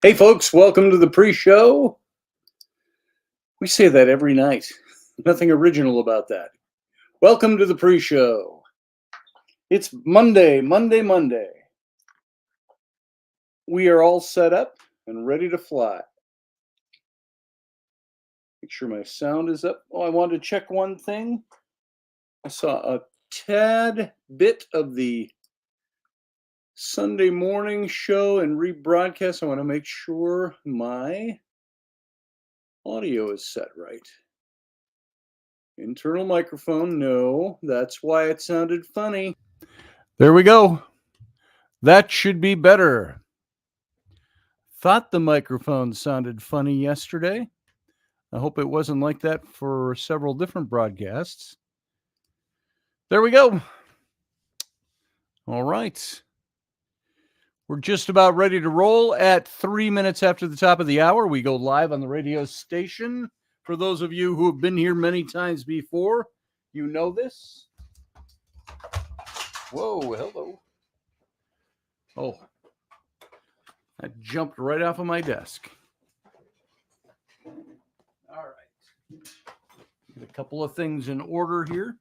Hey, folks, welcome to the pre show. We say that every night. Nothing original about that. Welcome to the pre show. It's Monday. We are all set up and ready to fly. Make sure my sound is up. Oh, I wanted to check one thing. I saw a tad bit of the Sunday morning show and rebroadcast. I want to make sure my audio is set right. Internal microphone, no. That's why it sounded funny. There we go. That should be better. Thought the microphone sounded funny yesterday. I hope it wasn't like that for several different broadcasts. There we go. All right. We're just about ready to roll at 3 minutes after the top of the hour. We go live on the radio station. For those of you who have been here many times before, you know this. Whoa, hello. Oh, I jumped right off of my desk. All right. Get a couple of things in order here.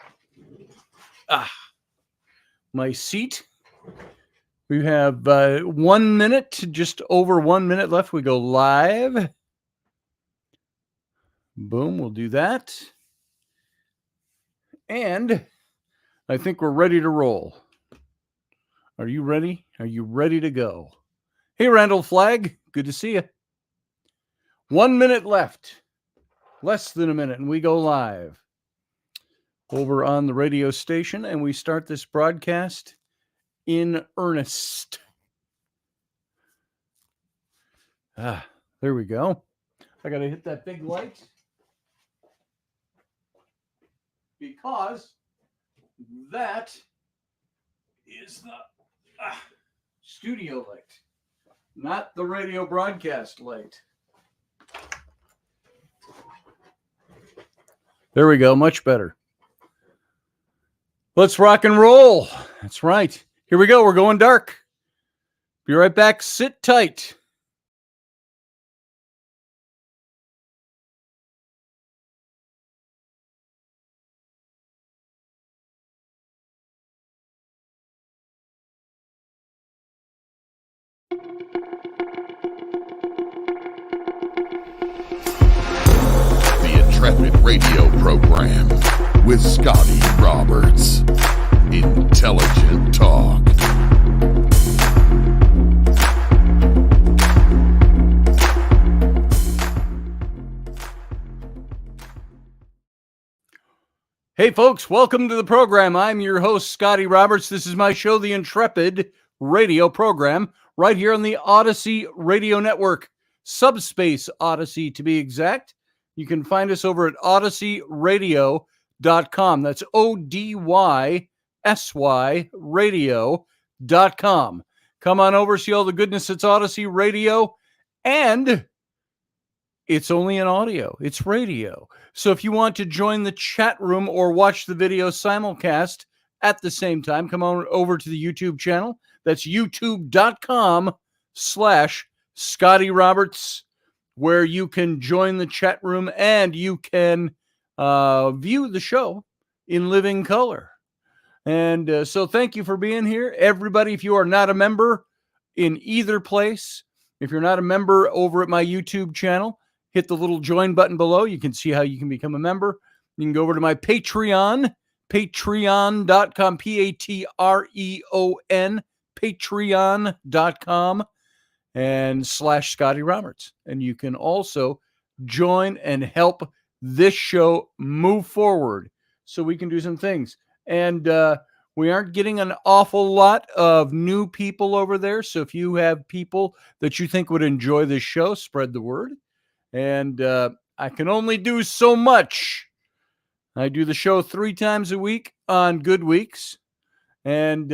My seat. We have 1 minute, just over 1 minute left. We go live. Boom, we'll do that. And I think we're ready to roll. Are you ready? Are you ready to go? Hey, Randall Flagg, good to see you. 1 minute left. Less than a minute, and we go live over on the radio station, and we start this broadcast in earnest. There we go. I got to hit that big light because that is the studio light, not the radio broadcast light. There we go. Much better. Let's rock and roll. That's right. Here we go. We're going dark. Be right back. Sit tight. The Intrepid radio program with Scotty Roberts. Intelligent talk. Hey, folks, welcome to the program. I'm your host, Scotty Roberts. This is my show, the Intrepid radio program, right here on the Odyssey Radio Network, Subspace Odyssey to be exact. You can find us over at odysseyradio.com. That's ODYSY radio.com. Come on over, see all the goodness that's Odyssey Radio, and it's only an audio. It's radio. So if you want to join the chat room or watch the video simulcast at the same time, come on over to the YouTube channel. That's youtube.com/Scotty Roberts, where you can join the chat room and you can view the show in living color. And so thank you for being here. Everybody, if you are not a member in either place, if you're not a member over at my YouTube channel, hit the little join button below. You can see how you can become a member. You can go over to my Patreon, patreon.com, Patreon, patreon.com, and /Scotty Roberts. And you can also join and help this show move forward so we can do some things. And we aren't getting an awful lot of new people over there. So if you have people that you think would enjoy this show, spread the word. And I can only do so much. I do the show 3 times a week on good weeks. And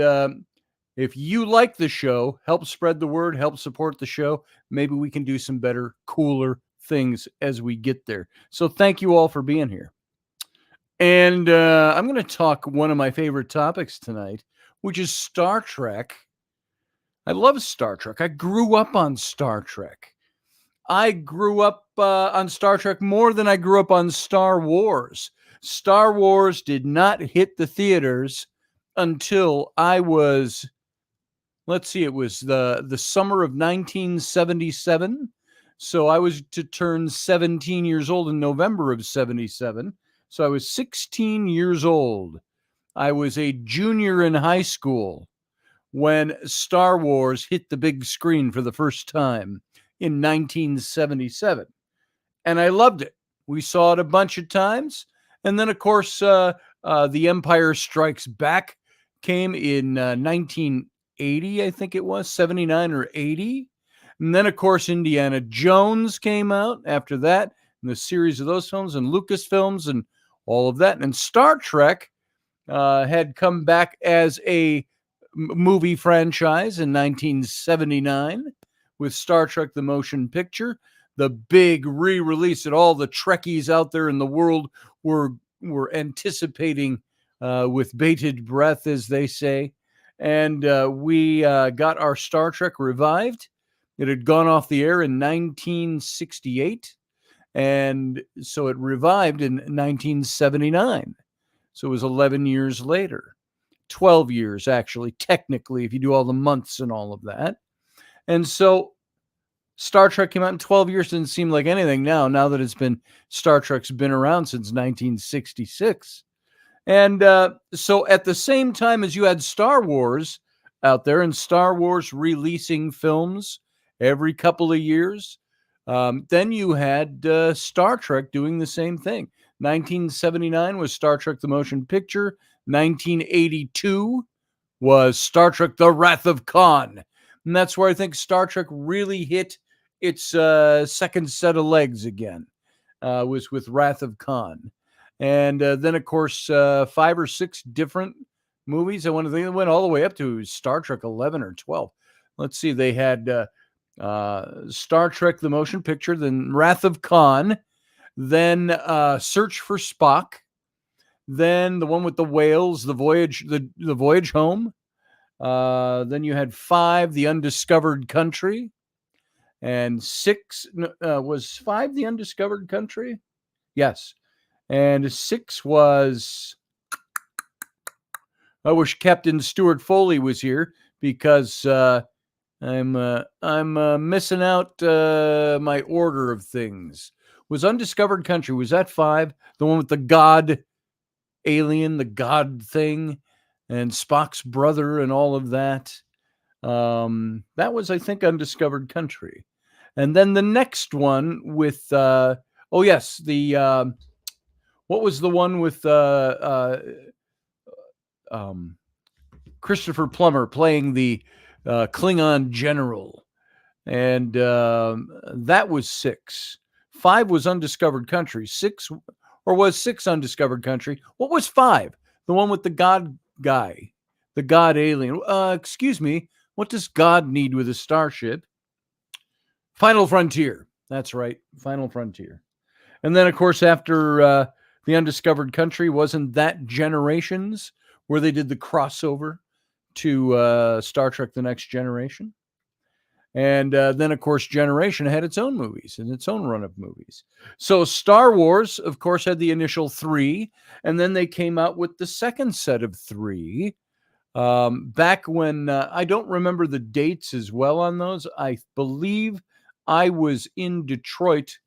if you like the show, help spread the word, help support the show. Maybe we can do some better, cooler things as we get there. So thank you all for being here. And I'm going to talk one of my favorite topics tonight, which is Star Trek. I love Star Trek. I grew up on Star Trek. I grew up on Star Trek more than I grew up on Star Wars. Star Wars did not hit the theaters until I was, let's see, it was the summer of 1977. So I was to turn 17 years old in November of 77. So I was 16 years old. I was a junior in high school when Star Wars hit the big screen for the first time in 1977. And I loved it. We saw it a bunch of times. And then, of course, The Empire Strikes Back came in 1980, I think it was, 79 or 80. And then, of course, Indiana Jones came out after that, and the series of those films, and Lucasfilms, and all of that. And Star Trek had come back as a movie franchise in 1979 with Star Trek the Motion Picture, the big re-release that all the Trekkies out there in the world were anticipating with bated breath, as they say. And we got our Star Trek revived. It had gone off the air in 1968, and so it revived in 1979. So it was 11 years later. 12 years, actually, technically, if you do all the months and all of that. And so Star Trek came out in 12 years. Didn't seem like anything now that it's been, Star Trek's been around since 1966. And so at the same time as you had Star Wars out there, and Star Wars releasing films every couple of years, then you had Star Trek doing the same thing. 1979 was Star Trek the Motion Picture. 1982 was Star Trek The Wrath of Khan. And that's where I think Star Trek really hit its second set of legs again, was with Wrath of Khan. And then, of course, 5 or 6 different movies. I want to think it went all the way up to Star Trek 11 or 12. Let's see. They had Star Trek The Motion Picture, then Wrath of Khan, then Search for Spock, then the one with the whales, the voyage home. Then you had 5, The Undiscovered Country, and 6 was 5 The Undiscovered Country? Yes. And 6 was, I wish Captain Stuart Foley was here, because I'm missing out my order of things. Was Undiscovered Country, was that 5? The one with the god alien, the god thing, and Spock's brother and all of that. That was, I think, Undiscovered Country. And then the next one with, what was the one with Christopher Plummer playing the Klingon general? And that was 6. 5 was Undiscovered Country. 6 Undiscovered Country? What was 5? The one with the God guy, the God alien. Excuse me, what does God need with a starship? Final Frontier. That's right, Final Frontier. And then, of course, after The Undiscovered Country, wasn't that Generations, where they did the crossover to Star Trek The Next Generation? And then, of course, Generation had its own movies and its own run of movies. So Star Wars, of course, had the initial 3, and then they came out with the second set of 3. Back when, I don't remember the dates as well on those. I believe I was in Detroit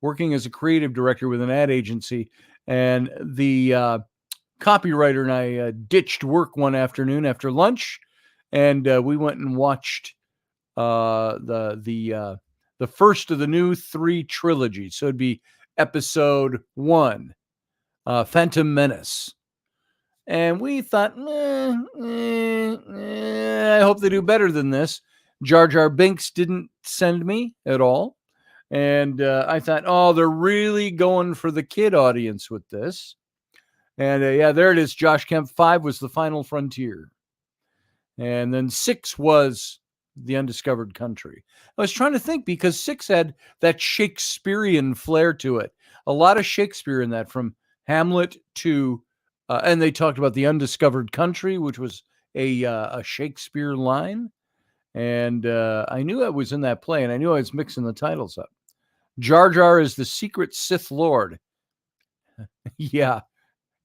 working as a creative director with an ad agency, and the copywriter and I ditched work one afternoon after lunch, and we went and watched the first of the new 3 trilogies. So it'd be episode 1, Phantom Menace. And we thought, I hope they do better than this. Jar Jar Binks didn't send me at all. And I thought, oh, they're really going for the kid audience with this. And yeah, there it is. Josh Kemp. 5 was The Final Frontier. And then 6 was The Undiscovered Country. I was trying to think, because 6 had that Shakespearean flair to it. A lot of Shakespeare in that, from Hamlet to, and they talked about The Undiscovered Country, which was a Shakespeare line. And I knew I was in that play, and I knew I was mixing the titles up. Jar Jar is the secret Sith Lord. Yeah,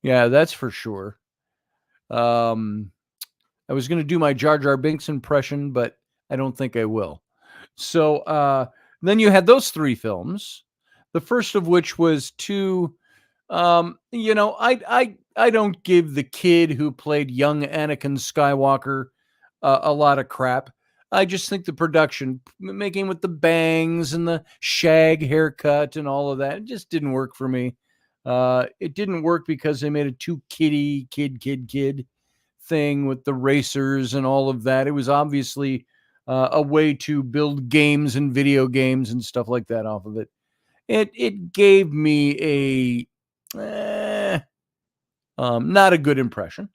that's for sure. I was going to do my Jar Jar Binks impression, but I don't think I will. So then you had those three films, the first of which was I don't give the kid who played young Anakin Skywalker a lot of crap. I just think the production, making with the bangs and the shag haircut and all of that, it just didn't work for me. It didn't work because they made a too kid thing with the racers and all of that. It was obviously a way to build games and video games and stuff like that off of it. It gave me not a good impression.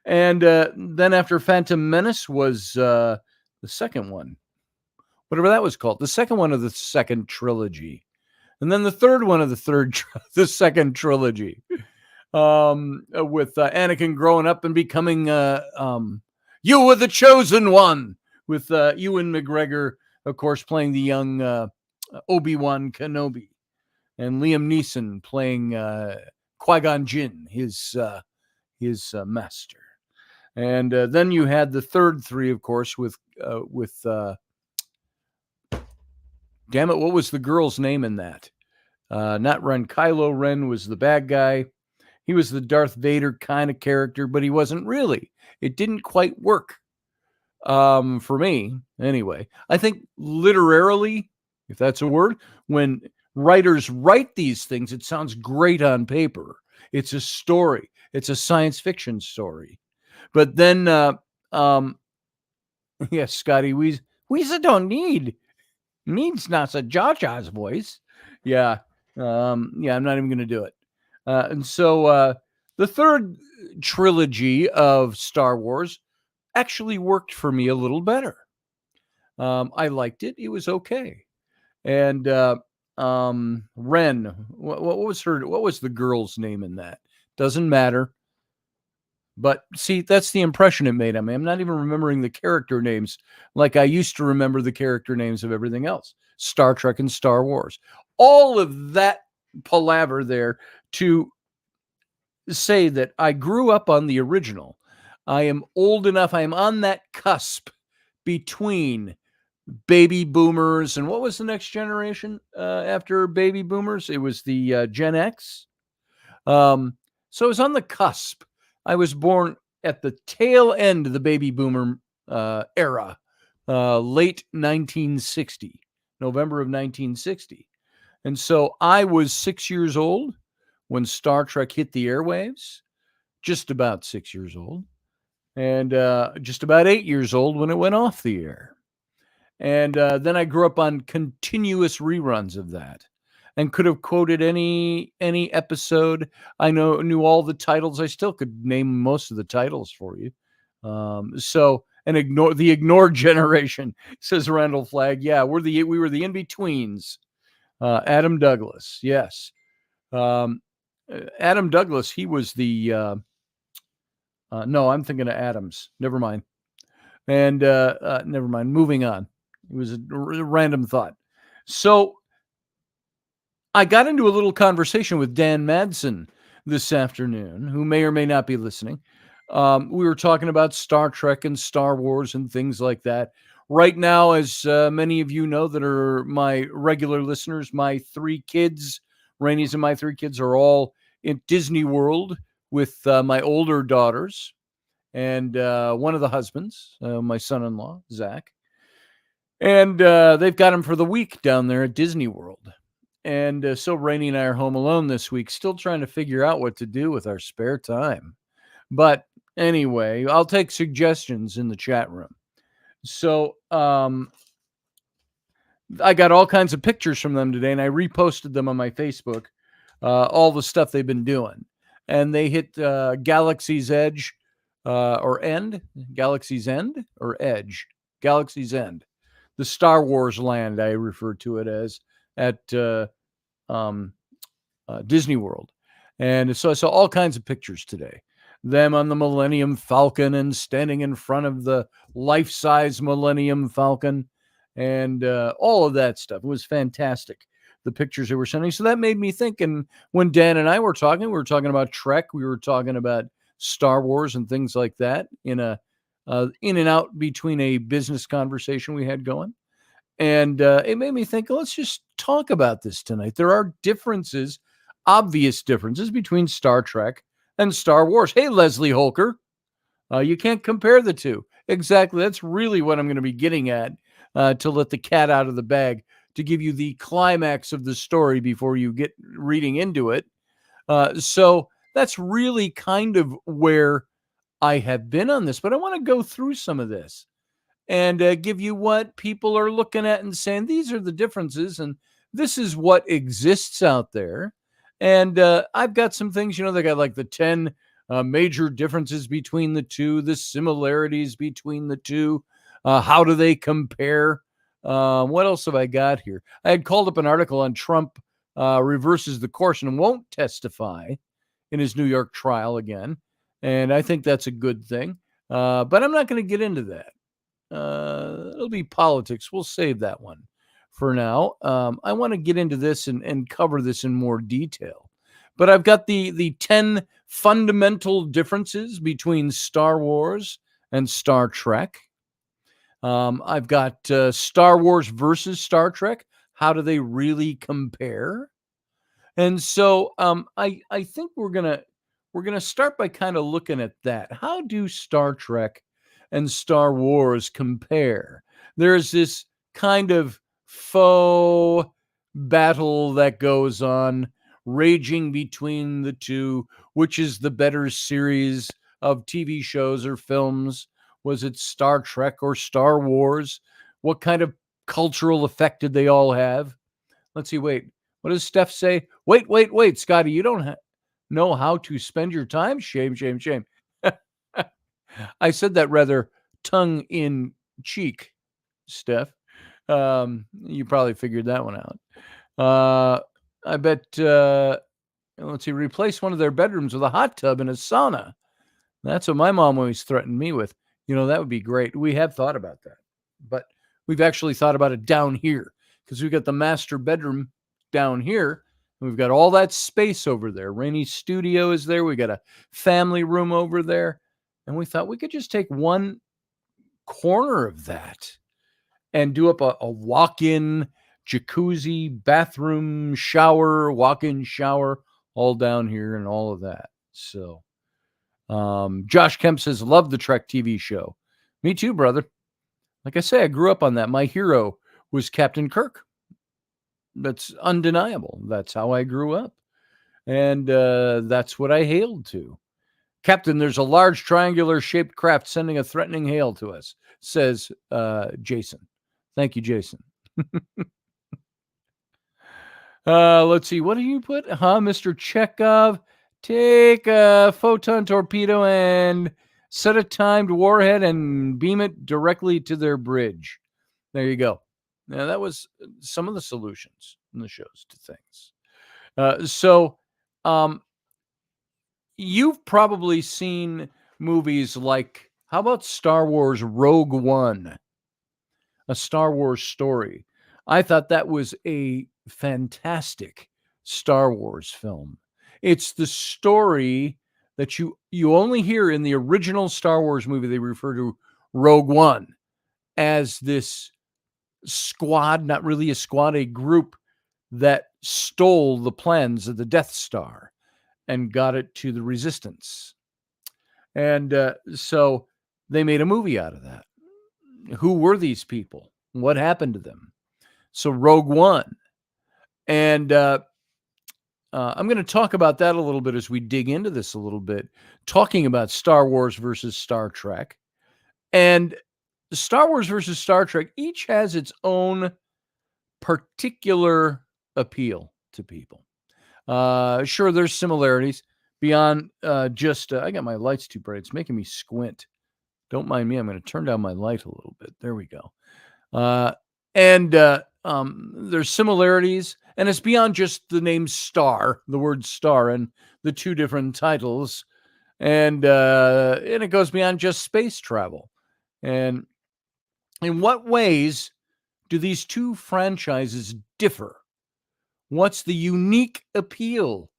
And then after Phantom Menace was the second one, whatever that was called, the second one of the second trilogy. And then the third one of the second trilogy, with Anakin growing up and becoming you were the chosen one, with Ewan McGregor, of course, playing the young Obi-Wan Kenobi, and Liam Neeson playing Qui-Gon Jinn, his master. And then you had the third three, of course, with damn it, what was the girl's name in that? Not Ren. Kylo Ren was the bad guy. He was the Darth Vader kind of character, but he wasn't really. It didn't quite work for me, anyway. I think literarily, if that's a word, when writers write these things, it sounds great on paper. It's a story. It's a science fiction story. But then, yes, Scotty, we don't needs not a Jar Jar's voice. Yeah, I'm not even going to do it. And so the third trilogy of Star Wars actually worked for me a little better. I liked it. It was okay. And Ren, what was the girl's name in that? Doesn't matter. But see, that's the impression it made on me. I'm not even remembering the character names like I used to remember the character names of everything else. Star Trek and Star Wars. All of that palaver there to say that I grew up on the original. I am old enough. I am on that cusp between baby boomers and what was the next generation after baby boomers? It was the Gen X. So it was on the cusp. I was born at the tail end of the baby boomer era, late 1960, November of 1960. And so I was 6 years old when Star Trek hit the airwaves, just about 6 years old, and just about 8 years old when it went off the air. And then I grew up on continuous reruns of that, and could have quoted any episode. I knew all the titles. I still could name most of the titles for you. And the ignored generation, says Randall Flagg. Yeah, we were the in-betweens. Adam Douglas, yes. Adam Douglas, he was the no, I'm thinking of Adams. Never mind. And never mind. Moving on. It was a random thought. So I got into a little conversation with Dan Madsen this afternoon, who may or may not be listening. We were talking about Star Trek and Star Wars and things like that. Right now, as many of you know that are my regular listeners, my three kids, Rainey's and my three kids, are all in Disney World with my older daughters and one of the husbands, my son-in-law, Zach. And they've got him for the week down there at Disney World. And so Rainey and I are home alone this week, still trying to figure out what to do with our spare time. But anyway, I'll take suggestions in the chat room. So I got all kinds of pictures from them today, and I reposted them on my Facebook, all the stuff they've been doing. And they hit Galaxy's Edge or End, Galaxy's End or Edge, Galaxy's End. The Star Wars land, I refer to it as, at Disney World. And so I saw all kinds of pictures today. Them on the Millennium Falcon and standing in front of the life-size Millennium Falcon and all of that stuff. It was fantastic. the pictures they were sending. So that made me think. And when Dan and I were talking, we were talking about Trek, we were talking about Star Wars and things like that in and out between a business conversation we had going. And it made me think, let's just talk about this tonight. There are differences, obvious differences between Star Trek and Star Wars. Hey, Leslie Holker, you can't compare the two. Exactly. That's really what I'm going to be getting at, to let the cat out of the bag, to give you the climax of the story before you get reading into it. So that's really kind of where I have been on this, but I want to go through some of this and give you what people are looking at and saying, these are the differences, and this is what exists out there. And I've got some things, they got like the 10 major differences between the two, the similarities between the two. How do they compare? What else have I got here? I had called up an article on Trump reverses the course and won't testify in his New York trial again. And I think that's a good thing. But I'm not going to get into that. It'll be politics. We'll save that one for now. I want to get into this and cover this in more detail. But I've got the 10 fundamental differences between Star Wars and Star Trek. I've got Star Wars versus Star Trek. How do they really compare? And so I think we're gonna start by kind of looking at that. How do Star Trek and Star Wars compare? There's this kind of faux battle that goes on, raging between the two. Which is the better series of TV shows or films? Was it Star Trek or Star Wars? What kind of cultural effect did they all have? Let's see. Wait, what does Steph say? Wait, Scotty, you don't know how to spend your time? Shame. I said that rather tongue in cheek, Steph. You probably figured that one out. I bet, let's see, replace one of their bedrooms with a hot tub and a sauna. That's what my mom always threatened me with. That would be great. We have thought about that, but we've actually thought about it down here because we've got the master bedroom down here. And we've got all that space over there. Rainey's studio is there. We got a family room over there. And we thought we could just take one corner of that and do up a walk-in jacuzzi, bathroom, shower, walk-in shower, all down here and all of that. So Josh Kemp says, love the Trek TV show. Me too, brother. Like I say, I grew up on that. My hero was Captain Kirk. That's undeniable. That's how I grew up. And that's what I hailed to. Captain, there's a large triangular shaped craft sending a threatening hail to us, says Jason. Thank you, Jason. Let's see. What do you put? Mr. Chekhov? Take a photon torpedo and set a timed warhead and beam it directly to their bridge. There you go. Now, that was some of the solutions in the shows to things. So you've probably seen movies like, how about Star Wars Rogue One? A Star Wars story. I thought that was a fantastic Star Wars film. It's the story that you only hear in the original Star Wars movie. They refer to Rogue One as this squad, not really a squad, a group that stole the plans of the Death Star and got it to the Resistance. And so they made a movie out of that. Who were these people? What happened to them? So Rogue One. And I'm going to talk about that a little bit as we dig into this a little bit, talking about Star Wars versus Star Trek. And Star Wars versus Star Trek each has its own particular appeal to people. Sure, there's similarities beyond just, I got my lights too bright. It's making me squint. Don't mind me. I'm going to turn down my light a little bit. There we go. And there's similarities, and it's beyond just the name Star, the word Star, and the two different titles. And it goes beyond just space travel. And in what ways do these two franchises differ? What's the unique appeal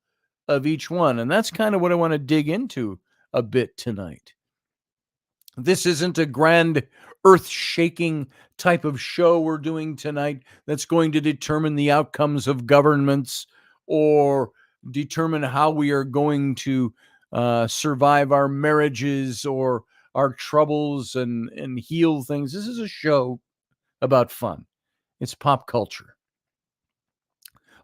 of each one? And that's kind of what I want to dig into a bit tonight. This isn't a grand, earth-shaking type of show we're doing tonight that's going to determine the outcomes of governments or determine how we are going to survive our marriages or our troubles and heal things. This is a show about fun. It's pop culture.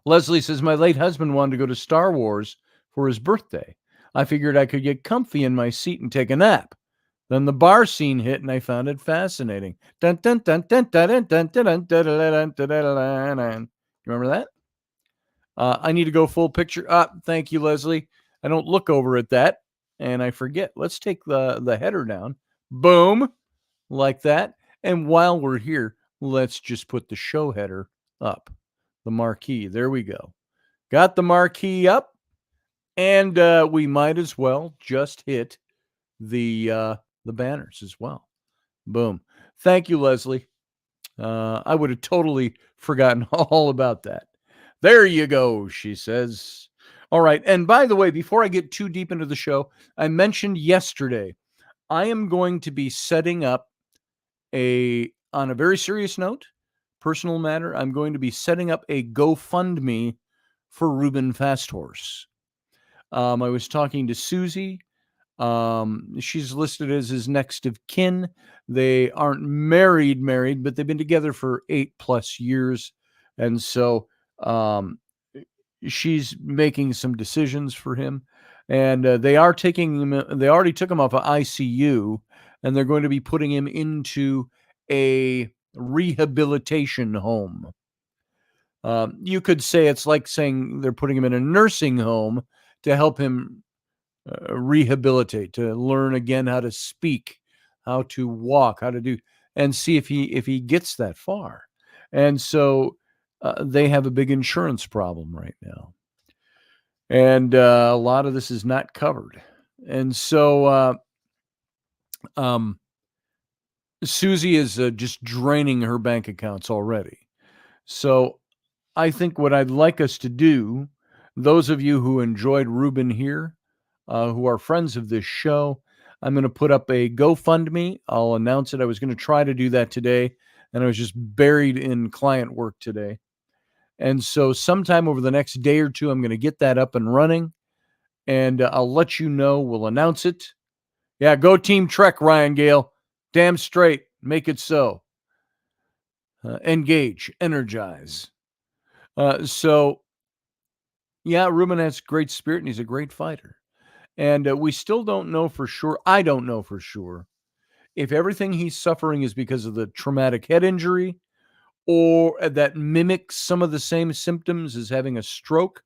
Leslie says, my late husband wanted to go to Star Wars for his birthday. I figured I could get comfy in my seat and take a nap. Then the bar scene hit, and I found it fascinating. Dun, dun, dun, dun, dun, dun, dun, dun, dun, dun, dun, dun, dun, dun. You remember that? I need to go full picture. Thank you, Leslie. I don't look over at that, and I forget. Let's take the header down. Boom, like that. And while we're here, let's just put the show header up, the marquee. There we go. Got the marquee up, and we might as well just hit the banners as well. Boom. Thank you, Leslie. I would have totally forgotten all about that. There you go, she says. All right. And by the way, before I get too deep into the show, I mentioned yesterday, I am going to be setting up on a very serious note, personal matter, I'm going to be setting up a GoFundMe for Ruben Fasthorse. I was talking to Susie. She's listed as his next of kin. They aren't married, but they've been together for 8+ years. And so she's making some decisions for him. And they already took him off of ICU, and they're going to be putting him into a rehabilitation home. You could say it's like saying they're putting him in a nursing home to help him rehabilitate, to learn again how to speak, how to walk, how to do, and see if he gets that far. And so they have a big insurance problem right now, and a lot of this is not covered. And so Susie is just draining her bank accounts already. So I think what I'd like us to do, those of you who enjoyed Ruben here, who are friends of this show, I'm going to put up a GoFundMe. I'll announce it. I was going to try to do that today, and I was just buried in client work today. And so sometime over the next day or two, I'm going to get that up and running, and I'll let you know. We'll announce it. Yeah, go Team Trek, Ryan Gale. Damn straight. Make it so. Engage. Energize. So, yeah, Ruben has great spirit, and he's a great fighter. And we still don't know for sure. I don't know for sure if everything he's suffering is because of the traumatic head injury or that mimics some of the same symptoms as having a stroke,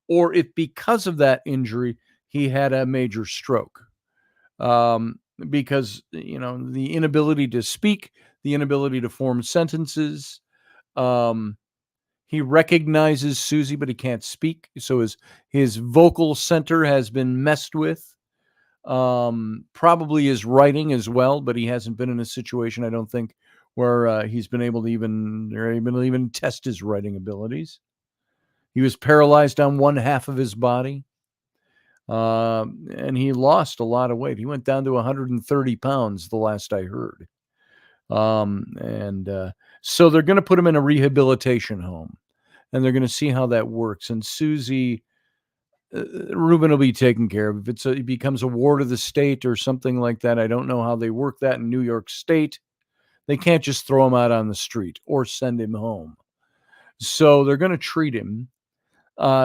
or if because of that injury, he had a major stroke. Because, the inability to speak, the inability to form sentences, he recognizes Susie, but he can't speak. So his vocal center has been messed with. Probably his writing as well, but he hasn't been in a situation, I don't think, where he's been able to even test his writing abilities. He was paralyzed on one half of his body. And he lost a lot of weight. He went down to 130 pounds the last I heard. So they're going to put him in a rehabilitation home, and they're going to see how that works. And Susie, Ruben will be taken care of. If it becomes a ward of the state or something like that, I don't know how they work that in New York State. They can't just throw him out on the street or send him home. So they're going to treat him.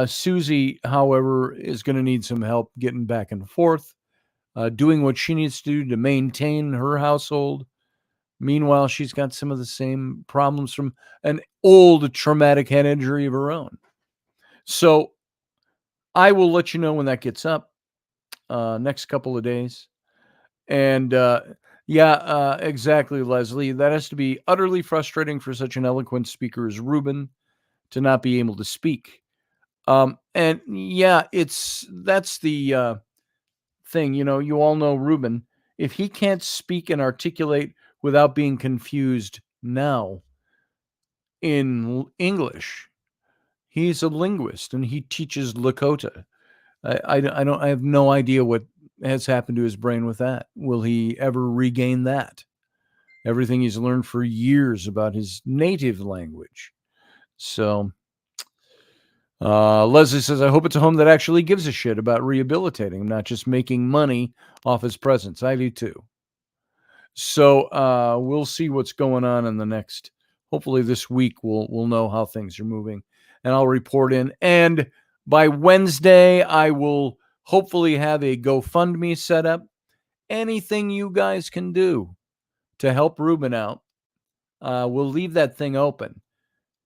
Susie, however, is going to need some help getting back and forth, doing what she needs to do to maintain her household. Meanwhile, she's got some of the same problems from an old traumatic head injury of her own. So I will let you know when that gets up next couple of days. And exactly, Leslie. That has to be utterly frustrating for such an eloquent speaker as Ruben to not be able to speak. And yeah, that's the thing. You all know Ruben. If he can't speak and articulate without being confused now in English, He's a linguist and he teaches Lakota. I have no idea what has happened to his brain with that. Will he ever regain that? Everything he's learned for years about his native language. So Leslie says, I hope it's a home that actually gives a shit about rehabilitating him, not just making money off his presence. I do too. So we'll see what's going on in the next, hopefully this week we'll know how things are moving and I'll report in. And by Wednesday, I will hopefully have a GoFundMe set up. Anything you guys can do to help Ruben out, we'll leave that thing open.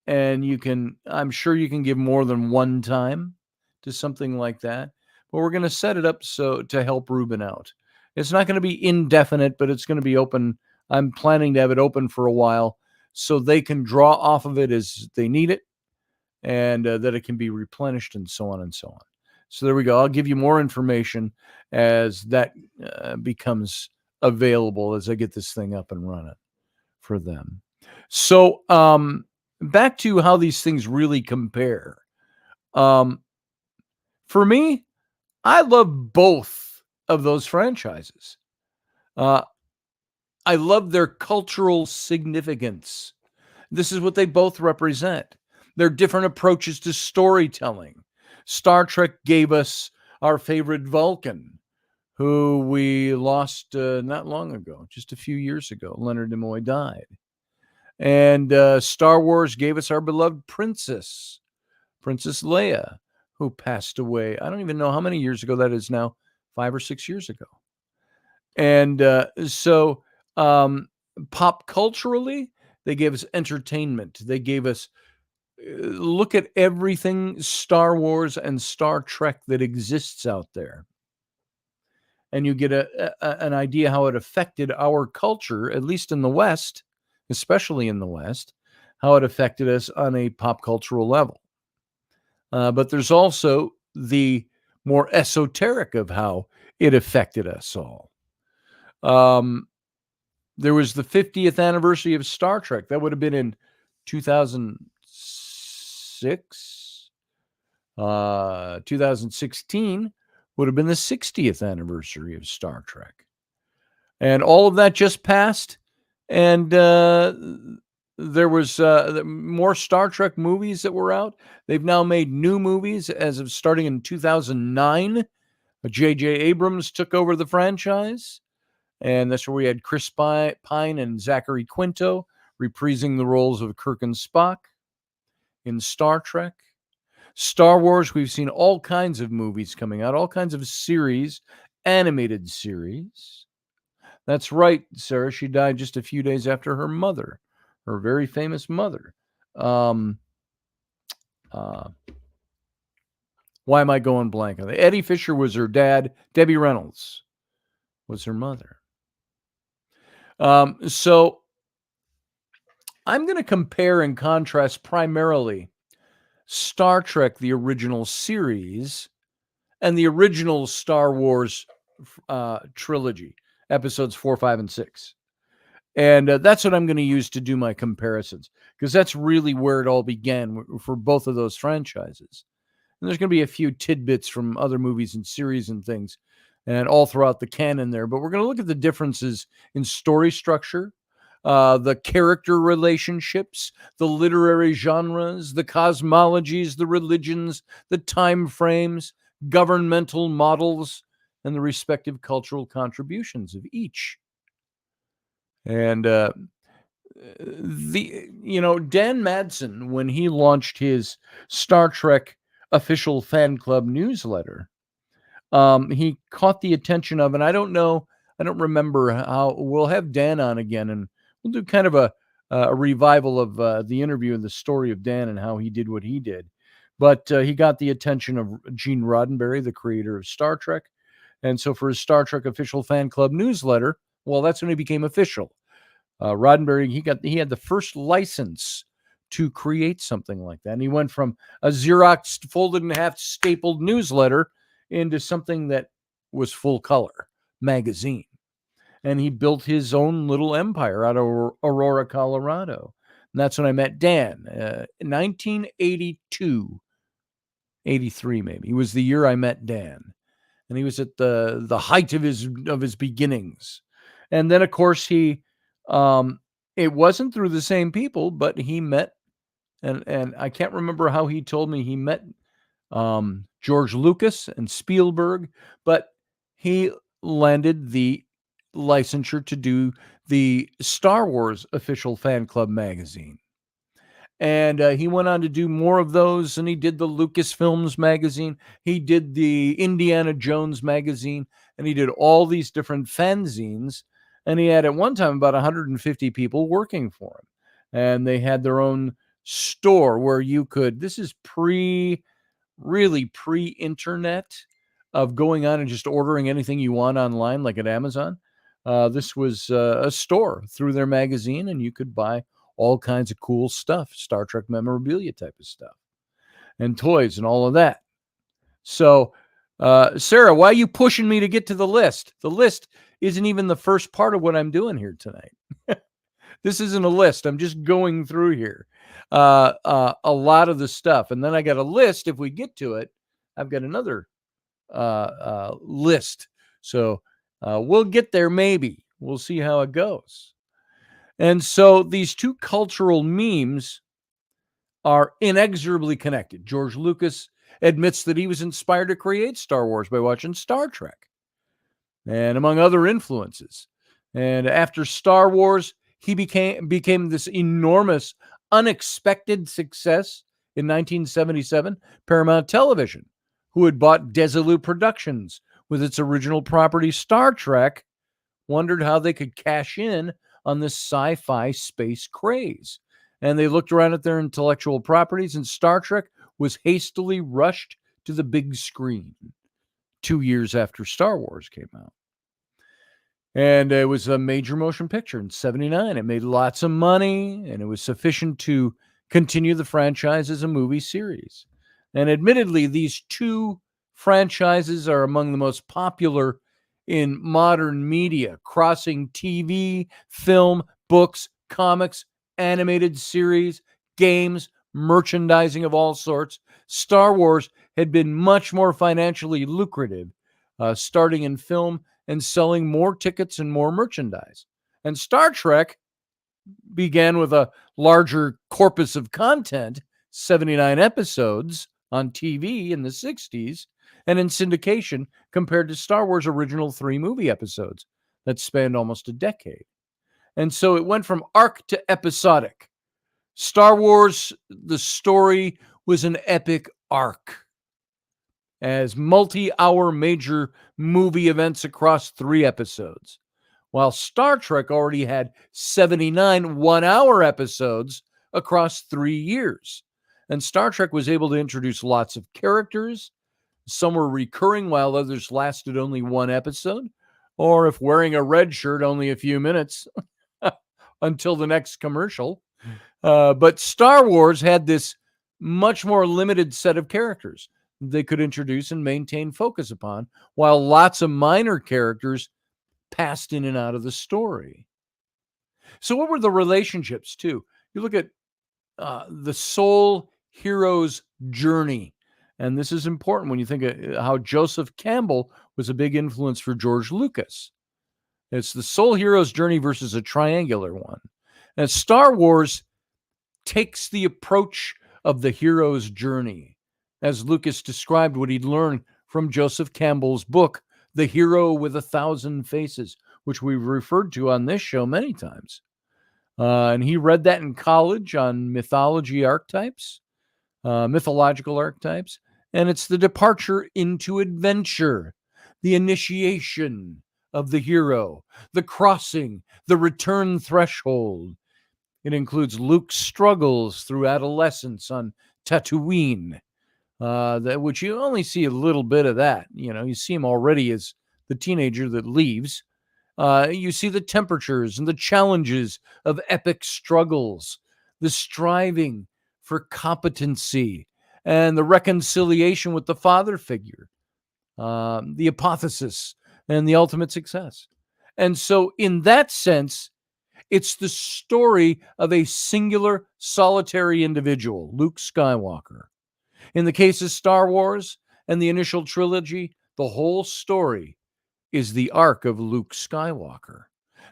And I'm sure you can give more than one time to something like that. But we're going to set it up so to help Ruben out. It's not going to be indefinite, but it's going to be open. I'm planning to have it open for a while so they can draw off of it as they need it and that it can be replenished and so on and so on. So there we go. I'll give you more information as that becomes available as I get this thing up and running for them. So back to how these things really compare. For me, I love both of those franchises. I love their cultural significance. This is what they both represent. Their different approaches to storytelling. Star Trek gave us our favorite Vulcan, who we lost not long ago, just a few years ago. Leonard Nimoy died. And Star Wars gave us our beloved Princess Leia, who passed away. I don't even know how many years ago that is now, 5 or 6 years ago. And so pop culturally, they gave us entertainment. They gave us, look at everything Star Wars and Star Trek that exists out there. And you get an idea how it affected our culture, at least in the West, especially in the West, how it affected us on a pop cultural level. But there's also the more esoteric of how it affected us all. There was the 50th anniversary of Star Trek. That would have been in 2006. 2016 would have been the 60th anniversary of Star Trek. And all of that just passed. And there was more Star Trek movies that were out. They've now made new movies as of starting in 2009. J.J. Abrams took over the franchise. And that's where we had Chris Pine and Zachary Quinto reprising the roles of Kirk and Spock in Star Trek. Star Wars, we've seen all kinds of movies coming out, all kinds of series, animated series. That's right, Sarah. She died just a few days after her mother, her very famous mother. Why am I going blank on that? Eddie Fisher was her dad. Debbie Reynolds was her mother. So I'm going to compare and contrast primarily Star Trek, the original series, and the original Star Wars trilogy, episodes 4, 5, and 6. And that's what I'm going to use to do my comparisons, because that's really where it all began for both of those franchises. And there's going to be a few tidbits from other movies and series and things, and all throughout the canon there. But we're going to look at the differences in story structure, the character relationships, the literary genres, the cosmologies, the religions, the time frames, governmental models, and the respective cultural contributions of each. And Dan Madsen, when he launched his Star Trek official fan club newsletter, he caught the attention of, and I don't remember how. We'll have Dan on again, and we'll do kind of a revival of the interview and the story of Dan and how he did what he did. But he got the attention of Gene Roddenberry, the creator of Star Trek. And so for his Star Trek official fan club newsletter, well, that's when he became official. Roddenberry, he had the first license to create something like that. And he went from a Xerox folded in half stapled newsletter into something that was full color magazine. And he built his own little empire out of Aurora, Colorado. And that's when I met Dan, in 1982, 83 maybe. It was the year I met Dan. And he was at the height of his beginnings. And then, of course, it wasn't through the same people, but he met, and I can't remember how he told me he met George Lucas and Spielberg, but he landed the licensure to do the Star Wars official fan club magazine. And he went on to do more of those, and he did the Lucasfilms magazine. He did the Indiana Jones magazine, and he did all these different fanzines. And he had at one time about 150 people working for him. And they had their own store where you could, this is really pre-internet of going on and just ordering anything you want online, like at Amazon. This was a store through their magazine, and you could buy all kinds of cool stuff, Star Trek memorabilia type of stuff, and toys and all of that. So, Sarah, why are you pushing me to get to the list? The list isn't even the first part of what I'm doing here tonight. This isn't a list. I'm just going through here a lot of the stuff. And then I got a list. If we get to it, I've got another list. So we'll get there maybe. We'll see how it goes. And so these two cultural memes are inexorably connected. George Lucas admits that he was inspired to create Star Wars by watching Star Trek, and among other influences. And after Star Wars, he became this enormous, unexpected success in 1977. Paramount Television, who had bought Desilu Productions with its original property Star Trek, wondered how they could cash in on this sci-fi space craze. And they looked around at their intellectual properties, and Star Trek was hastily rushed to the big screen 2 years after Star Wars came out. And it was a major motion picture in 79. It made lots of money, and it was sufficient to continue the franchise as a movie series. And admittedly, these two franchises are among the most popular in modern media, crossing TV, film, books, comics, animated series, games, merchandising of all sorts. Star Wars had been much more financially lucrative, starting in film and selling more tickets and more merchandise. And Star Trek began with a larger corpus of content, 79 episodes on TV in the 60s, and in syndication compared to Star Wars' original 3 movie episodes that spanned almost a decade. And so it went from arc to episodic. Star Wars, the story was an epic arc, as multi-hour major movie events across 3 episodes, while Star Trek already had 79 one-hour episodes across 3 years. And Star Trek was able to introduce lots of characters. Some were recurring, while others lasted only 1 episode, or if wearing a red shirt, only a few minutes until the next commercial. But Star Wars had this much more limited set of characters they could introduce and maintain focus upon, while lots of minor characters passed in and out of the story. So what were the relationships, too? You look at the soul hero's journey. And this is important when you think of how Joseph Campbell was a big influence for George Lucas. It's the soul hero's journey versus a triangular one. And Star Wars takes the approach of the hero's journey, as Lucas described what he'd learned from Joseph Campbell's book, The Hero with 1,000 Faces, which we've referred to on this show many times. And he read that in college on mythological archetypes. And it's the departure into adventure, the initiation of the hero, the crossing, the return threshold. It includes Luke's struggles through adolescence on Tatooine, which you only see a little bit of that. You know, you see him already as the teenager that leaves. You see the temperatures and the challenges of epic struggles, the striving for competency, and the reconciliation with the father figure, the apotheosis, and the ultimate success. And so in that sense, It's the story of a singular, solitary individual, Luke Skywalker. In the case of Star Wars and the initial trilogy, the whole story is the arc of Luke Skywalker.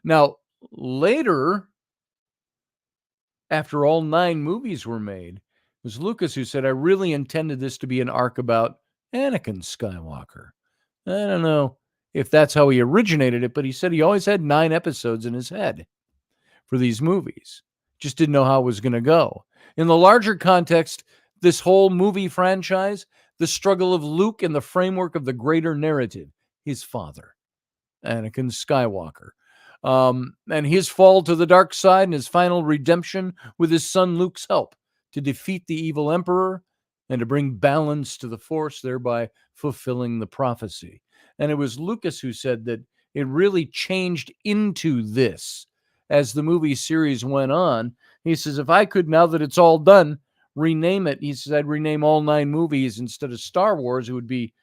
Now, later, after all 9 movies were made, it was Lucas who said, I really intended this to be an arc about Anakin Skywalker. I don't know if that's how he originated it, but he said he always had 9 episodes in his head for these movies. Just didn't know how it was going to go. In the larger context, this whole movie franchise, the struggle of Luke in the framework of the greater narrative, his father, Anakin Skywalker, and his fall to the dark side and his final redemption with his son Luke's help to defeat the evil emperor and to bring balance to the Force, thereby fulfilling the prophecy. And it was Lucas who said that it really changed into this as the movie series went on. He says, if I could, now that it's all done, rename it, he says, I'd rename all 9 movies instead of Star Wars. It would be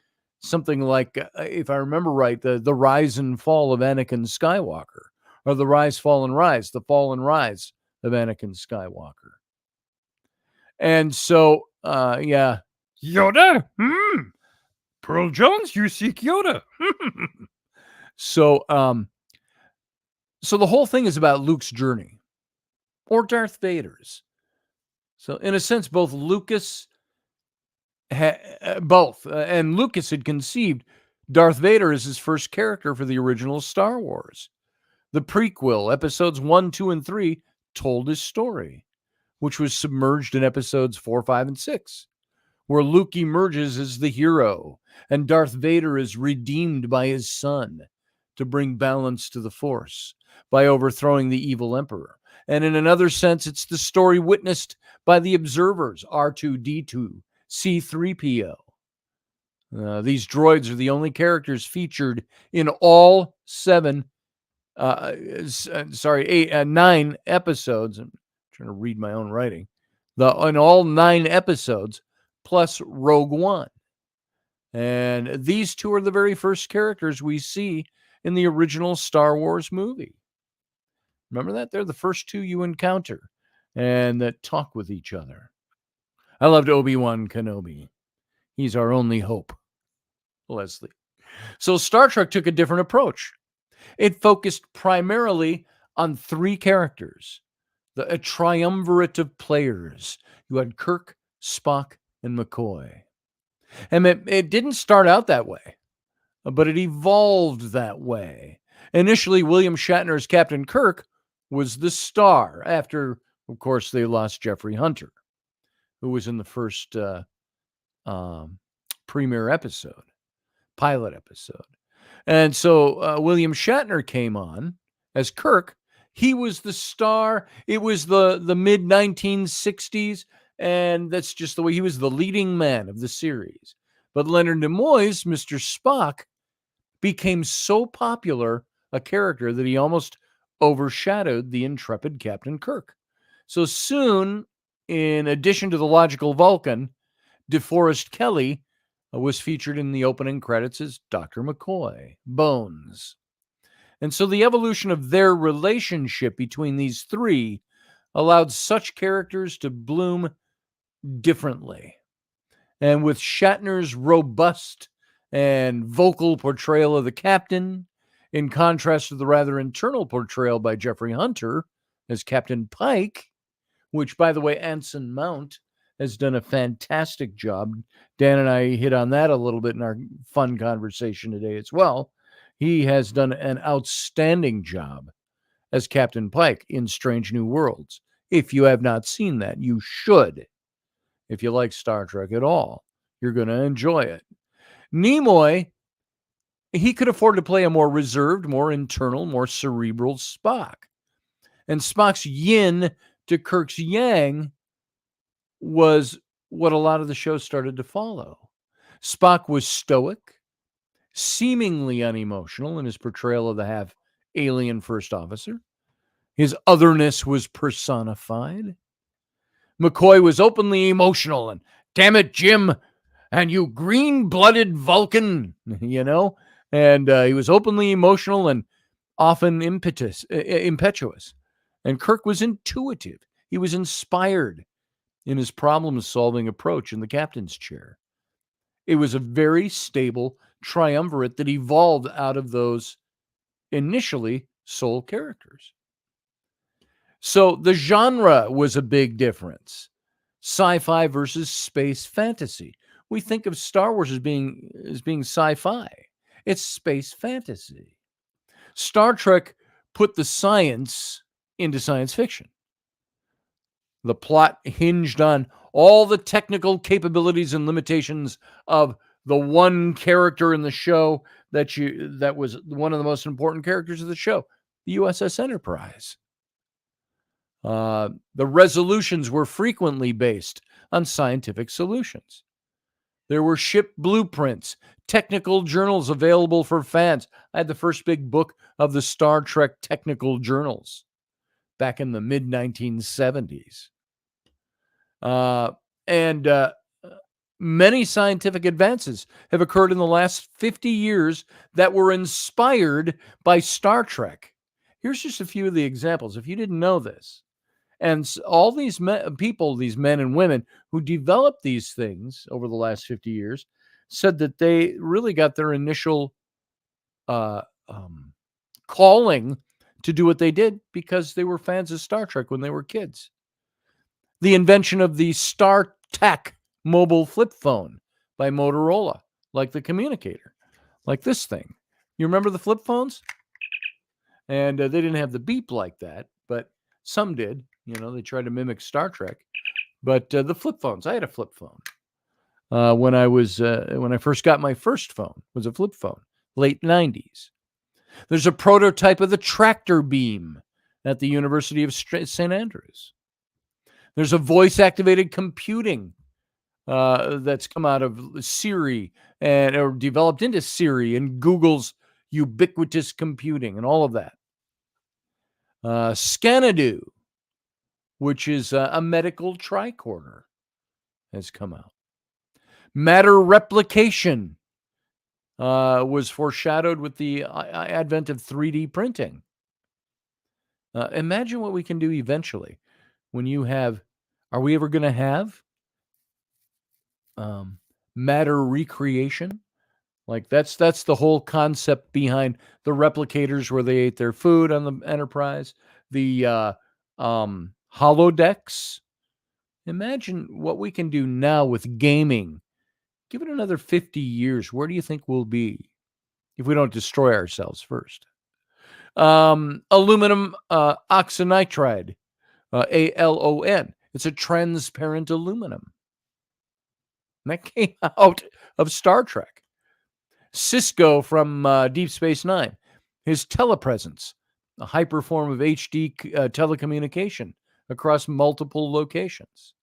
something like, if I remember right, the rise and fall of Anakin Skywalker, or the rise, fall, and rise, the fall and rise of Anakin Skywalker. And so, yeah, Yoda, Pearl Jones, you seek Yoda. So the whole thing is about Luke's journey, or Darth Vader's. So in a sense, both Lucas, and Lucas had conceived Darth Vader as his first character for the original Star Wars. The prequel, episodes 1, 2, and 3, told his story, which was submerged in episodes 4, 5, and 6, where Luke emerges as the hero, and Darth Vader is redeemed by his son to bring balance to the Force by overthrowing the evil emperor. And in another sense, it's the story witnessed by the observers, R2-D2, C-3PO. These droids are the only characters featured in all 9 episodes. I'm trying to read my own writing. In all 9 episodes, plus Rogue One. And these 2 are the very first characters we see in the original Star Wars movie. Remember that? They're the first 2 you encounter and that talk with each other. I loved Obi-Wan Kenobi. He's our only hope, Leslie. So Star Trek took a different approach. It focused primarily on 3 characters, a triumvirate of players. You had Kirk, Spock, and McCoy. And it didn't start out that way, but it evolved that way. Initially, William Shatner's Captain Kirk was the star. After, of course, they lost Jeffrey Hunter, who was in the first premiere episode, pilot episode. And so William Shatner came on as Kirk. He was the star. It was the mid-1960s, and that's just the way he was, the leading man of the series. But Leonard Nimoy's Mr. Spock became so popular a character that he almost overshadowed the intrepid Captain Kirk. So soon, in addition to the logical Vulcan, DeForest Kelley was featured in the opening credits as Dr. McCoy, Bones. And so the evolution of their relationship between these 3 allowed such characters to bloom differently. And with Shatner's robust and vocal portrayal of the captain, in contrast to the rather internal portrayal by Jeffrey Hunter as Captain Pike, which, by the way, Anson Mount has done a fantastic job. Dan and I hit on that a little bit in our fun conversation today as well. He has done an outstanding job as Captain Pike in Strange New Worlds. If you have not seen that, you should. If you like Star Trek at all, you're going to enjoy it. Nimoy, he could afford to play a more reserved, more internal, more cerebral Spock. And Spock's yin to Kirk's yang was what a lot of the show started to follow. Spock was stoic, seemingly unemotional in his portrayal of the half-alien first officer. His otherness was personified. McCoy was openly emotional and, damn it, Jim, and you green-blooded Vulcan, and he was openly emotional and often impetuous. And Kirk was intuitive. He was inspired in his problem-solving approach in the captain's chair. It was a very stable triumvirate that evolved out of those initially sole characters. So the genre was a big difference. Sci-fi versus space fantasy. We think of Star Wars as being sci-fi. It's space fantasy. Star Trek put the science into science fiction. The plot hinged on all the technical capabilities and limitations of the one character in the show that was one of the most important characters of the show, the USS Enterprise. The resolutions were frequently based on scientific solutions. There were ship blueprints, technical journals available for fans. I had the first big book of the Star Trek technical journals back in the mid-1970s. And many scientific advances have occurred in the last 50 years that were inspired by Star Trek. Here's just a few of the examples, if you didn't know this. And all these people, these men and women who developed these things over the last 50 years, said that they really got their initial calling to do what they did because they were fans of Star Trek when they were kids. The invention of the StarTAC mobile flip phone by Motorola, like the communicator, like this thing. You remember the flip phones? And they didn't have the beep like that, but some did. You know, they tried to mimic Star Trek. But the flip phones, I had a flip phone. When I first got my first phone, was a flip phone, late 90s. There's a prototype of the tractor beam at the University of St. Andrews. There's a voice-activated computing that's come out of Siri or developed into Siri and Google's ubiquitous computing and all of that. Scanadu, which is a medical tricorder, has come out. Matter replication was foreshadowed with the advent of 3D printing. Imagine what we can do eventually when you have, are we ever going to have matter recreation? Like that's the whole concept behind the replicators where they ate their food on the Enterprise, the holodecks. Imagine what we can do now with gaming. Give it another 50 years. Where do you think we'll be if we don't destroy ourselves first? Aluminum oxynitride, ALON. It's a transparent aluminum. And that came out of Star Trek. Cisco from Deep Space Nine, his telepresence, a hyper form of HD telecommunication across multiple locations.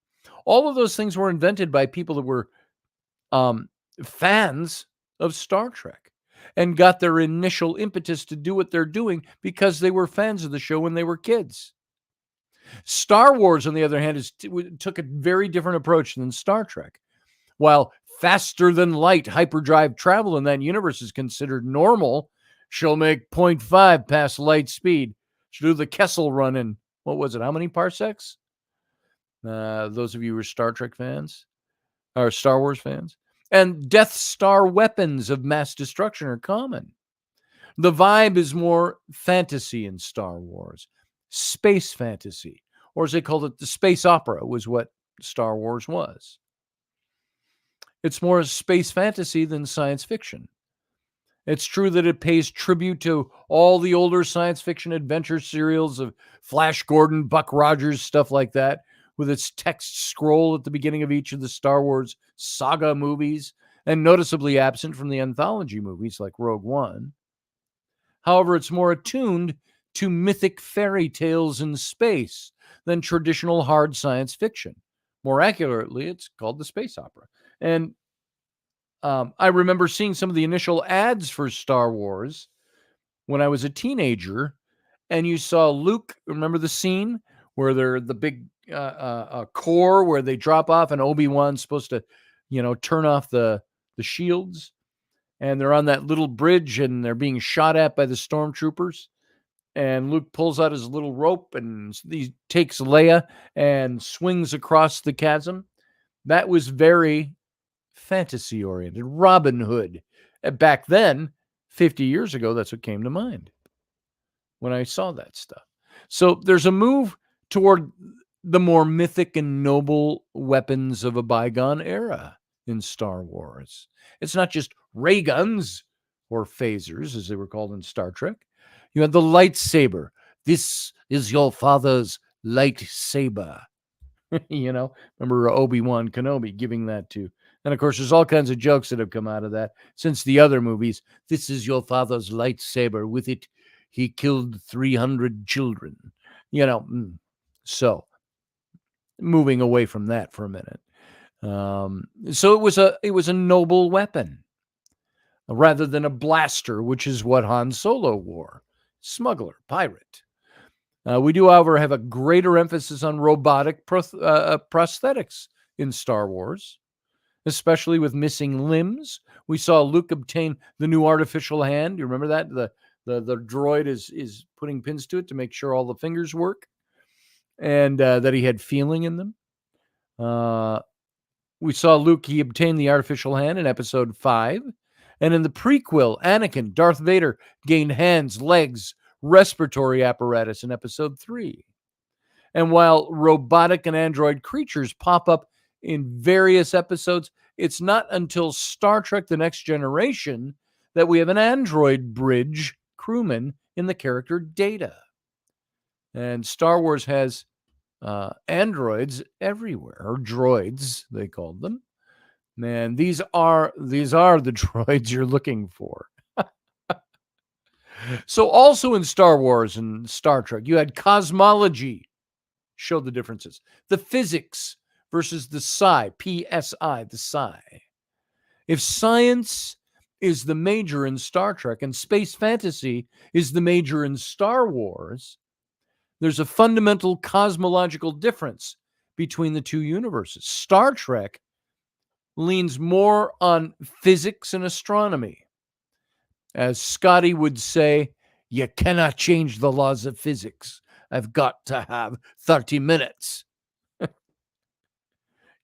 All of those things were invented by people that were fans of Star Trek and got their initial impetus to do what they're doing because they were fans of the show when they were kids. Star Wars, on the other hand, took a very different approach than Star Trek. While faster than light hyperdrive travel in that universe is considered normal, she'll make 0.5 past light speed. She'll do the Kessel run in, what was it, how many parsecs? Those of you who are Star Trek fans, or Star Wars fans. And Death Star weapons of mass destruction are common. The vibe is more fantasy in Star Wars. Space fantasy, or as they called it, the space opera was what Star Wars was. It's more space fantasy than science fiction. It's true that it pays tribute to all the older science fiction adventure serials of Flash Gordon, Buck Rogers, stuff like that, with its text scroll at the beginning of each of the Star Wars saga movies, and noticeably absent from the anthology movies like Rogue One. However, it's more attuned to mythic fairy tales in space than traditional hard science fiction. More accurately, it's called the space opera. And I remember seeing some of the initial ads for Star Wars when I was a teenager, and you saw Luke. Remember the scene where they're the big core where they drop off, and Obi-Wan's supposed to, turn off the shields, and they're on that little bridge, and they're being shot at by the stormtroopers. and Luke pulls out his little rope and he takes Leia and swings across the chasm. That was very fantasy oriented. Robin Hood. Back then, 50 years ago, that's what came to mind when I saw that stuff. So there's a move toward the more mythic and noble weapons of a bygone era in Star Wars. It's not just ray guns or phasers, as they were called in Star Trek. You had the lightsaber. This is your father's lightsaber. Remember Obi-Wan Kenobi giving that to. And of course, there's all kinds of jokes that have come out of that since the other movies. This is your father's lightsaber. With it, he killed 300 children. So moving away from that for a minute. So it was a noble weapon rather than a blaster, which is what Han Solo wore. Smuggler, pirate. We do, however, have a greater emphasis on robotic prosthetics in Star Wars, especially with missing limbs. We saw Luke obtain the new artificial hand. You remember that? The droid is putting pins to it to make sure all the fingers work, and that he had feeling in them. We saw Luke, he obtained the artificial hand in episode 5. And in the prequel, Anakin, Darth Vader, gained hands, legs, respiratory apparatus in episode 3. And while robotic and android creatures pop up in various episodes, it's not until Star Trek The Next Generation that we have an android bridge crewman in the character Data. And Star Wars has androids everywhere, or droids, they called them. Man, these are the droids you're looking for. So also in Star Wars and Star Trek, you had cosmology, show the differences. The physics versus the psi, PSI, the psi. If science is the major in Star Trek and space fantasy is the major in Star Wars, there's a fundamental cosmological difference between the two universes. Star Trek leans more on physics and astronomy. As Scotty would say, you cannot change the laws of physics. I've got to have 30 minutes.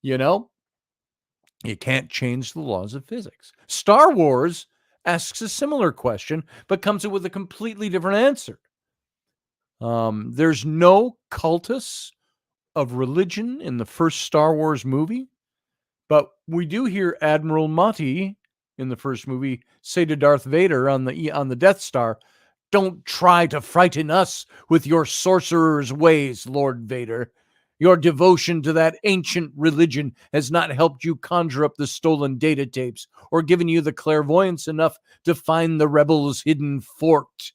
You can't change the laws of physics. Star Wars asks a similar question, but comes up with a completely different answer. There's no cultus of religion in the first Star Wars movie, but we do hear Admiral Motti in the first movie say to Darth Vader on the Death Star, "Don't try to frighten us with your sorcerer's ways, Lord Vader. Your devotion to that ancient religion has not helped you conjure up the stolen data tapes or given you the clairvoyance enough to find the rebels' hidden fort. ...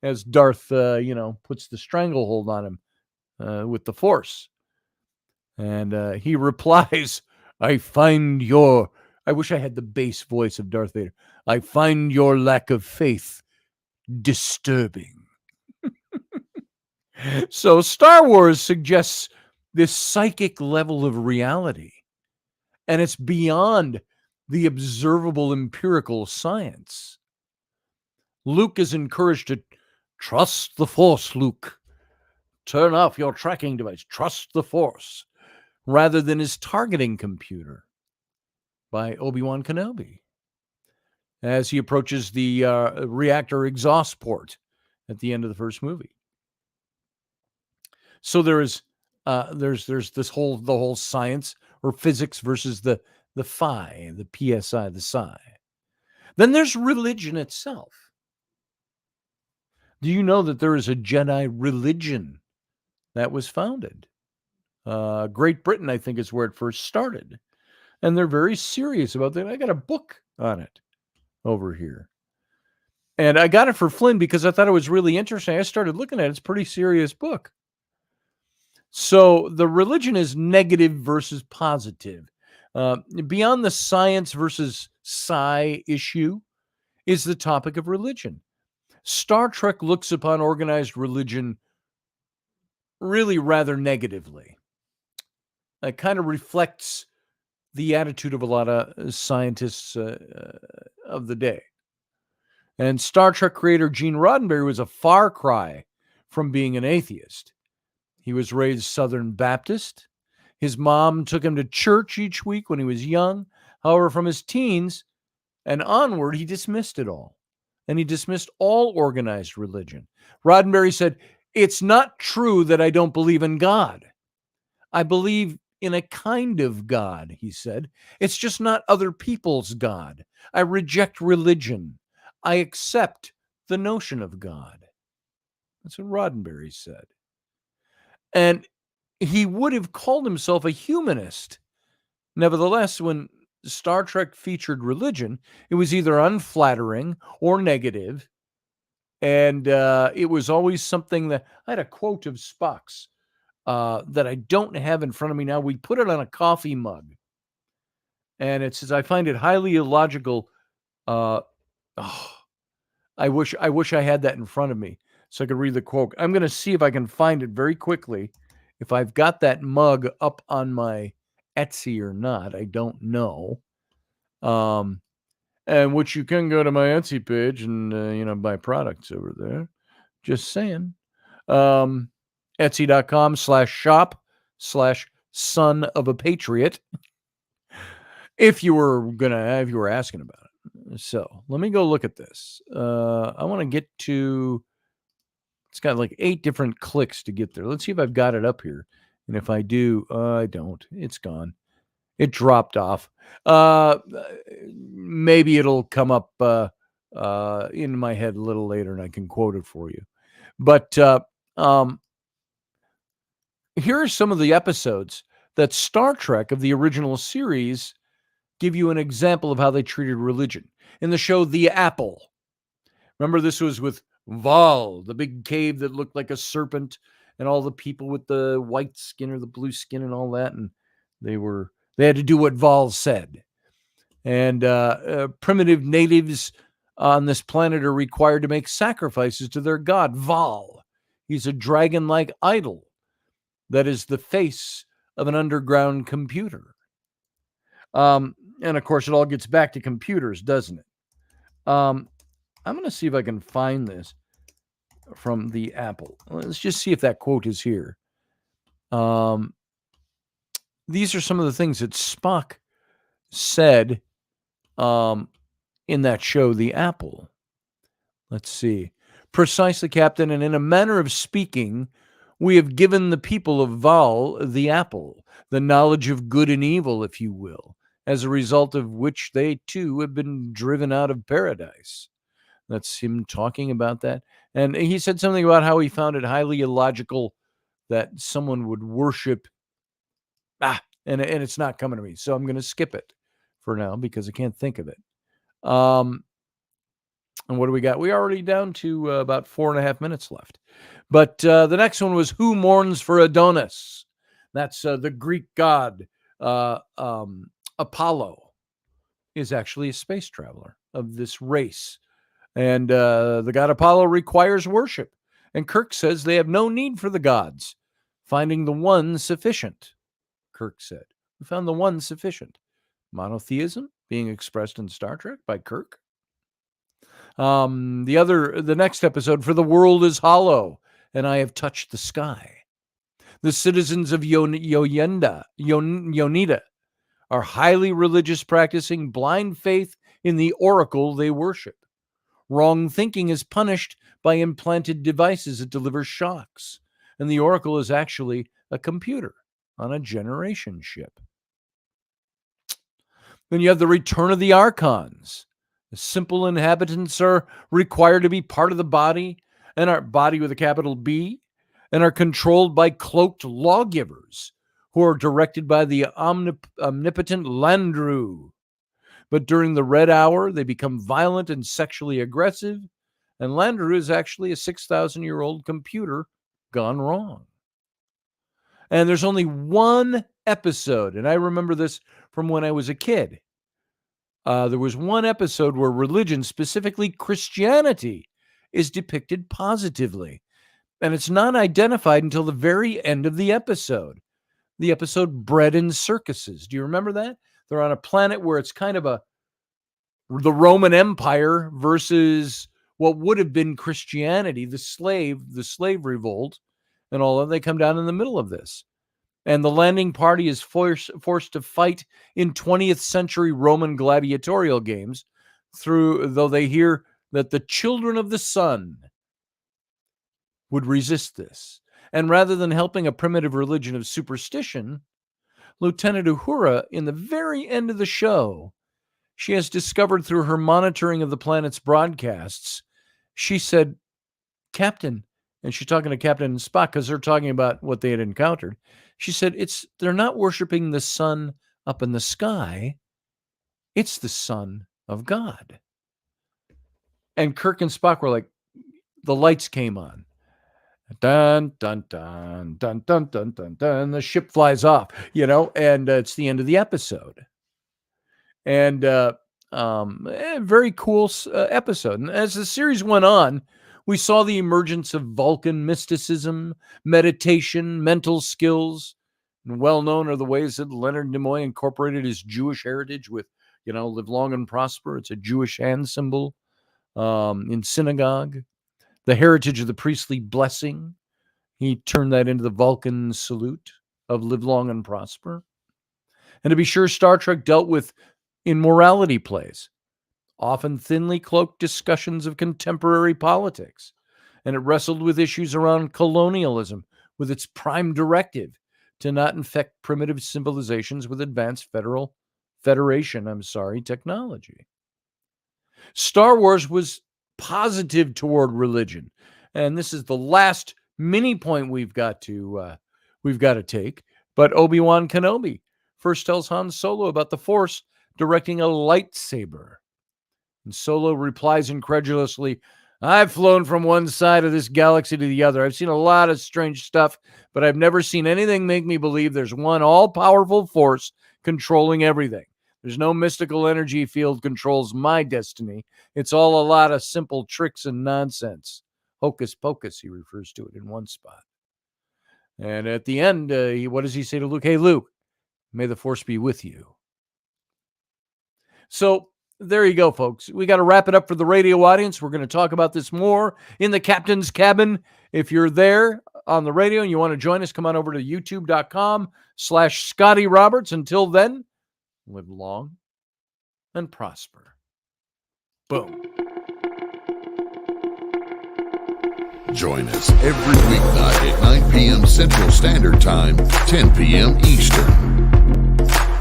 As Darth, puts the stranglehold on him with the Force. And he replies, I wish I had the bass voice of Darth Vader. I find your lack of faith disturbing. So Star Wars suggests this psychic level of reality, and it's beyond the observable empirical science. Luke is encouraged to trust the Force, Luke. Turn off your tracking device. Trust the Force. Rather than his targeting computer by Obi-Wan Kenobi as he approaches the reactor exhaust port at the end of the first movie. So there's the whole science or physics versus the phi, the PSI, the psi. Then there's religion itself. Do you know that there is a Jedi religion that was founded? Great Britain, I think, is where it first started. And they're very serious about that. I got a book on it over here. And I got it for Flynn because I thought it was really interesting. I started looking at it. It's a pretty serious book. So the religion is negative versus positive. Beyond the science versus psi issue is the topic of religion. Star Trek looks upon organized religion really rather negatively. It kind of reflects the attitude of a lot of scientists of the day. And Star Trek creator Gene Roddenberry was a far cry from being an atheist. He was raised Southern Baptist. His mom took him to church each week when he was young. However, from his teens and onward, he dismissed it all. And he dismissed all organized religion. Roddenberry said, "It's not true that I don't believe in God. I believe in a kind of God," he said. "It's just not other people's God. I reject religion. I accept the notion of God." That's what Roddenberry said. And he would have called himself a humanist. Nevertheless, when Star Trek featured religion, it was either unflattering or negative. And it was always something that I had a quote of Spock's that I don't have in front of me now. We put it on a coffee mug. And it says, "I find it highly illogical." I wish I had that in front of me so I could read the quote. I'm going to see if I can find it very quickly. If I've got that mug up on my Etsy or not, I don't know. And which you can go to my Etsy page and buy products over there. Just saying. Etsy.com/shop/son of a patriot. If you were asking about it. So let me go look at this. I want to get to, it's got like 8 different clicks to get there. Let's see if I've got it up here. And if I do, I don't. It's gone. It dropped off. Maybe it'll come up in my head a little later and I can quote it for you. But here are some of the episodes that Star Trek of the original series give you an example of how they treated religion. In the show The Apple, remember this was with Val, the big cave that looked like a serpent, and all the people with the white skin or the blue skin and all that, and they had to do what Val said. And primitive natives on this planet are required to make sacrifices to their god, Val. He's a dragon-like idol that is the face of an underground computer. And of course, it all gets back to computers, doesn't it? I'm going to see if I can find this from The Apple. Let's just see if that quote is here. These are some of the things that Spock said in that show, The Apple. Let's see. "Precisely, Captain, and in a manner of speaking, we have given the people of Val the apple, the knowledge of good and evil, if you will, as a result of which they too have been driven out of paradise." That's him talking about that. And he said something about how he found it highly illogical that someone would worship. And it's not coming to me. So I'm going to skip it for now because I can't think of it. And what do we got? We're already down to about 4.5 minutes left. But the next one was "Who Mourns for Adonis?" That's the Greek god. Apollo is actually a space traveler of this race. And the god Apollo requires worship. And Kirk says they have no need for the gods, finding the one sufficient. Kirk said, "We found the one sufficient." Monotheism being expressed in Star Trek by Kirk. The next episode, "For the world is hollow, and I have touched the sky." The citizens of Yonida are highly religious, practicing blind faith in the oracle they worship. Wrong thinking is punished by implanted devices that deliver shocks, and the oracle is actually a computer on a generation ship. Then you have the return of the Archons. The simple inhabitants are required to be part of the body, and our body with a capital B, and are controlled by cloaked lawgivers who are directed by the omnipotent Landru. But during the Red Hour, they become violent and sexually aggressive, and Landru is actually a 6,000-year-old computer gone wrong. And there's only one episode, and I remember this from when I was a kid. There was one episode where religion, specifically Christianity, is depicted positively. And it's not identified until the very end of the episode. The episode Bread and Circuses. Do you remember that? They're on a planet where it's kind of a the Roman Empire versus what would have been Christianity, the slave revolt, and all of. They come down in the middle of this. And the landing party is forced to fight in 20th century Roman gladiatorial games, though they hear that the children of the sun would resist this. And rather than helping a primitive religion of superstition, Lieutenant Uhura, in the very end of the show, she has discovered through her monitoring of the planet's broadcasts, she said, Captain, and she's talking to Captain Spock because they're talking about what they had encountered. She said, they're not worshiping the sun up in the sky. It's the Son of God. And Kirk and Spock were like, the lights came on. Dun, dun, dun, dun, dun, dun, dun, dun. The ship flies off, and it's the end of the episode. And very cool episode. And as the series went on, we saw the emergence of Vulcan mysticism, meditation, mental skills. And well known are the ways that Leonard Nimoy incorporated his Jewish heritage with, live long and prosper. It's a Jewish hand symbol in synagogue. The heritage of the priestly blessing, he turned that into the Vulcan salute of live long and prosper. And to be sure, Star Trek dealt with immorality plays, often thinly cloaked discussions of contemporary politics. And it wrestled with issues around colonialism, with its prime directive to not infect primitive civilizations with advanced Federation technology. Star Wars was positive toward religion. And this is the last mini point we've got to take. But Obi-Wan Kenobi first tells Han Solo about the Force directing a lightsaber. And Solo replies incredulously, I've flown from one side of this galaxy to the other. I've seen a lot of strange stuff, but I've never seen anything make me believe there's one all-powerful force controlling everything. There's no mystical energy field controls my destiny. It's all a lot of simple tricks and nonsense. Hocus pocus, he refers to it in one spot. And at the end, what does he say to Luke? Hey, Luke, may the Force be with you. So there you go, folks. We got to wrap it up for the radio audience. We're going to talk about this more in the captain's cabin. If you're there on the radio and you want to join us, come on over to youtube.com/Scotty Roberts. Until then, live long and prosper. Boom. Join us every weeknight at 9 p.m. Central Standard Time, 10 p.m. Eastern.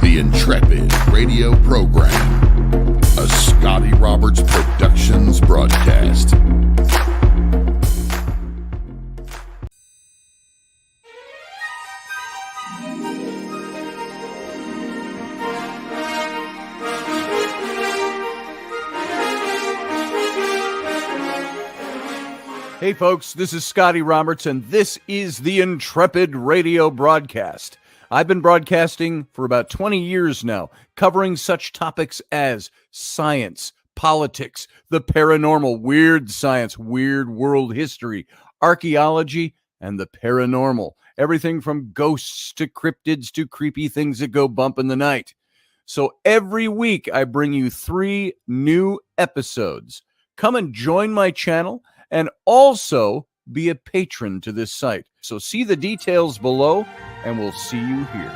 The Intrepid radio program, a Scotty Roberts Productions broadcast. Hey folks, this is Scotty Roberts, and this is the Intrepid radio broadcast. I've been broadcasting for about 20 years now, covering such topics as science, politics, the paranormal, weird science, weird world history, archaeology, and the paranormal. Everything from ghosts to cryptids to creepy things that go bump in the night. So every week I bring you 3 new episodes. Come and join my channel and also be a patron to this site. So see the details below, and we'll see you here.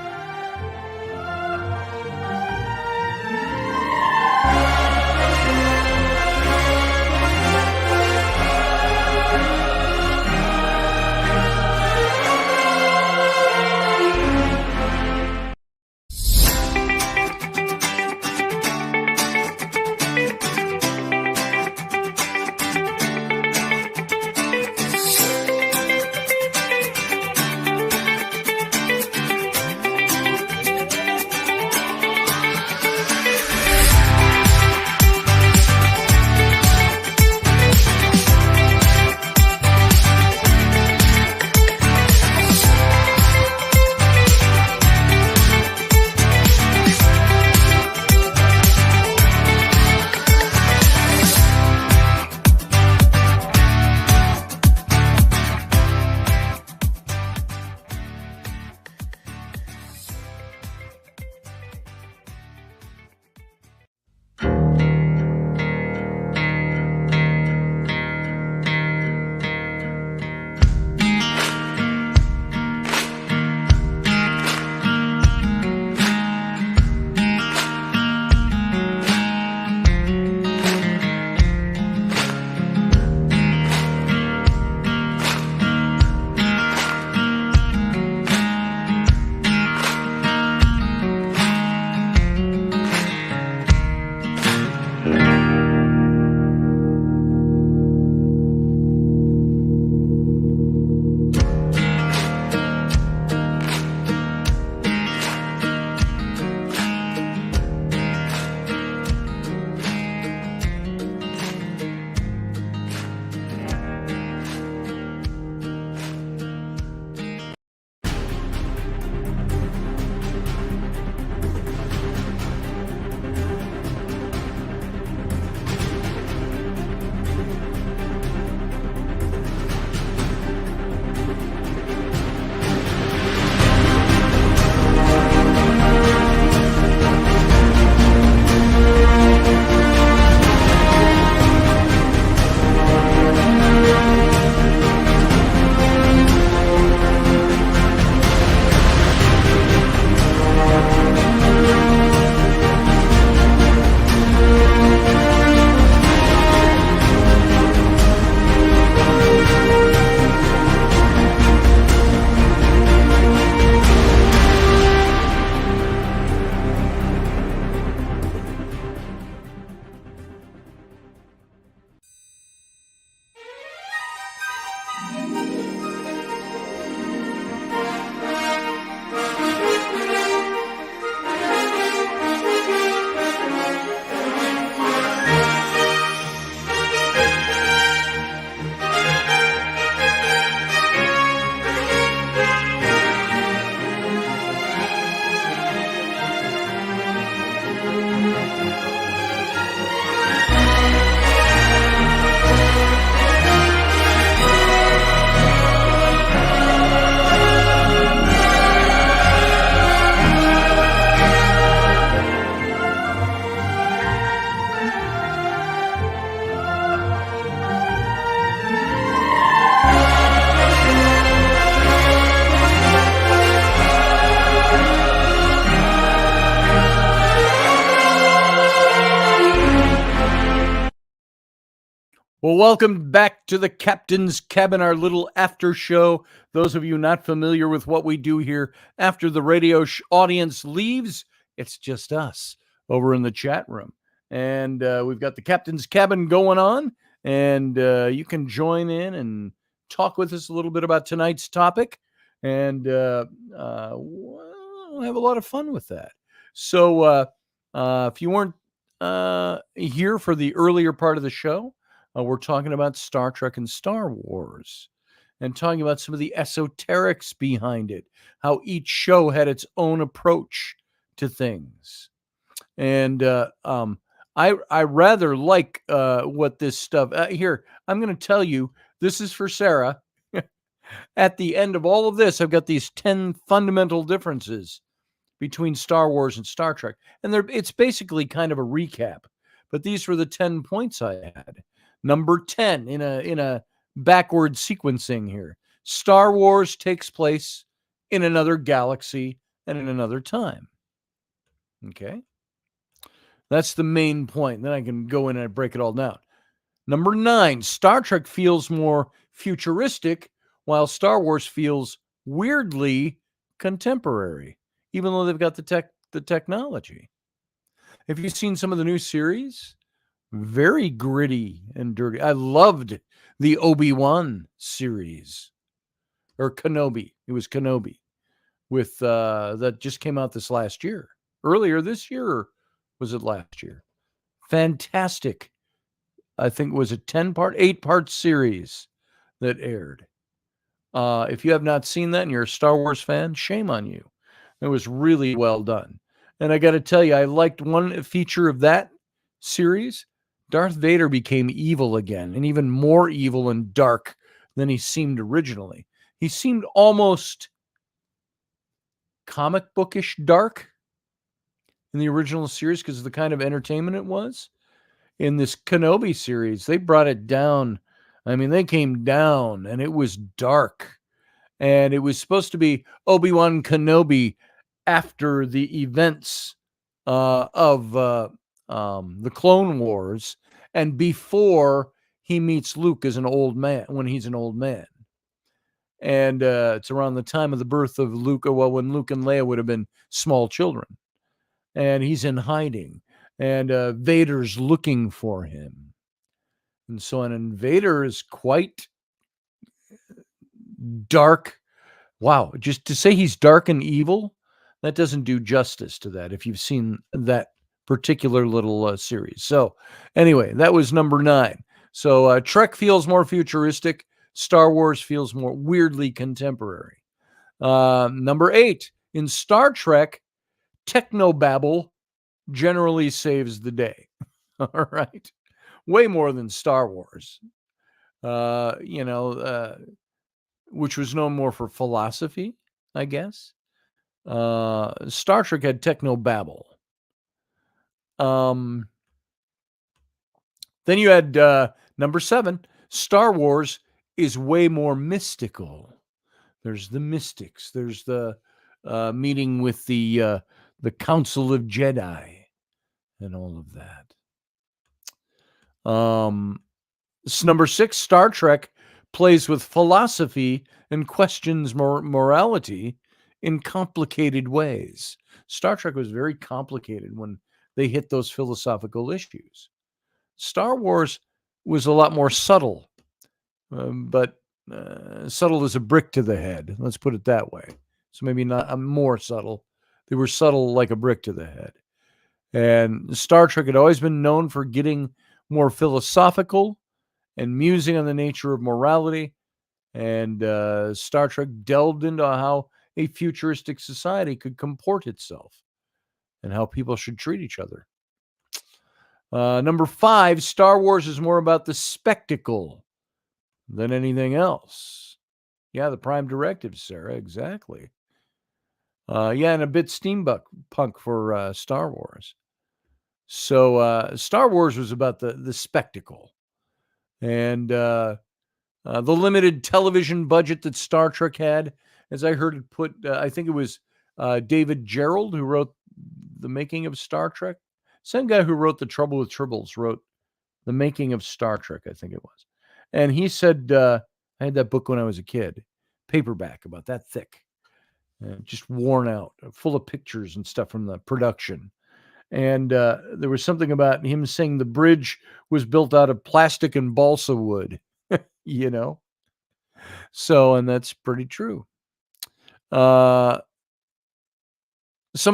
Well, welcome back to the Captain's Cabin, our little after show. Those of you not familiar with what we do here after the radio audience leaves, it's just us over in the chat room. And we've got the Captain's Cabin going on, and you can join in and talk with us a little bit about tonight's topic, and we'll have a lot of fun with that. So if you weren't here for the earlier part of the show, we're talking about Star Trek and Star Wars and talking about some of the esoterics behind it, how each show had its own approach to things. And I rather like what this stuff here. I'm going to tell you, this is for Sarah. At the end of all of this, I've got these 10 fundamental differences between Star Wars and Star Trek. And it's basically kind of a recap. But these were the 10 points I had. Number 10 in a backward sequencing here. Star Wars takes place in another galaxy and in another time. Okay. That's the main point. Then I can go in and break it all down. Number 9, Star Trek feels more futuristic, while Star Wars feels weirdly contemporary, even though they've got the technology. Have you seen some of the new series? Very gritty and dirty. I loved the Obi-Wan series, or Kenobi. It was Kenobi with that just came out this last year. Earlier this year, or was it last year? Fantastic. I think it was a 8-part series that aired. If you have not seen that and you're a Star Wars fan, shame on you. It was really well done. And I got to tell you, I liked one feature of that series. Darth Vader became evil again, and even more evil and dark than he seemed originally. He seemed almost comic bookish dark in the original series because of the kind of entertainment it was. In this Kenobi series, they brought it down. I mean, they came down, and it was dark. And it was supposed to be Obi-Wan Kenobi after the events of the Clone Wars and before he meets Luke as an old man, when he's an old man. And it's around the time of the birth of Luke, when Luke and Leia would have been small children. And he's in hiding. And Vader's looking for him. And so on. And Vader is quite dark. Wow. Just to say he's dark and evil, that doesn't do justice to that if you've seen that particular little series. So anyway, that was number 9. So Trek feels more futuristic. Star Wars feels more weirdly contemporary. Number 8, in Star Trek, technobabble generally saves the day. All right. Way more than Star Wars. Which was known more for philosophy, I guess. Star Trek had technobabble. Then you had number 7, Star Wars is way more mystical. There's the mystics. There's the meeting with the Council of Jedi and all of that. Number 6, Star Trek plays with philosophy and questions morality in complicated ways. Star Trek was very complicated when they hit those philosophical issues. Star Wars was a lot more subtle, but subtle as a brick to the head. Let's put it that way. So maybe not more subtle. They were subtle like a brick to the head. And Star Trek had always been known for getting more philosophical and musing on the nature of morality. And Star Trek delved into how a futuristic society could comport itself and how people should treat each other. Number 5, Star Wars is more about the spectacle than anything else. Yeah, the Prime Directive, Sarah, exactly. And a bit steampunk for Star Wars. So Star Wars was about the spectacle. And the limited television budget that Star Trek had, as I heard it put, I think it was David Gerald who wrote The Making of Star Trek. Same guy who wrote The Trouble with Tribbles wrote The Making of Star Trek, I think it was. And he said, I had that book when I was a kid, paperback about that thick, just worn out, full of pictures and stuff from the production. And there was something about him saying the bridge was built out of plastic and balsa wood, you know? So, and that's pretty true. Some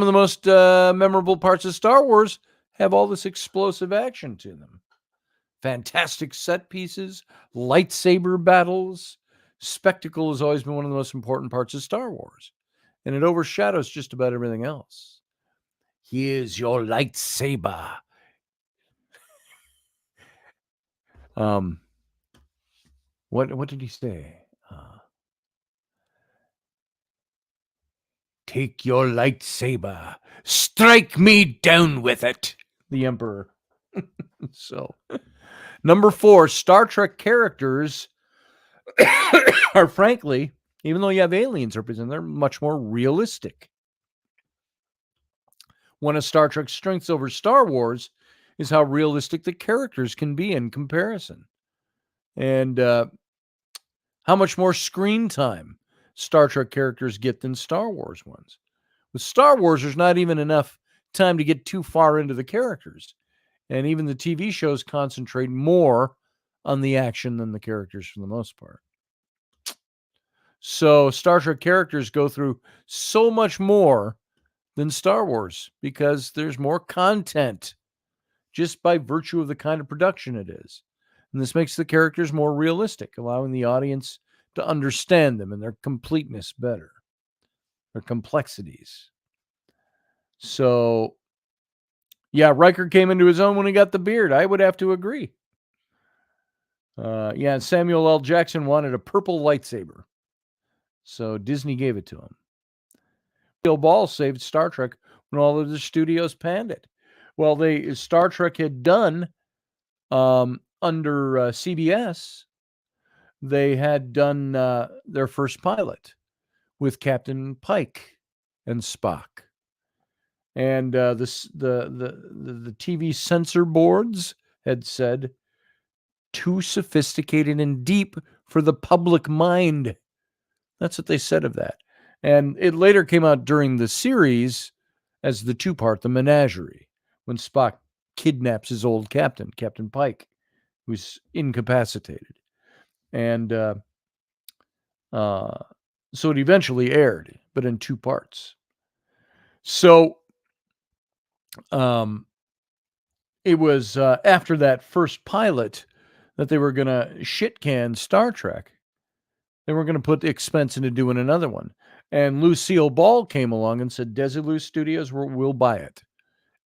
of the most memorable parts of Star Wars have all this explosive action to them. Fantastic set pieces, lightsaber battles. Spectacle has always been one of the most important parts of Star Wars, and it overshadows just about everything else. Here's your lightsaber. What did he say? Take your lightsaber, strike me down with it. The Emperor. So, number 4, Star Trek characters are frankly, even though you have aliens represented, they're much more realistic. One of Star Trek's strengths over Star Wars is how realistic the characters can be in comparison. And how much more screen time Star Trek characters get than Star Wars ones. With Star Wars, there's not even enough time to get too far into the characters. And even the TV shows concentrate more on the action than the characters for the most part. So Star Trek characters go through so much more than Star Wars because there's more content just by virtue of the kind of production it is. And this makes the characters more realistic, allowing the audience to understand them and their completeness better, their complexities. So, yeah, Riker came into his own when he got the beard. I would have to agree. Yeah, Samuel L. Jackson wanted a purple lightsaber, so Disney gave it to him. Lucille Ball saved Star Trek when all of the studios panned it. Well, Star Trek had done under CBS. They had done their first pilot with Captain Pike and Spock, and the TV censor boards had said too sophisticated and deep for the public mind. That's what they said of that. And it later came out during the series as the 2-part, the Menagerie, when Spock kidnaps his old captain, Captain Pike, who's incapacitated. And so it eventually aired, but in 2 parts. So it was after that first pilot that they were going to shit can Star Trek. They were going to put the expense into doing another one. And Lucille Ball came along and said, Desilu Studios, we'll buy it.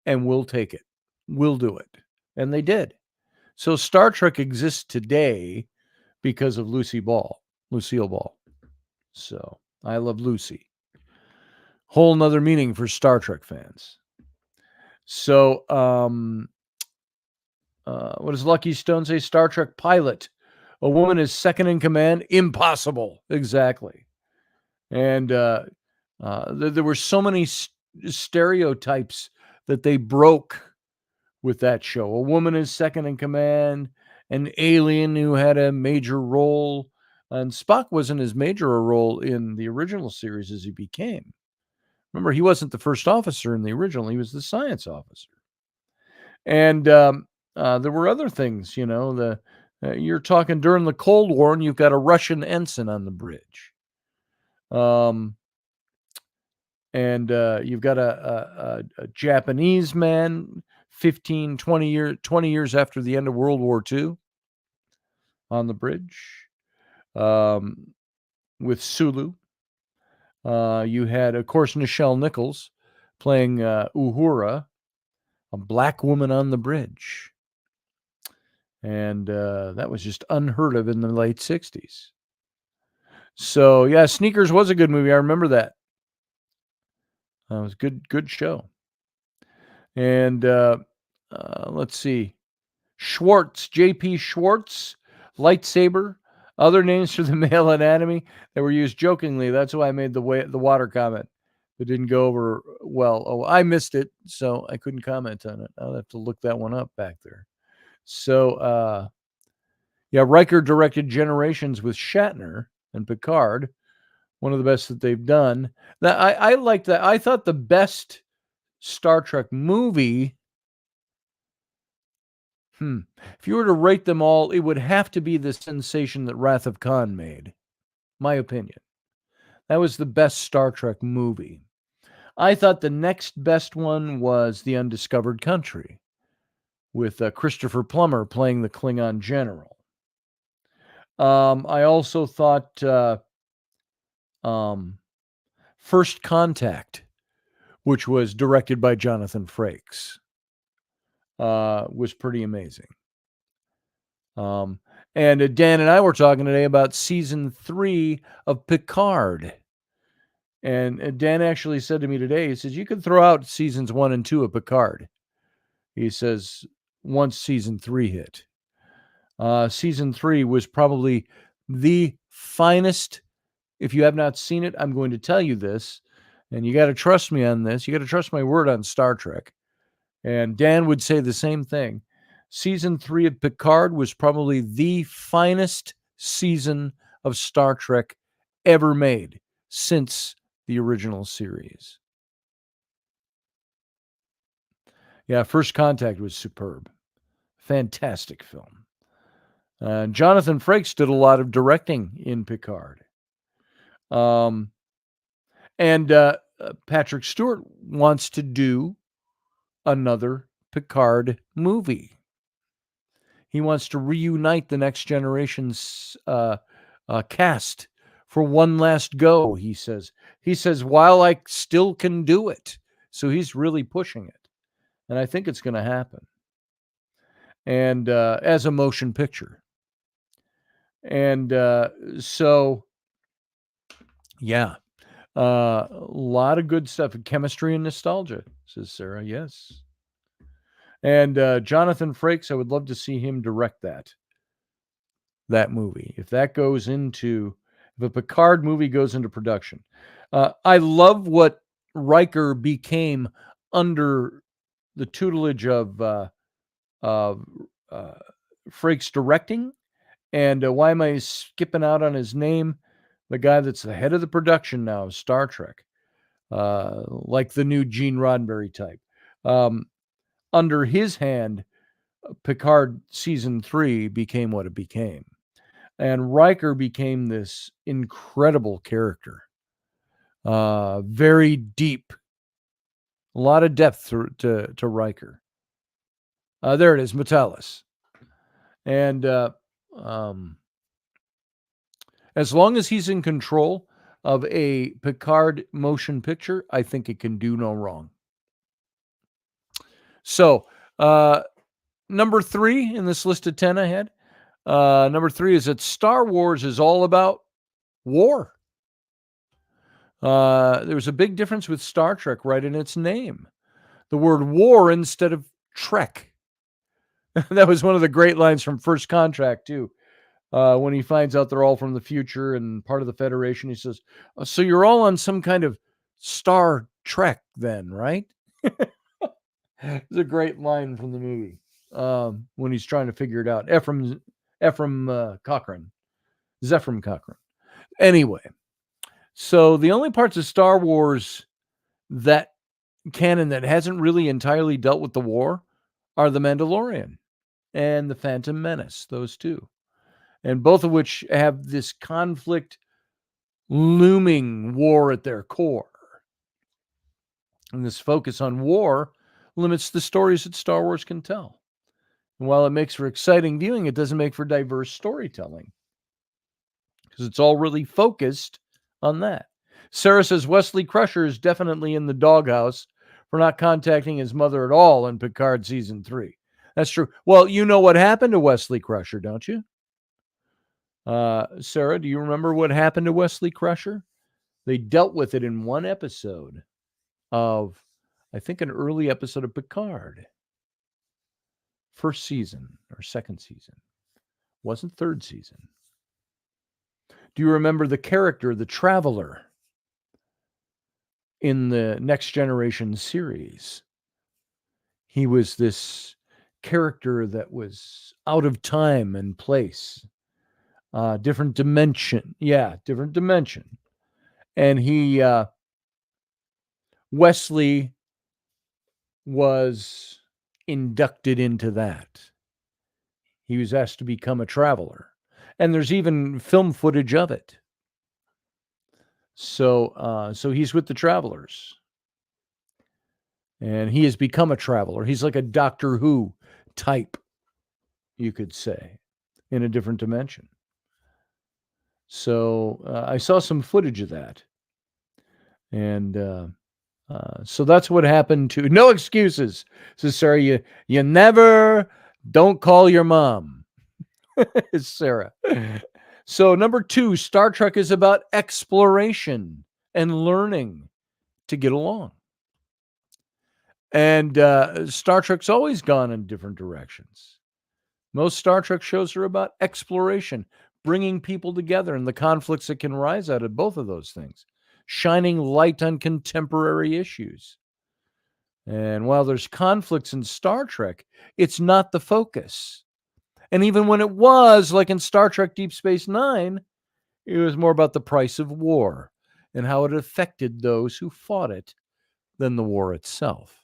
And we'll take it. We'll do it. And they did. So Star Trek exists today because of Lucille Ball. So I love Lucy. Whole nother meaning for Star Trek fans. So what does Lucky Stone say? Star Trek pilot. A woman is second in command? Impossible. Exactly. And there were so many stereotypes that they broke with that show. A woman is second in command, an alien who had a major role. And Spock wasn't as major a role in the original series as he became. Remember, he wasn't the first officer in the original. He was the science officer. And there were other things, you're talking during the Cold War, and you've got a Russian ensign on the bridge. And you've got a Japanese man 20 years after the end of World War II on the bridge with Sulu. You had, of course, Nichelle Nichols playing Uhura, a black woman on the bridge. And that was just unheard of in the late 60s. So, yeah, Sneakers was a good movie. I remember that. It was a good show. And let's see. Schwartz, J.P. Schwartz, lightsaber, other names for the male anatomy that were used jokingly. That's why I made the water comment. It didn't go over well. Oh, I missed it, so I couldn't comment on it. I'll have to look that one up back there. So, yeah, Riker directed Generations with Shatner and Picard, one of the best that they've done. That I like that. I thought the best Star Trek movie. If you were to rate them all, it would have to be the sensation that Wrath of Khan made. My opinion. That was the best Star Trek movie. I thought the next best one was The Undiscovered Country with Christopher Plummer playing the Klingon general. I also thought First Contact, which was directed by Jonathan Frakes, was pretty amazing. And Dan and I were talking today about season 3 of Picard. And Dan actually said to me today, he says, you could throw out seasons 1 and 2 of Picard. He says, once season 3 hit. Season 3 was probably the finest. If you have not seen it, I'm going to tell you this, and you got to trust me on this. You got to trust my word on Star Trek. And Dan would say the same thing. Season 3 of Picard was probably the finest season of Star Trek ever made since the original series. Yeah, First Contact was superb. Fantastic film. Jonathan Frakes did a lot of directing in Picard. And Patrick Stewart wants to do another Picard movie. He wants to reunite the Next Generation's cast for one last go, he says. He says, while I still can do it. So he's really pushing it. And I think it's going to happen. And as a motion picture. And so, yeah, a lot of good stuff. Chemistry and nostalgia, says Sarah. Yes. And Jonathan Frakes, I would love to see him direct that movie. If that goes into, if a Picard movie goes into production. I love what Riker became under the tutelage of Frakes directing. And why am I skipping out on his name? The guy that's the head of the production now of Star Trek, like the new Gene Roddenberry type. Under his hand, Picard season 3 became what it became. And Riker became this incredible character. Very deep. A lot of depth to Riker. There it is, Metellus. And as long as he's in control of a Picard motion picture, I think it can do no wrong. So, number 3 in this list of 10 I had, number 3 is that Star Wars is all about war. There's a big difference with Star Trek right in its name. The word war instead of Trek. That was one of the great lines from First Contact, too. When he finds out they're all from the future and part of the Federation, he says, so you're all on some kind of Star Trek then, right? It's a great line from the movie when he's trying to figure it out. Zephyr Cochrane. Anyway, so the only parts of Star Wars that canon that hasn't really entirely dealt with the war are The Mandalorian and The Phantom Menace, those two. And both of which have this conflict, looming war at their core. And this focus on war limits the stories that Star Wars can tell. And while it makes for exciting viewing, it doesn't make for diverse storytelling. Because it's all really focused on that. Sarah says Wesley Crusher is definitely in the doghouse for not contacting his mother at all in Picard season 3. That's true. Well, you know what happened to Wesley Crusher, don't you? Sarah, do you remember what happened to Wesley Crusher? They dealt with it in one episode of, I think, an early episode of Picard. First season or second season. Wasn't third season. Do you remember the character, the Traveler, in the Next Generation series? He was this character that was out of time and place, different dimension. Yeah, different dimension. And Wesley was inducted into that. He was asked to become a traveler. And there's even film footage of it. So he's with the travelers. And he has become a traveler. He's like a Doctor Who type, you could say, in a different dimension. So I saw some footage of that. And so that's what happened to No Excuses, says Sarah. You never don't call your mom. It's Sarah. So number 2, Star Trek is about exploration and learning to get along. And Star Trek's always gone in different directions. Most Star Trek shows are about exploration, bringing people together, and the conflicts that can rise out of both of those things, shining light on contemporary issues. And while there's conflicts in Star Trek, it's not the focus. And even when it was, like in Star Trek Deep Space Nine, it was more about the price of war and how it affected those who fought it than the war itself.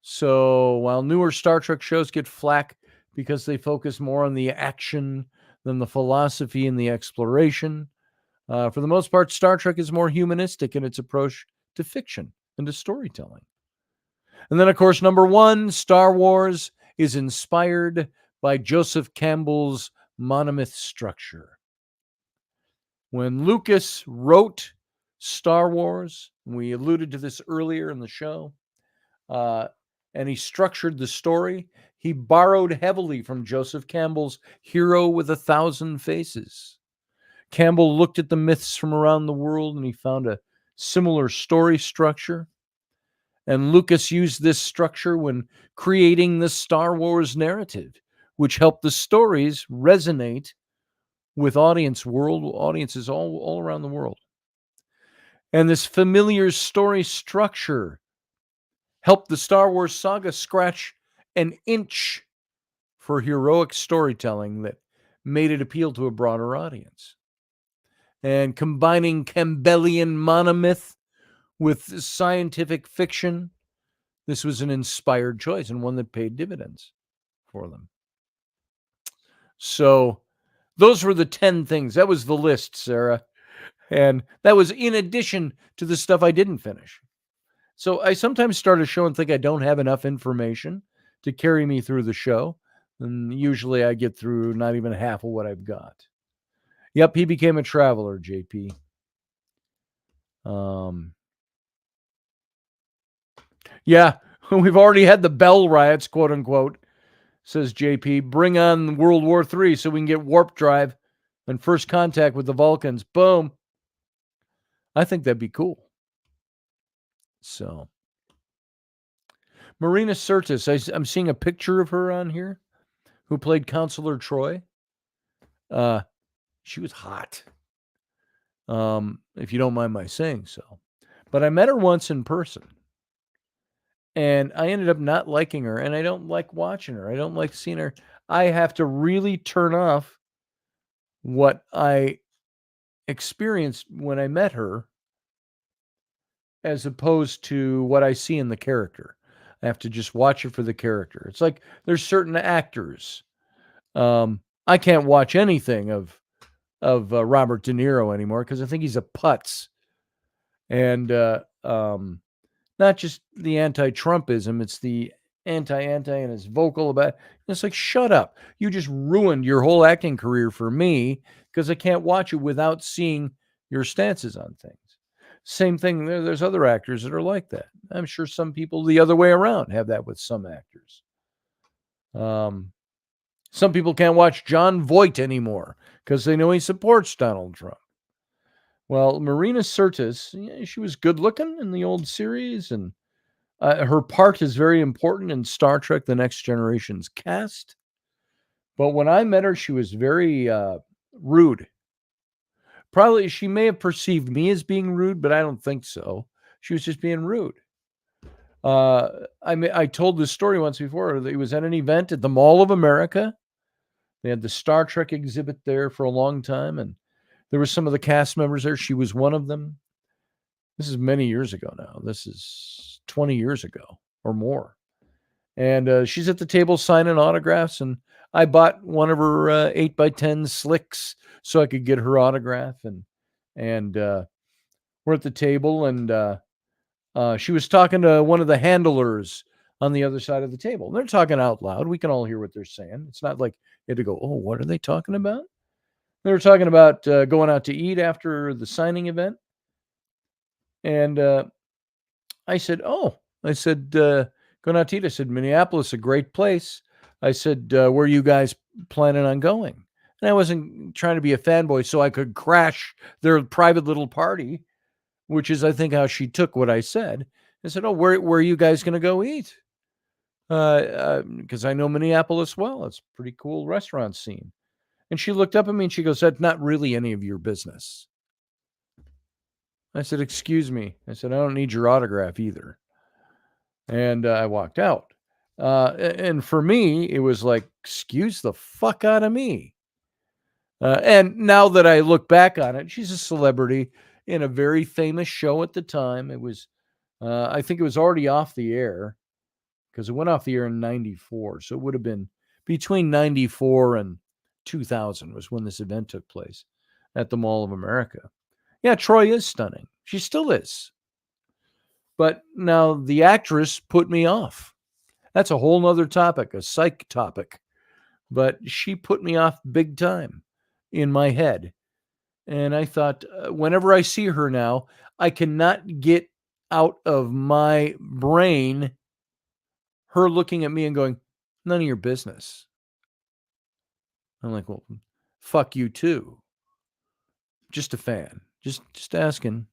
So while newer Star Trek shows get flack because they focus more on the action than the philosophy and the exploration, for the most part, Star Trek is more humanistic in its approach to fiction and to storytelling. And then, of course, number 1, Star Wars is inspired by Joseph Campbell's monomyth structure. When Lucas wrote Star Wars, we alluded to this earlier in the show, and he structured the story, he borrowed heavily from Joseph Campbell's Hero with 1,000 Faces. Campbell looked at the myths from around the world and he found a similar story structure. And Lucas used this structure when creating the Star Wars narrative, which helped the stories resonate with audiences all around the world. And this familiar story structure helped the Star Wars saga scratch an inch for heroic storytelling that made it appeal to a broader audience. And combining Campbellian monomyth with scientific fiction, this was an inspired choice and one that paid dividends for them. So those were the 10 things. That was the list, Sarah. And that was in addition to the stuff I didn't finish. So I sometimes start a show and think I don't have enough information to carry me through the show. And usually I get through not even half of what I've got. Yep, he became a traveler, JP. Yeah, we've already had the Bell riots, quote unquote, says JP. Bring on World War III so we can get warp drive and first contact with the Vulcans. Boom. I think that'd be cool. So, Marina Sirtis, I'm seeing a picture of her on here, who played Counselor Troy. She was hot, if you don't mind my saying so. But I met her once in person, and I ended up not liking her, and I don't like watching her. I don't like seeing her. I have to really turn off what I experienced when I met her as opposed to what I see in the character. I have to just watch it for the character. It's like there's certain actors. I can't watch anything of Robert De Niro anymore because I think he's a putz. And not just the anti-Trumpism, it's the anti and his vocal about it. It's like, shut up. You just ruined your whole acting career for me because I can't watch it without seeing your stances on things. Same thing, there's other actors that are like that. I'm sure some people the other way around have that with some actors. Some people can't watch John Voight anymore because they know he supports Donald Trump. Well, Marina Sirtis, she was good looking in the old series, and her part is very important in Star Trek The Next Generation's cast. But when I met her, she was very rude. Probably she may have perceived me as being rude, but I don't think so. She was just being rude. I told this story once before. It was at an event at the Mall of America. They had the Star Trek exhibit there for a long time, and there were some of the cast members there. She was one of them. This is many years ago now. This is 20 years ago or more. And she's at the table signing autographs, and I bought one of her 8x10 slicks so I could get her autograph. And we're at the table, and she was talking to one of the handlers on the other side of the table. They're talking out loud. We can all hear what they're saying. It's not like you had to go, oh, what are they talking about? They were talking about going out to eat after the signing event. And I said, going out to eat. I said, Minneapolis, a great place. I said, where are you guys planning on going? And I wasn't trying to be a fanboy so I could crash their private little party, which is, I think, how she took what I said. I said, where are you guys going to go eat? Because I know Minneapolis well. It's a pretty cool restaurant scene. And she looked up at me and she goes, that's not really any of your business. I said, excuse me. I said, I don't need your autograph either. And I walked out. And for me, it was like, excuse the fuck out of me. And now that I look back on it, she's a celebrity in a very famous show at the time. It was, I think it was already off the air because it went off the air in 94. So it would have been between 94 and 2000 was when this event took place at the Mall of America. Yeah, Troy is stunning. She still is. But now the actress put me off. That's a whole nother topic, a psych topic. But she put me off big time in my head. And I thought, whenever I see her now, I cannot get out of my brain her looking at me and going, none of your business. I'm like, well, fuck you too. Just a fan. Just asking.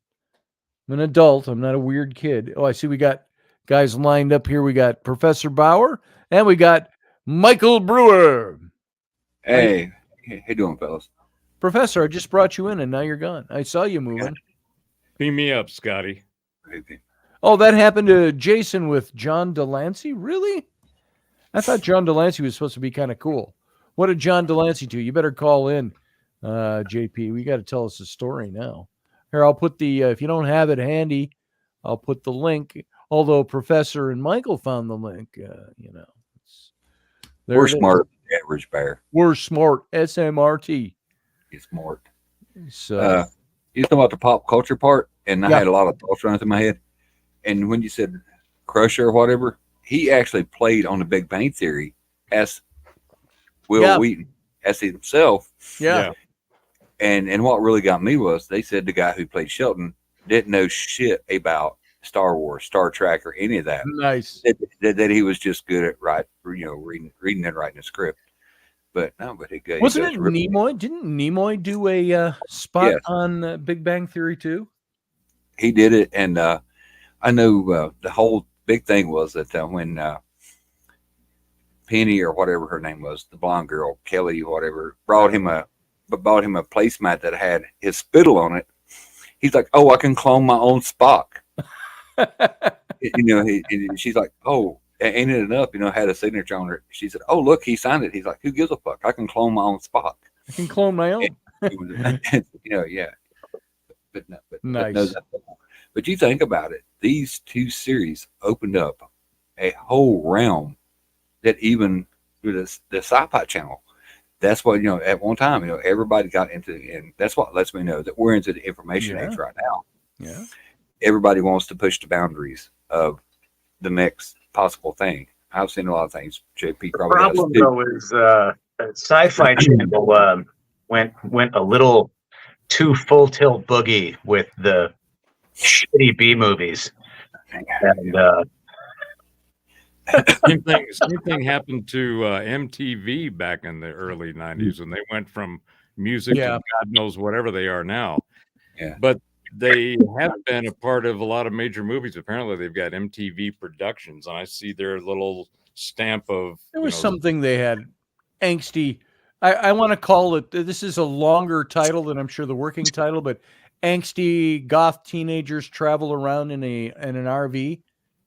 I'm an adult. I'm not a weird kid. Oh, I see we got guys lined up here. We got Professor Bauer and we got Michael Brewer. Hey, how you doing, fellas? Professor, I just brought you in and now you're gone. I saw you moving. Beam me up, Scotty. Oh, that happened to Jason with John Delancey? Really? I thought John Delancey was supposed to be kind of cool. What did John Delancey do? You better call in, JP. We got to tell us the story now. Here, I'll put the, if you don't have it handy, I'll put the link. Although Professor and Michael found the link, We're smart, average bear. We're smart, SMRT. He's smart. So, you talking about the pop culture part, and I had a lot of thoughts running through my head. And when you said Crusher or whatever, he actually played on the Big Bang Theory as Will Wheaton, as himself. Yeah. And what really got me was they said the guy who played Shelton didn't know shit about Star Wars, Star Trek, or any of that. Nice. That he was just good at reading and writing a script. But no, but wasn't it Nimoy? Didn't Nimoy do a spot on Big Bang Theory too? He did it, and I know the whole big thing was that when Penny or whatever her name was, the blonde girl, Kelly, whatever, bought him a placemat that had his spittle on it. He's like, "Oh, I can clone my own Spock." She's like, "Oh, ain't it enough?" Had a signature on it. She said, "Oh, look, he signed it." He's like, "Who gives a fuck? I can clone my own Spock." I can clone my own. Yeah. But nice. But you think about it, these two series opened up a whole realm that even the Sci-Fi Channel. That's what, at one time, everybody got into, and that's what lets me know that we're into the information age right now. Yeah. Everybody wants to push the boundaries of the next possible thing. I've seen a lot of things. JP probably has too. The problem, though, is Sci-Fi Channel went a little too full tilt boogie with the shitty B movies. And Same thing happened to MTV back in the early 90s when they went from music to God knows whatever they are now. Yeah. But they have been a part of a lot of major movies. Apparently they've got MTV Productions, and I see their little stamp of... There was something they had, angsty. I want to call it, this is a longer title than I'm sure the working title, but angsty goth teenagers travel around in an RV.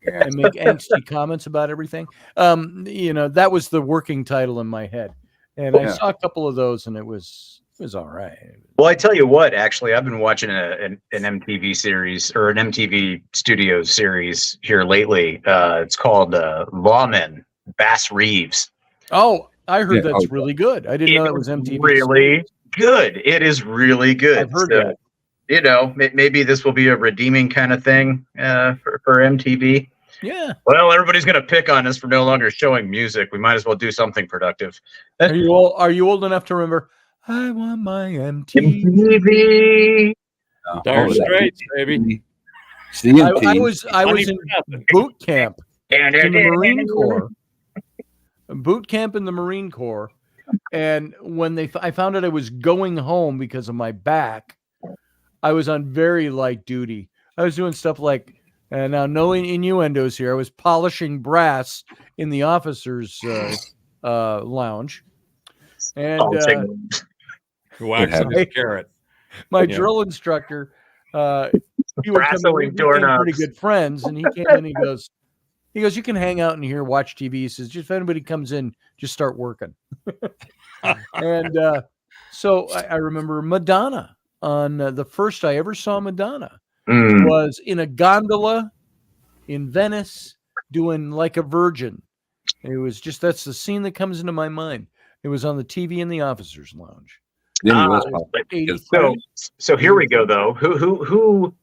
and make angsty comments about everything. That was the working title in my head, and I saw a couple of those, and it was all right. Well, I tell you what, actually, I've been watching an MTV series or an MTV Studios series here lately. It's called Lawmen, Bass Reeves. Oh, I heard that's really good. I didn't know that was MTV. Really good. It is really good. I've heard that. Maybe this will be a redeeming kind of thing for MTV. Yeah. Well, everybody's going to pick on us for no longer showing music. We might as well do something productive. Are you old enough to remember? I want my MTV. MTV. Dire Straits, baby. I was in boot camp in the Marine Corps. Boot camp in the Marine Corps, and when I found out I was going home because of my back, I was on very light duty. I was doing stuff like, now no innuendos here, I was polishing brass in the officers' lounge, and wax on his carrot. My drill instructor, he would come in, we became pretty good friends, and he came in and he goes, you can hang out in here, watch TV. He says, just if anybody comes in, just start working. And so I remember Madonna on the first I ever saw Madonna was in a gondola in Venice doing Like a Virgin. It was just, that's the scene that comes into my mind. It was on the TV in the officers' lounge. So here we go though. Who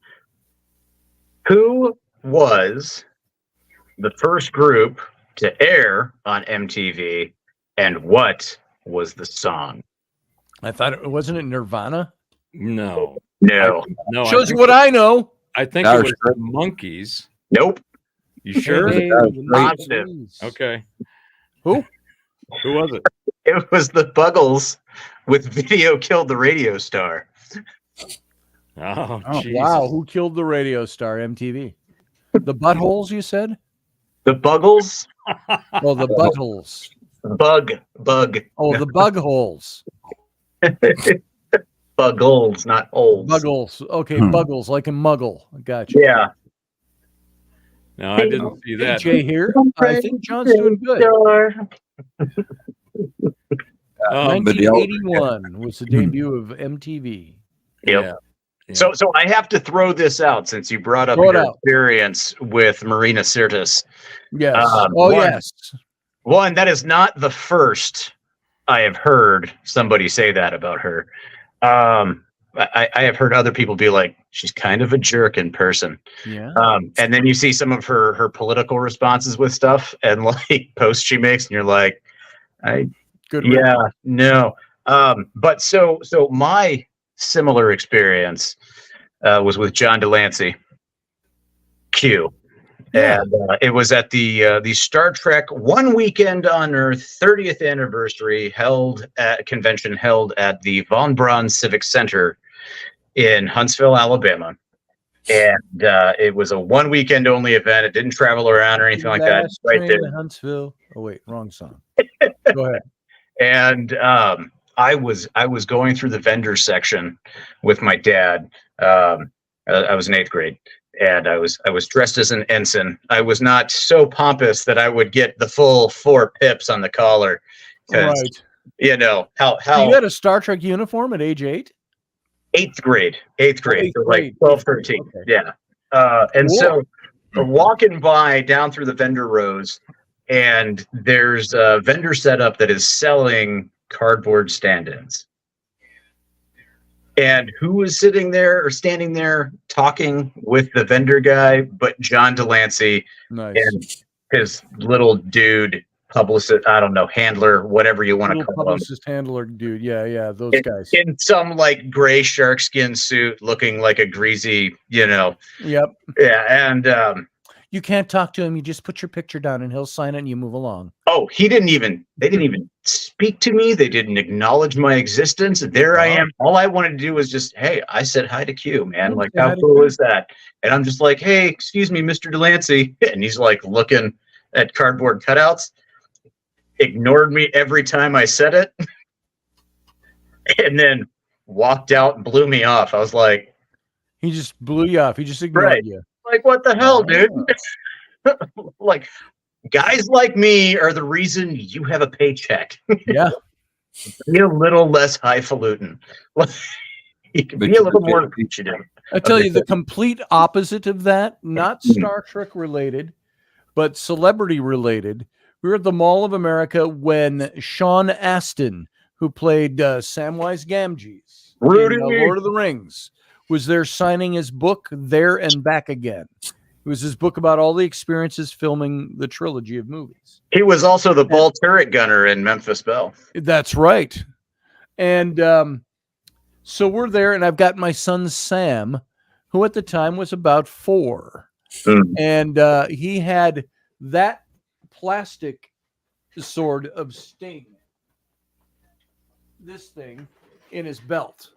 was the first group to air on MTV, and what was the song? I thought it wasn't Nirvana. No. Shows what I know. I think it was the Monkees. Nope. You sure? Positive. Okay. Who was it? It was the Buggles with "Video Killed the Radio Star." Oh, wow! Who killed the radio star? MTV. The Buttholes, you said? The Buggles? Oh, the Buttholes. Bug. Oh, the Bug Holes. Buggles, not holes. Buggles. Okay, Buggles, like a muggle. Gotcha. Yeah. No, I didn't see that. Jay here. I think John's doing good. 1981 was the debut of MTV. Yep. Yeah. So I have to throw this out since you brought up your experience with Marina Sirtis. Yes. Yes. One, that is not the first I have heard somebody say that about her. I have heard other people be like, she's kind of a jerk in person. Yeah. And then you see some of her political responses with stuff and like posts she makes, and you're like, no. But so my similar experience was with John Delancey, Q. Yeah. And it was at the Star Trek One Weekend on Earth 30th anniversary convention held at the Von Braun Civic Center in Huntsville, Alabama. And it was a one weekend only event. It didn't travel around or anything like that. Right there. Huntsville. Oh wait, wrong song. Go ahead. And I was going through the vendor section with my dad. I was in 8th grade. And I was dressed as an ensign. I was not so pompous that I would get the full 4 pips on the collar. Right. You know how you had a Star Trek uniform at age 8? 8th grade. 8th grade. So like 12, 13. Okay. Yeah. And so we're walking by down through the vendor rows, and there's a vendor setup that is selling cardboard stand-ins. And who was sitting there or standing there talking with the vendor guy but John Delancey? Nice. And his little dude publicist, I don't know, handler, whatever you want to call publicist handler dude. Yeah, those guys. In some like gray shark skin suit looking like a greasy, Yep. Yeah, and you can't talk to him. You just put your picture down and he'll sign it and you move along. Oh, they didn't even speak to me. They didn't acknowledge my existence. There I am. All I wanted to do was just, hey, I said hi to Q, man. Like, how cool is that? And I'm just like, hey, excuse me, Mr. Delancey. And he's like looking at cardboard cutouts, ignored me every time I said it, and then walked out and blew me off. I was like, he just blew you off. He just ignored you. Like, what the hell, dude? Like, guys like me are the reason you have a paycheck. Yeah. Be a little less highfalutin. You can be a little more appreciative. I tell you, the complete opposite of that, not Star Trek related, but celebrity related. We were at the Mall of America when Sean Astin, who played Samwise Gamgees in Lord of the Rings, was there signing his book, There and Back Again. It was his book about all the experiences filming the trilogy of movies. He was also the ball turret gunner in Memphis Belle. That's right. And so we're there, and I've got my son Sam, who at the time was about 4. And he had that plastic sword of Sting, this thing, in his belt.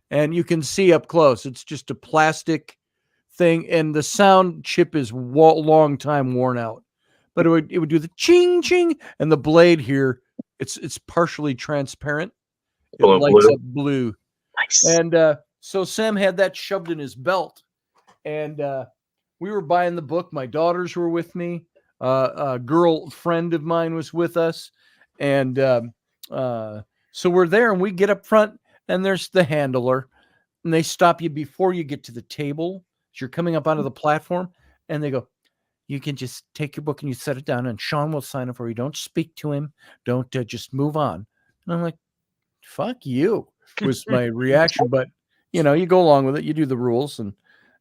And you can see up close, it's just a plastic thing, and the sound chip is long time worn out. But it would do the ching ching, and the blade here, it's partially transparent. It lights up blue. Nice. And so Sam had that shoved in his belt, and we were buying the book. My daughters were with me. A girl friend of mine was with us, and so we're there, and we get up front, and there's the handler, and they stop you before you get to the table. As you're coming up onto the platform, and they go, "You can just take your book and you set it down, and Sean will sign it for you. Don't speak to him. Don't just move on." And I'm like, "Fuck you," was my reaction. But you go along with it. You do the rules,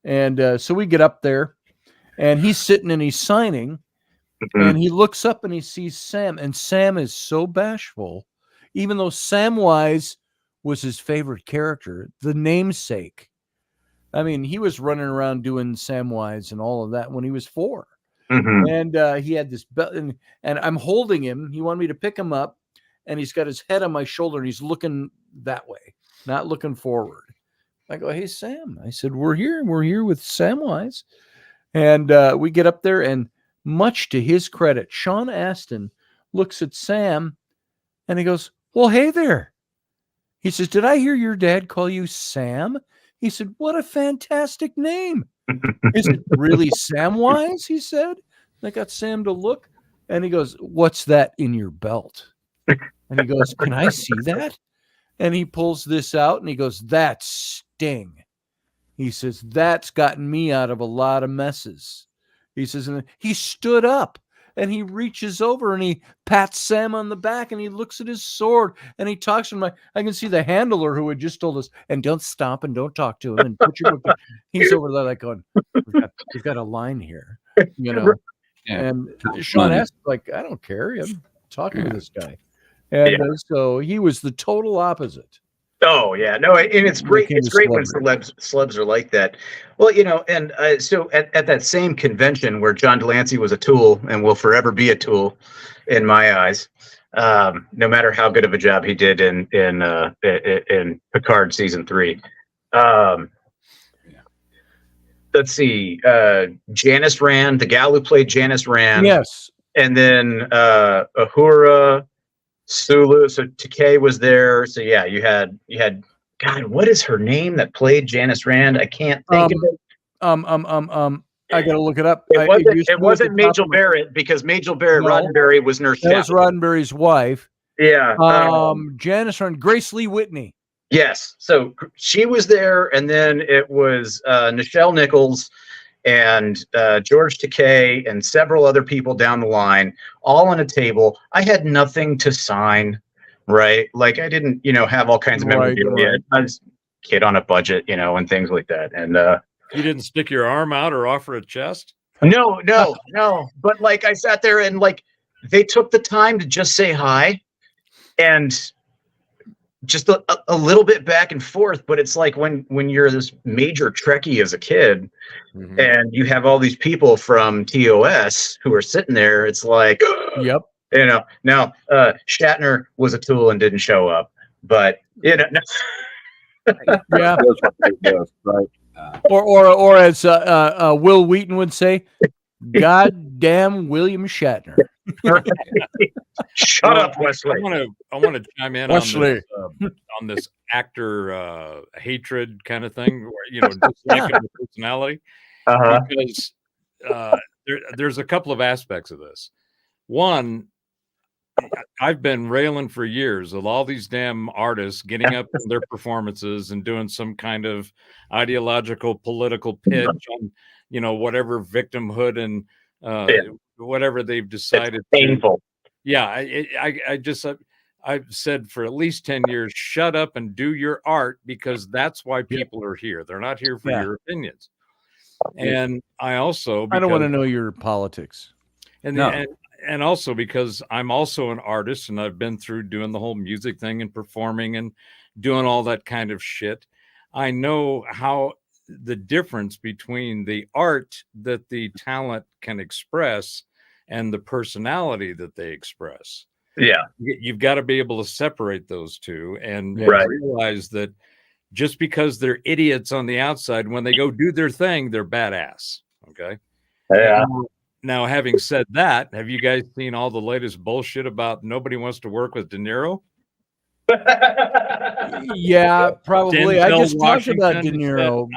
and so we get up there, and he's sitting and he's signing, and he looks up and he sees Sam, and Sam is so bashful, even though Samwise was his favorite character, the namesake. I mean, he was running around doing Samwise and all of that when he was 4. And he had this belt, and I'm holding him. He wanted me to pick him up, and he's got his head on my shoulder, and he's looking that way, not looking forward. I go, "Hey, Sam," I said, we're here with Samwise. And we get up there, and much to his credit, Sean Astin looks at Sam, and he goes, "Well, hey there." He says, "Did I hear your dad call you Sam?" He said, "What a fantastic name." "Is it really Samwise?" he said. And I got Sam to look, and he goes, "What's that in your belt?" And he goes, "Can I see that?" And he pulls this out, and he goes, "That's Sting." He says, "That's gotten me out of a lot of messes." He says, and he stood up, and he reaches over, and he pats Sam on the back, and he looks at his sword, and he talks to him. I can see the handler who had just told us, "And don't stop and don't talk to him and put your book down." He's over there like going, we've got a line here, Yeah. And Sean asked, like, "I don't care. I'm talking to this guy." And so he was the total opposite. Oh yeah, no, and it's great. It's great when celebs are like that. Well, and so at that same convention where John Delancey was a tool and will forever be a tool, in my eyes, no matter how good of a job he did in Picard season 3. Let's see, Janice Rand, the gal who played Janice Rand, yes, and then Uhura. Sulu, so Takei was there. So yeah, you had God, what is her name that played Janice Rand? I can't think of it. I gotta look it up. It wasn't Majel Barrett, because Majel Barrett, Roddenberry was Nurse Chapel. That was Roddenberry's wife. Yeah. Janice Rand, Grace Lee Whitney. Yes. So she was there, and then it was Nichelle Nichols and George Takei and several other people down the line, all on a table. I had nothing to sign, right? Like, I didn't, have all kinds of memorabilia. Right. I was a kid on a budget, and things like that. And you didn't stick your arm out or offer a chest? No. But like, I sat there, and like, they took the time to just say hi, and just a little bit back and forth. But it's like when you're this major Trekkie as a kid, and you have all these people from TOS who are sitting there, it's like, yep. Now Shatner was a tool and didn't show up, but yeah. Right. Or as Will Wheaton would say, "God damn William Shatner." Shut up, Wesley. I want to chime in on this actor hatred kind of thing, where disliking the personality, because there's a couple of aspects of this. One, I've been railing for years of all these damn artists getting up in their performances and doing some kind of ideological political pitch on, whatever victimhood and whatever they've decided. It's painful. I've said for at least 10 years, shut up and do your art, because that's why people are here. They're not here for your opinions. And I don't want to know your politics. And also because I'm also an artist, and I've been through doing the whole music thing and performing and doing all that kind of shit. I know how the difference between the art that the talent can express and the personality that they express. Yeah. You've got to be able to separate those two and realize that just because they're idiots on the outside, when they go do their thing, they're badass. Okay. Yeah. Now, having said that, have you guys seen all the latest bullshit about nobody wants to work with De Niro? Yeah, probably. Denzel I just talked about Washington De Niro.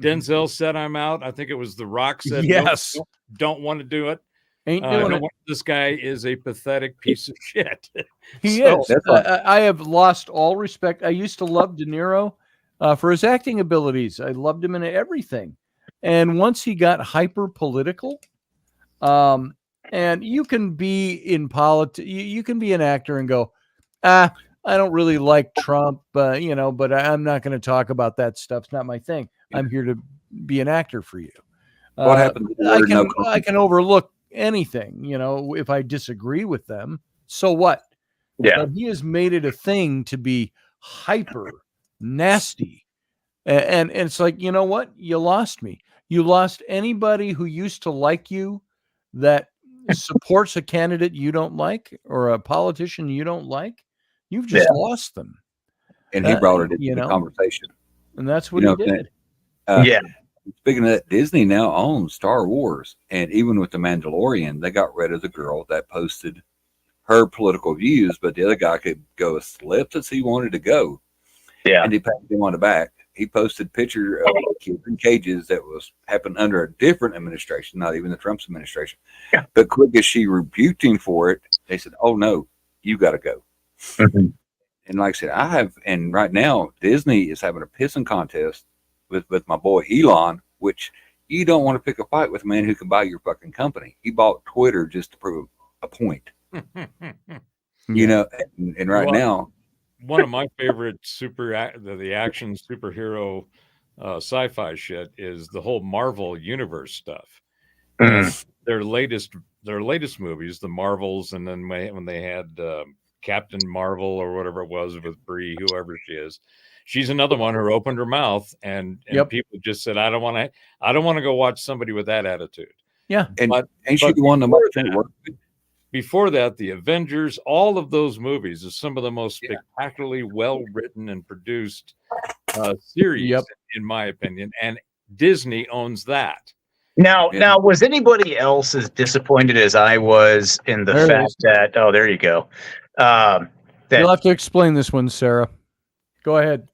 Denzel said, I'm out. I think it was The Rock said, yes, no, don't want to do it. Ain't doing it. This guy is a pathetic piece of shit. He is. I have lost all respect. I used to love De Niro for his acting abilities. I loved him in everything. And once he got hyper political, and you can be in politics, you can be an actor and go, I don't really like Trump, but I'm not going to talk about that stuff. It's not my thing. I'm here to be an actor for you. What happened? I can overlook anything, if I disagree with them. So what? Yeah. But he has made it a thing to be hyper nasty. And it's like, you know what? You lost me. You lost anybody who used to like you that supports a candidate you don't like or a politician you don't like. You've just lost them. And he brought it into the conversation. And that's what he did. Speaking of that, Disney now owns Star Wars. And even with The Mandalorian, they got rid of the girl that posted her political views, but the other guy could go as slips as he wanted to go. Yeah. And he patted him on the back. He posted picture of kids in cages that was happened under a different administration, not even the Trump's administration. Yeah. But quick as she rebuked him for it, they said, "Oh no, you got to go." Mm-hmm. And like I said, and right now Disney is having a pissing contest with my boy Elon, which you don't want to pick a fight with a man who can buy your fucking company. He bought Twitter just to prove a point. And right now. One of my favorite the action superhero sci-fi shit is the whole Marvel universe stuff. Their latest movies, the Marvels, and then when they had Captain Marvel or whatever it was with Brie, whoever she is, she's another one who opened her mouth and people just said, I don't want to go watch somebody with that attitude. Yeah, ain't she the one that worked? Before that, the Avengers, all of those movies are some of the most spectacularly well-written and produced series, in my opinion. And Disney owns that. Now, was anybody else as disappointed as I was in the fact that? Oh, there you go. You'll have to explain this one, Sarah. Go ahead,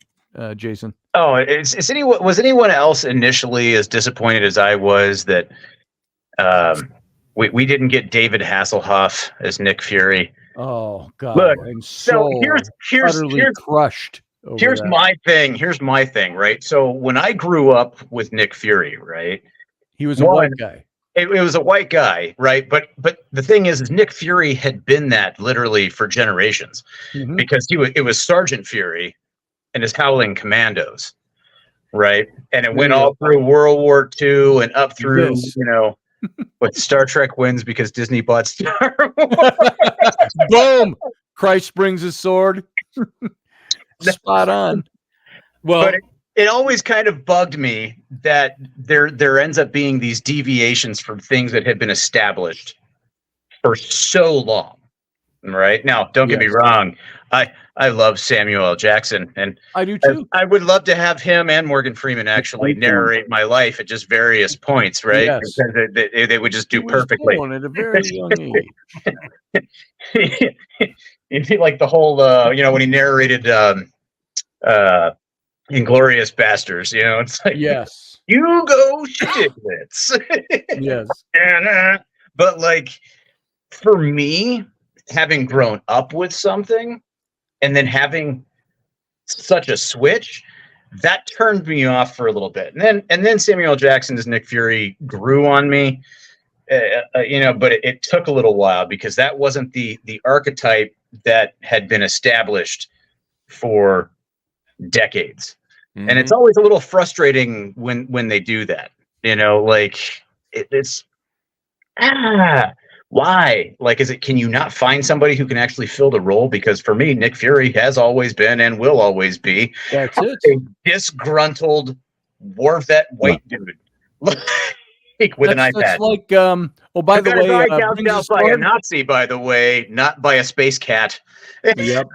Jason. Oh, was anyone else initially as disappointed as I was that? We didn't get David Hasselhoff as Nick Fury. Oh God! Look, I'm so here's crushed. Here's my thing. Here's my thing. Right. So when I grew up with Nick Fury, right, he was a white guy. It was a white guy, right? But the thing is Nick Fury had been that literally for generations, because it was Sergeant Fury and his Howling Commandos, right? And it went all through World War II and up through But Star Trek wins because Disney bought Star Wars. Boom! Christ brings his sword. Spot on. Well, but it always kind of bugged me that there ends up being these deviations from things that had been established for so long. Right now, don't get me wrong. I love Samuel L. Jackson, and I do too. I would love to have him and Morgan Freeman actually narrate my life at just various points, right? Yes. Because they would just do perfectly. Born at a very young age. It'd be like the whole, when he narrated Inglourious Bastards. It's like yes. You go Stiglitz. Yes. But like, for me, having grown up with something and then having such a switch, that turned me off for a little bit. And then Samuel L. Jackson's Nick Fury grew on me. But it took a little while because that wasn't the archetype that had been established for decades. Mm-hmm. And it's always a little frustrating when they do that, like it's why? Like, can you not find somebody who can actually fill the role? Because for me, Nick Fury has always been and will always be that's it. A disgruntled war vet white dude. With an iPad. That's like, by the way, by a Nazi, by the way, not by a space cat. Yep.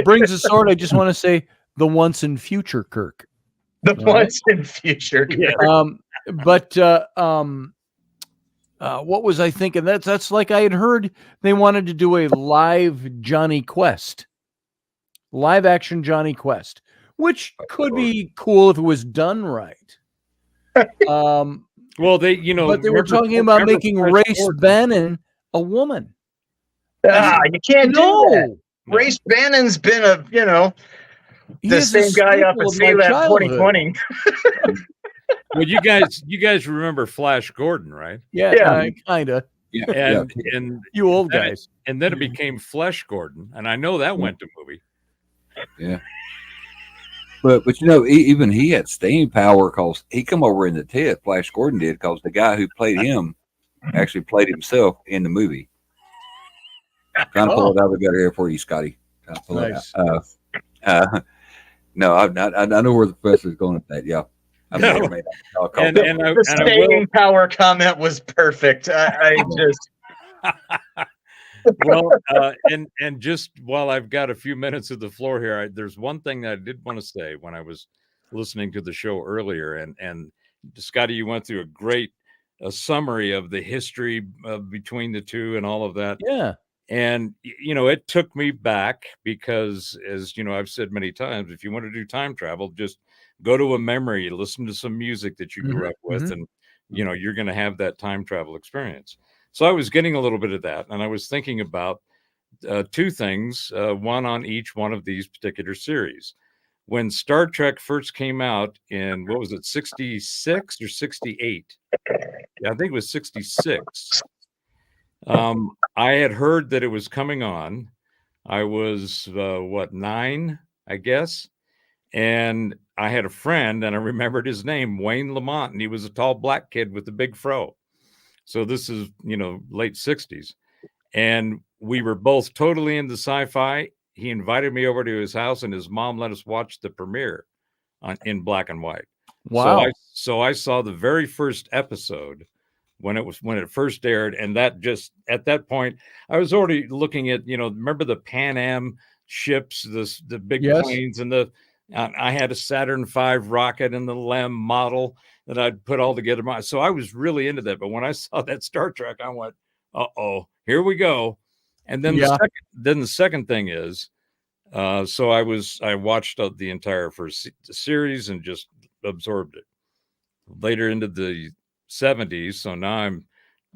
Brings a sword. I just want to say the once in future Kirk. The once in future Kirk. Yeah. What was I thinking? That's like I had heard they wanted to do a live Johnny Quest, live action Johnny Quest, which could be cool if it was done right. Well, they were talking about making Race Bannon a woman. You can't do that. No. Race Bannon's been the same guy up at CLAB 2020. Well, you guys remember Flash Gordon, right? Yeah. Kinda. Yeah. And you old guys. And then it became Flesh Gordon, and I know that went to movie. Yeah. But even he had staying power because he come over in the TED. Flash Gordon did because the guy who played him actually played himself in the movie. Trying to pull it out of the gutter here for you, Scotty. Nice. No, I know where the professor's going with that. Yeah. The staying power comment was perfect. I just. Well, and just while I've got a few minutes of the floor here, there's one thing that I did want to say when I was listening to the show earlier, and Scotty, you went through a great summary of the history between the two and all of that. Yeah. And, it took me back because, as I've said many times, if you want to do time travel, just go to a memory, listen to some music that you grew up with, and, you're going to have that time travel experience. So I was getting a little bit of that, and I was thinking about two things, one on each one of these particular series. When Star Trek first came out in, 66 or 68? Yeah, I think it was 66. I had heard that it was coming on. I was, 9, I guess. And I had a friend, and I remembered his name, Wayne Lamont, and he was a tall black kid with a big fro. So this is, late 60s. And we were both totally into sci-fi. He invited me over to his house, and his mom let us watch the premiere in black and white. Wow. So I saw the very first episode when it first aired. And that just, at that point, I was already looking at, remember the Pan Am ships, the big planes, and I had a Saturn V rocket and the LEM model that I'd put all together. So I was really into that. But when I saw that Star Trek, I went, uh-oh, here we go. And then the second thing is, so I watched the entire first series and just absorbed it. Later into the 70s, so now I'm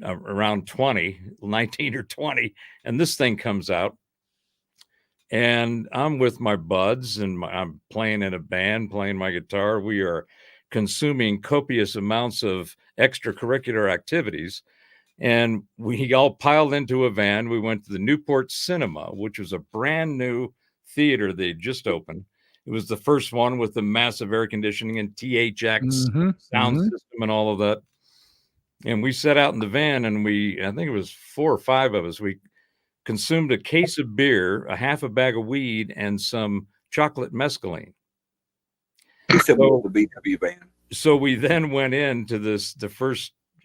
around 19 or 20, and this thing comes out. And I'm with my buds, and I'm playing in a band, playing my guitar. We are consuming copious amounts of extracurricular activities. And we all piled into a van. We went to the Newport Cinema, which was a brand new theater they just opened. It was the first one with the massive air conditioning and THX sound system and all of that. And we sat out in the van, and I think it was 4 or 5 of us. We consumed a case of beer, a half a bag of weed, and some chocolate mescaline. He said we were the BW band. So we then went into I think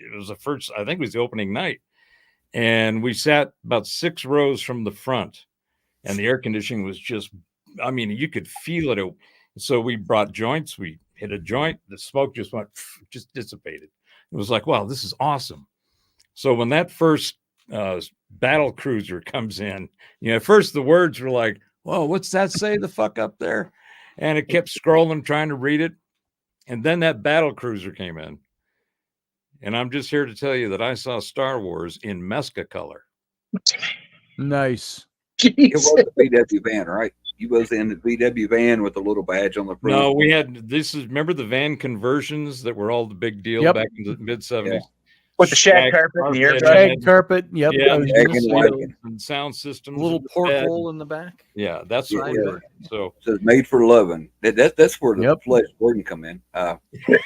it was the opening night. And we sat about 6 rows from the front, and the air conditioning was just, you could feel it. So we brought joints. We hit a joint. The smoke just dissipated. It was like, wow, this is awesome. So when that first battle cruiser comes in, at first the words were like, whoa, what's that say the fuck up there? And it kept scrolling, trying to read it. And then that battle cruiser came in. And I'm just here to tell you that I saw Star Wars in Mesca color. Nice. It was the VW van, right? You was in the VW van with the little badge on the front. No, we had remember the van conversions that were all the big deal back in the mid-70s? Yeah. With the shag carpet and the air shag carpet, yep. Yeah, and sound systems. A little porthole in the back. Yeah, that's what we did. So it's made for loving. That's where the flesh wouldn't come in. But you're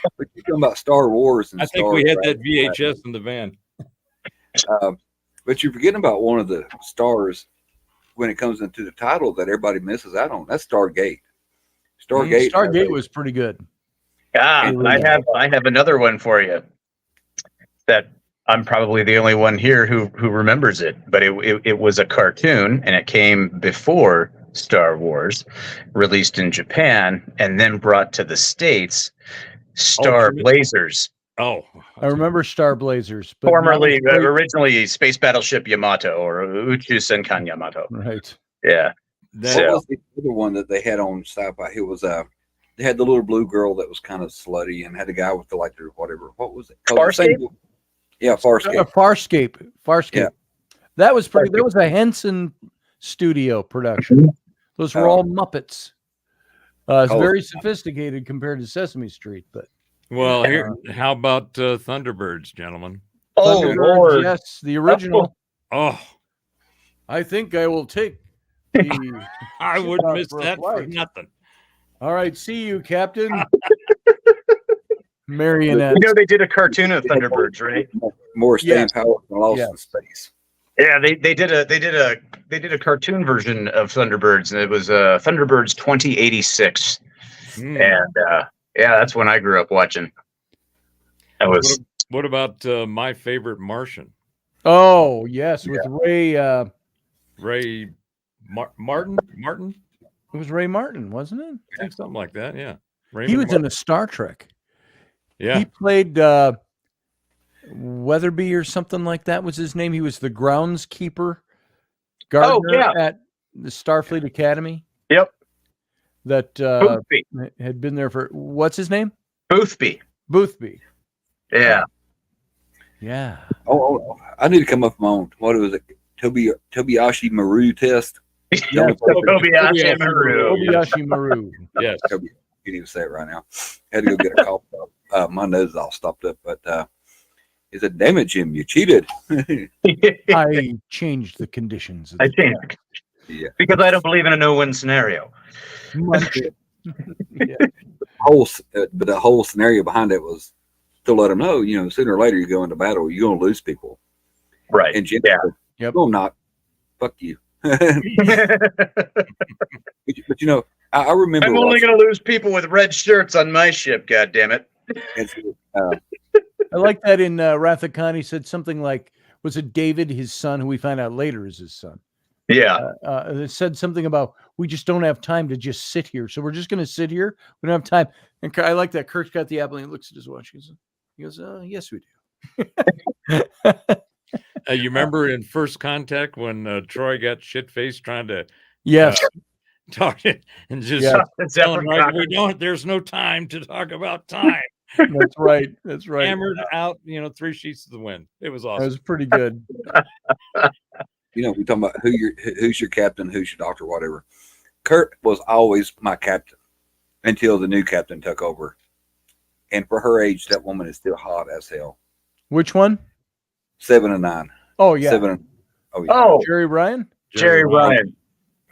talking about Star Wars and I think we had that VHS in the van. But you're forgetting about one of the stars when it comes into the title that everybody misses out on. That's Stargate. Stargate was pretty good. I have another one for you that I'm probably the only one here who remembers it, but it was a cartoon and it came before Star Wars, released in Japan and then brought to the States. Star Blazers. Oh, I remember Star Blazers, but formerly originally Space Battleship Yamato or Uchu Senkan Yamato. Right. Yeah. What was the other one that they had on Sci-Fi? It was they had the little blue girl that was kind of slutty and had a guy with the whatever. What was it? Farscape? Yeah, Farscape. Farscape. Yeah. That was pretty. That was a Henson Studio production. Those were all Muppets. It's very sophisticated compared to Sesame Street, but. Well, here, how about Thunderbirds, gentlemen? Oh, Lord. Yes, the original. Oh, I think I will take the. I wouldn't miss that for nothing. All right, see you, Captain. Marionette. You know they did a cartoon of Thunderbirds, right? More staying power than Lost in Space. Yeah, they did a cartoon version of Thunderbirds, and it was Thunderbirds 2086, and yeah, that's when I grew up watching. That was. What about My Favorite Martian? Oh yes, with Ray Martin. It was Ray Martin, wasn't it? I think something like that. Yeah, he was in a Star Trek. Yeah, he played Weatherby or something like that was his name. He was the groundskeeper gardener at the Starfleet Academy. Yep. That had been there for what's his name? Boothby. Yeah. Oh, I need to come up with my own. What was it? Tobiyashi Maru test. Yeah, Tobiyashi Maru. Yes. You can even say it right now. Had to go get a cough. My nose is all stopped up, but he said, "Damn it, Jim, you cheated." I changed the conditions. Yeah, because I don't believe in a no-win scenario. But the whole scenario behind it was to let them know, sooner or later you go into battle, you're going to lose people. Right. And Jim said, "No, I'm not. Fuck you." But I remember. I'm only going to lose people with red shirts on my ship. God damn it! I like that in Wrath of Khan. He said something like, "Was it David, his son, who we find out later is his son?" Yeah. It said something about we just don't have time to just sit here, so we're just going to sit here. We don't have time. And I like that. Kurt's got the apple and he looks at his watch. He goes, "Yes, we do." You remember in First Contact when Troy got shit-faced trying to talk and just telling right, we don't. There's no time to talk about time. That's right. Hammered out, 3 sheets of the wind. It was awesome. That was pretty good. We talking about who's your captain, who's your doctor, whatever. Kurt was always my captain until the new captain took over. And for her age, that woman is still hot as hell. Which one? 7 and 9. Oh yeah. 7. Jerry Ryan. Jerry Ryan.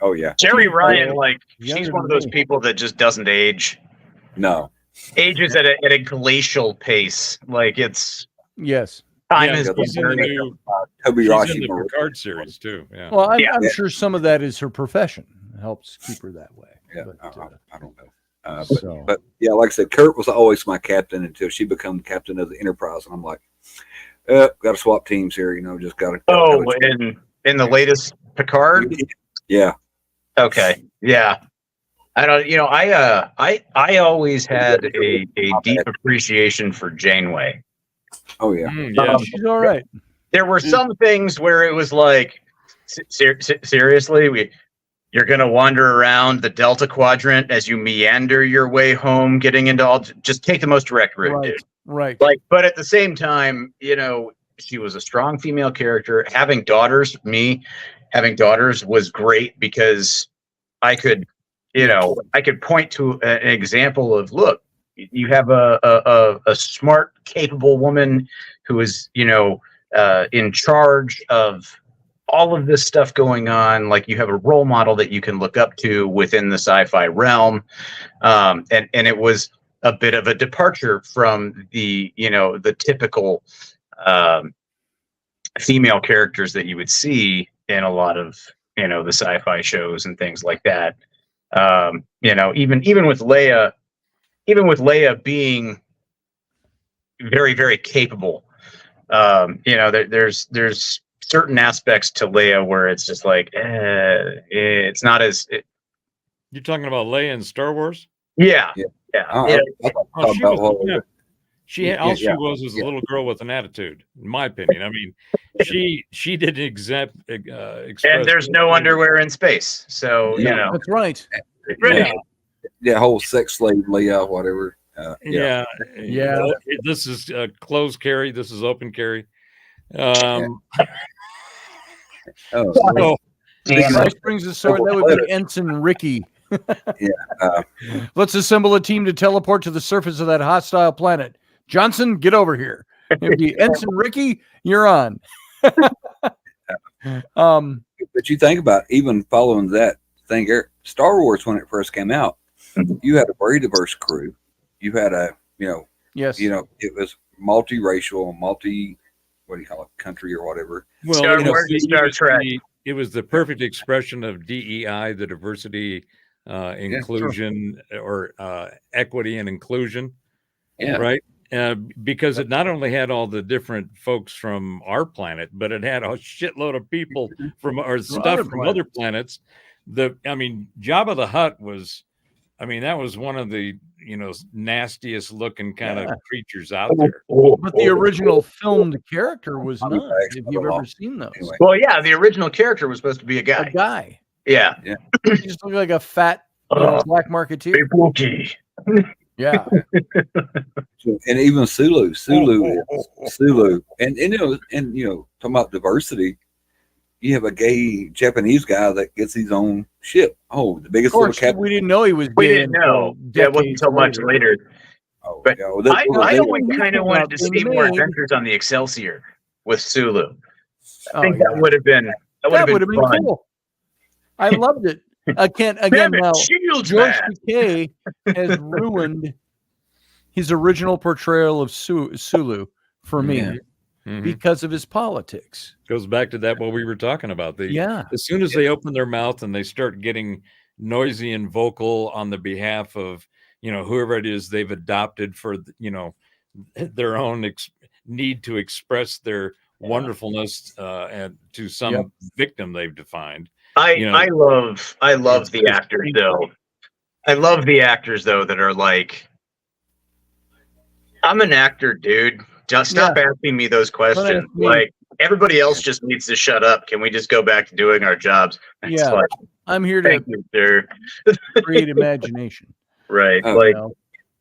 Oh yeah. Jerry Ryan, she's one of those people that just doesn't age. No. Ages at a glacial pace. It's time is she's in the Picard series too. Yeah. Well, I'm sure some of that is her profession helps keep her that way. Yeah, but, I don't know. But yeah, like I said, Kurt was always my captain until she became captain of the Enterprise, and I'm like, got to swap teams here. Just got to. In the latest Picard. Yeah. Okay. Yeah. I don't. I always had a deep appreciation for Janeway. Oh yeah. She's all right. There were some things where it was like, seriously, You're going to wander around the Delta Quadrant as you meander your way home, getting into all. Just take the most direct route, dude. Right. Like, but at the same time, she was a strong female character. Having daughters was great because I could, I could point to an example of, look, you have a smart, capable woman who is, in charge of all of this stuff going on. Like, you have a role model that you can look up to within the sci-fi realm. And it was a bit of a departure from the typical female characters that you would see in a lot of, the sci-fi shows and things like that. Even with Leia being very, very capable, there's certain aspects to Leia where it's just like, it's not as. You're talking about Leia in Star Wars? Yeah. She was a little girl with an attitude, in my opinion. I mean, she didn't express. And there's no underwear in space, so that's right. Yeah, whole sex slave Leia, whatever. This is closed carry. This is open carry. Christ brings a sword. That would be Ensign Ricky. Let's assemble a team to teleport to the surface of that hostile planet. Johnson, get over here. It'd be Ensign Ricky, you're on. But you think about even following that thing, Star Wars, when it first came out, you had a very diverse crew. You had it was multiracial, what do you call it, country or whatever. Well, Star Trek. It was the perfect expression of DEI, the diversity, inclusion, or equity and inclusion. Yeah. Right. Because it not only had all the different folks from our planet, but it had a shitload of people from other planets. Jabba the Hutt was, that was one of the nastiest looking kind of creatures out there. But the original filmed character was not. If you've ever seen those. Anyway. Well, yeah, the original character was supposed to be a guy. Yeah. He just looked like a fat black marketeer. Big Wookiee. Yeah. And even Sulu, and talking about diversity, you have a gay Japanese guy that gets his own ship. Oh, the biggest little captain. We didn't know he was. We didn't know. Yeah, it wasn't until much later. But I always kind of wanted to see more adventures on the Excelsior with Sulu. I think that would have been fun. Cool. I loved it. George Takei has ruined his original portrayal of Sulu for me because of his politics. Goes back to that what we were talking about. As soon as they open their mouth and they start getting noisy and vocal on the behalf of whoever it is they've adopted for their own need to express their wonderfulness and to some victim they've defined. I love the actors though. I love the actors though that are like, I'm an actor, dude. Just stop asking me those questions. Like, everybody else just needs to shut up. Can we just go back to doing our jobs? I'm here to create imagination. Right.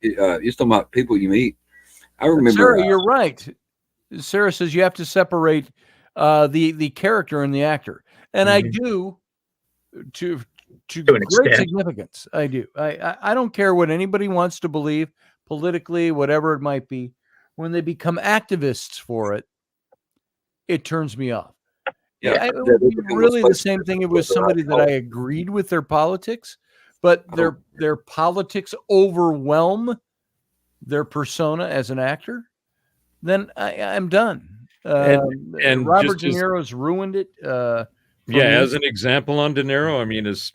You're talking about people you meet. I remember. Sarah, you're right. Sarah says you have to separate the character and the actor, and I do to great significance. I do. I don't care what anybody wants to believe politically, whatever it might be. When they become activists for it, it turns me off. It would be really the same thing if it was somebody that I agreed with their politics, but their politics overwhelm their persona as an actor. Then I'm done. And Robert De Niro's ruined it. As an example on De Niro, as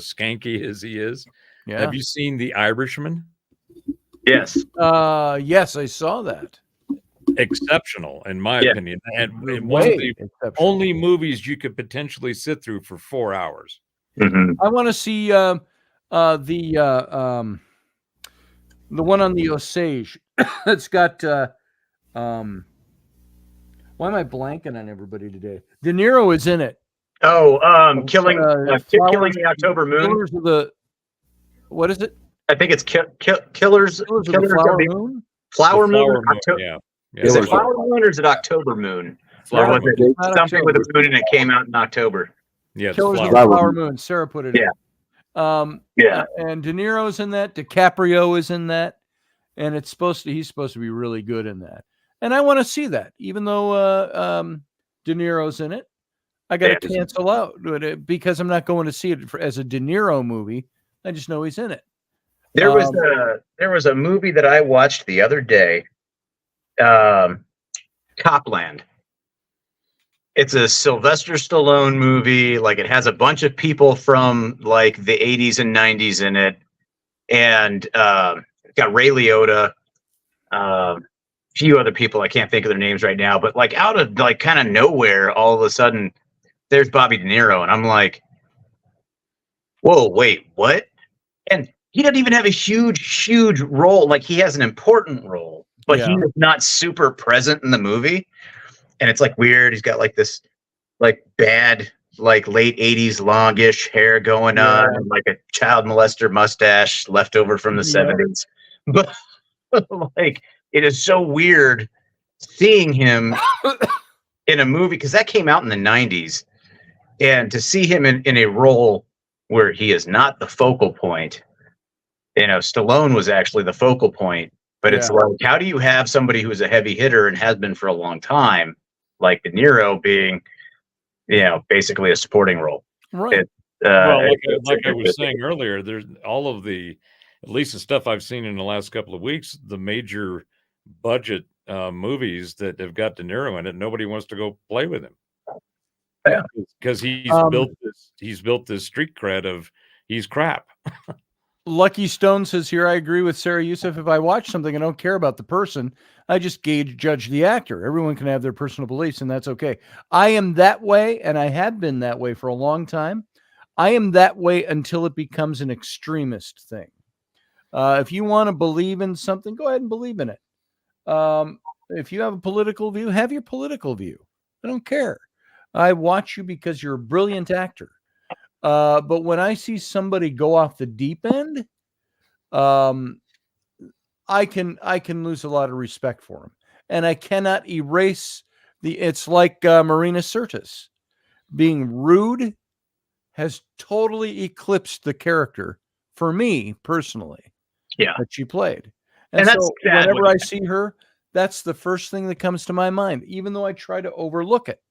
skanky as he is, have you seen The Irishman? Yes. Yes, I saw that. Exceptional, in my opinion, and one of the only movies you could potentially sit through for 4 hours. I want to see the one on the Osage that's got. Why am I blanking on everybody today? De Niro is in it. Killing the October Moon. Killers of the, what is it? I think it's Killers of the Flower Moon. Flower Moon. Yeah. Is it Flower Moon or is it October Moon? Flower Moon. Something with a moon and it came out in October. Yeah, Killers of the Flower Moon. Sarah put it in. Yeah. And De Niro's in that. DiCaprio is in that. And he's supposed to be really good in that. And I want to see that, even though De Niro's in it. I got to cancel out because I'm not going to see it as a De Niro movie. I just know he's in it. There was a movie that I watched the other day, Copland. It's a Sylvester Stallone movie. Like, it has a bunch of people from like the 80s and 90s in it, and got Ray Liotta, a few other people. I can't think of their names right now, but like out of like kind of nowhere, all of a sudden, there's Bobby De Niro, and I'm like, whoa, wait, what? And he doesn't even have a huge role. Like, he has an important role, but he's not super present in the movie. And it's like weird. He's got like this like bad, like late 80s longish hair going on, and like a child molester mustache left over from the 70s. But like, it is so weird seeing him in a movie, because that came out in the 90s. And to see him in a role where he is not the focal point, Stallone was actually the focal point, but it's like, how do you have somebody who's a heavy hitter and has been for a long time, like De Niro, being, basically a supporting role? Right. Like I was saying earlier, there's all of the, at least the stuff I've seen in the last couple of weeks, the major budget movies that have got De Niro in it, nobody wants to go play with him. Yeah, because he's built this street cred of he's crap. Lucky Stone says here, I agree with Sarah Youssef. If I watch something, I don't care about the person. I just judge the actor. Everyone can have their personal beliefs, and that's okay. I am that way, and I have been that way for a long time. I am that way until it becomes an extremist thing. If you want to believe in something, go ahead and believe in it. If you have a political view, have your political view. I don't care. I watch you because you're a brilliant actor. But when I see somebody go off the deep end, I can lose a lot of respect for him. And I cannot erase it's like Marina Sirtis. Being rude has totally eclipsed the character for me personally. That she played. And so whenever I see her, that's the first thing that comes to my mind, even though I try to overlook it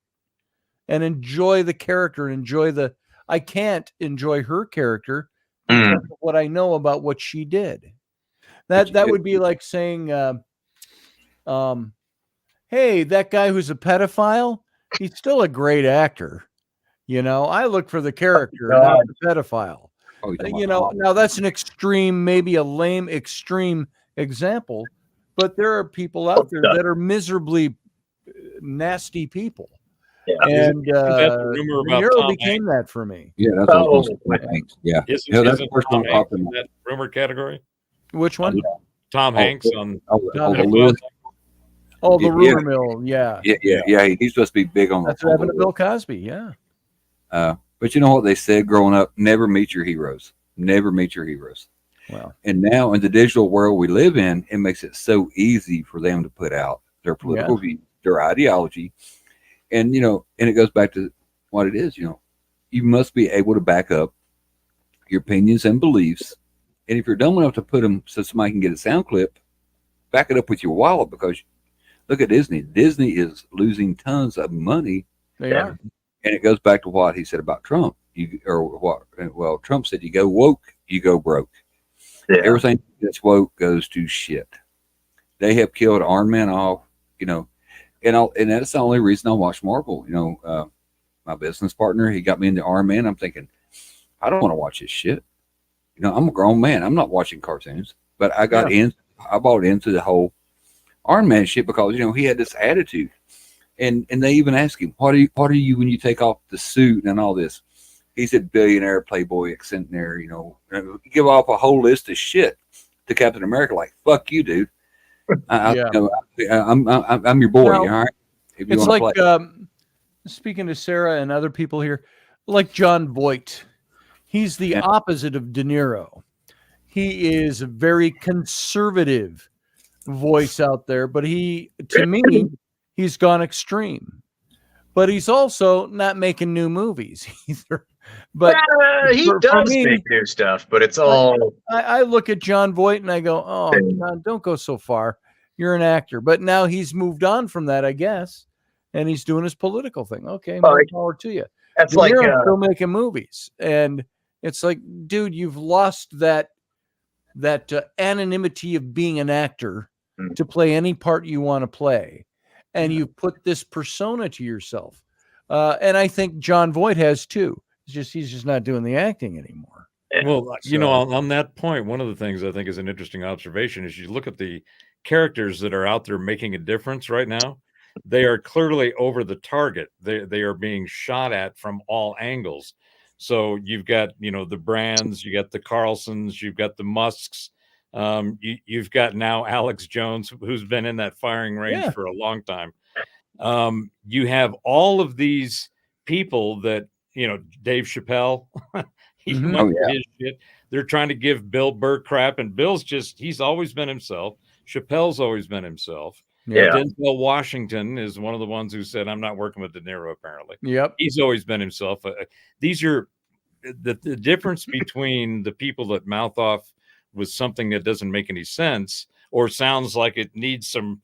and enjoy the character and I can't enjoy her character because of what I know about what she did. That would be like saying, hey, that guy who's a pedophile, he's still a great actor. I look for the character, not the pedophile. Now that's an extreme, maybe a lame extreme example, but there are people out there that are miserably nasty people. Yeah. And that the rumor about Nero became that for me. Yeah, that's what Hanks. Yeah, that's the first one popped in that rumor category. Which one? Tom Hanks on the rumor mill. Yeah. He's supposed to be big on. That's what happened to Bill Cosby. Yeah. But you know what they said growing up? Never meet your heroes. Never meet your heroes. Wow. And now in the digital world we live in, it makes it so easy for them to put out their political view, their ideology. And, and it goes back to what it is, you must be able to back up your opinions and beliefs. And if you're dumb enough to put them so somebody can get a sound clip, back it up with your wallet, because look at Disney. Disney is losing tons of money. They are. And it goes back to what he said about Trump. Trump said, you go woke, you go broke. Yeah. Everything that's woke goes to shit. They have killed Iron Man off, and that's the only reason I watch Marvel. My business partner, he got me into Iron Man. I'm thinking, I don't want to watch this shit. I'm a grown man. I'm not watching cartoons. But I I bought into the whole Iron Man shit because, he had this attitude. And they even asked him, what are you when you take off the suit and all this? He said, billionaire, playboy, excentraire, give off a whole list of shit to Captain America. Like, fuck you, dude. I'm your boy. All right. It's like speaking to Sarah and other people here. like John Voight. He's the opposite of De Niro. He is a very conservative voice out there, but to me, he's gone extreme. But he's also not making new movies either. But he does make new stuff, but it's all. I look at John Voight and I go, "Oh, John, don't go so far. You're an actor." But now he's moved on from that, I guess, and he's doing his political thing. Okay, more power to you. That's like still making movies, and it's like, dude, you've lost that anonymity of being an actor to play any part you want to play, and you put this persona to yourself. And I think John Voight has too. He's just not doing the acting anymore. Well, on that point, one of the things I think is an interesting observation is you look at the characters that are out there making a difference right now. They are clearly over the target. They are being shot at from all angles. So you've got, the Brands, you got the Carlsons, you've got the Musks, you've got now Alex Jones, who's been in that firing range for a long time. You have all of these people that, Dave Chappelle, he went to his shit. They're trying to give Bill Burr crap, and he's always been himself. Chappelle's always been himself. Yeah. Denzel Washington is one of the ones who said, "I'm not working with De Niro," apparently. Yep. He's always been himself. These are the difference between the people that mouth off with something that doesn't make any sense or sounds like it needs some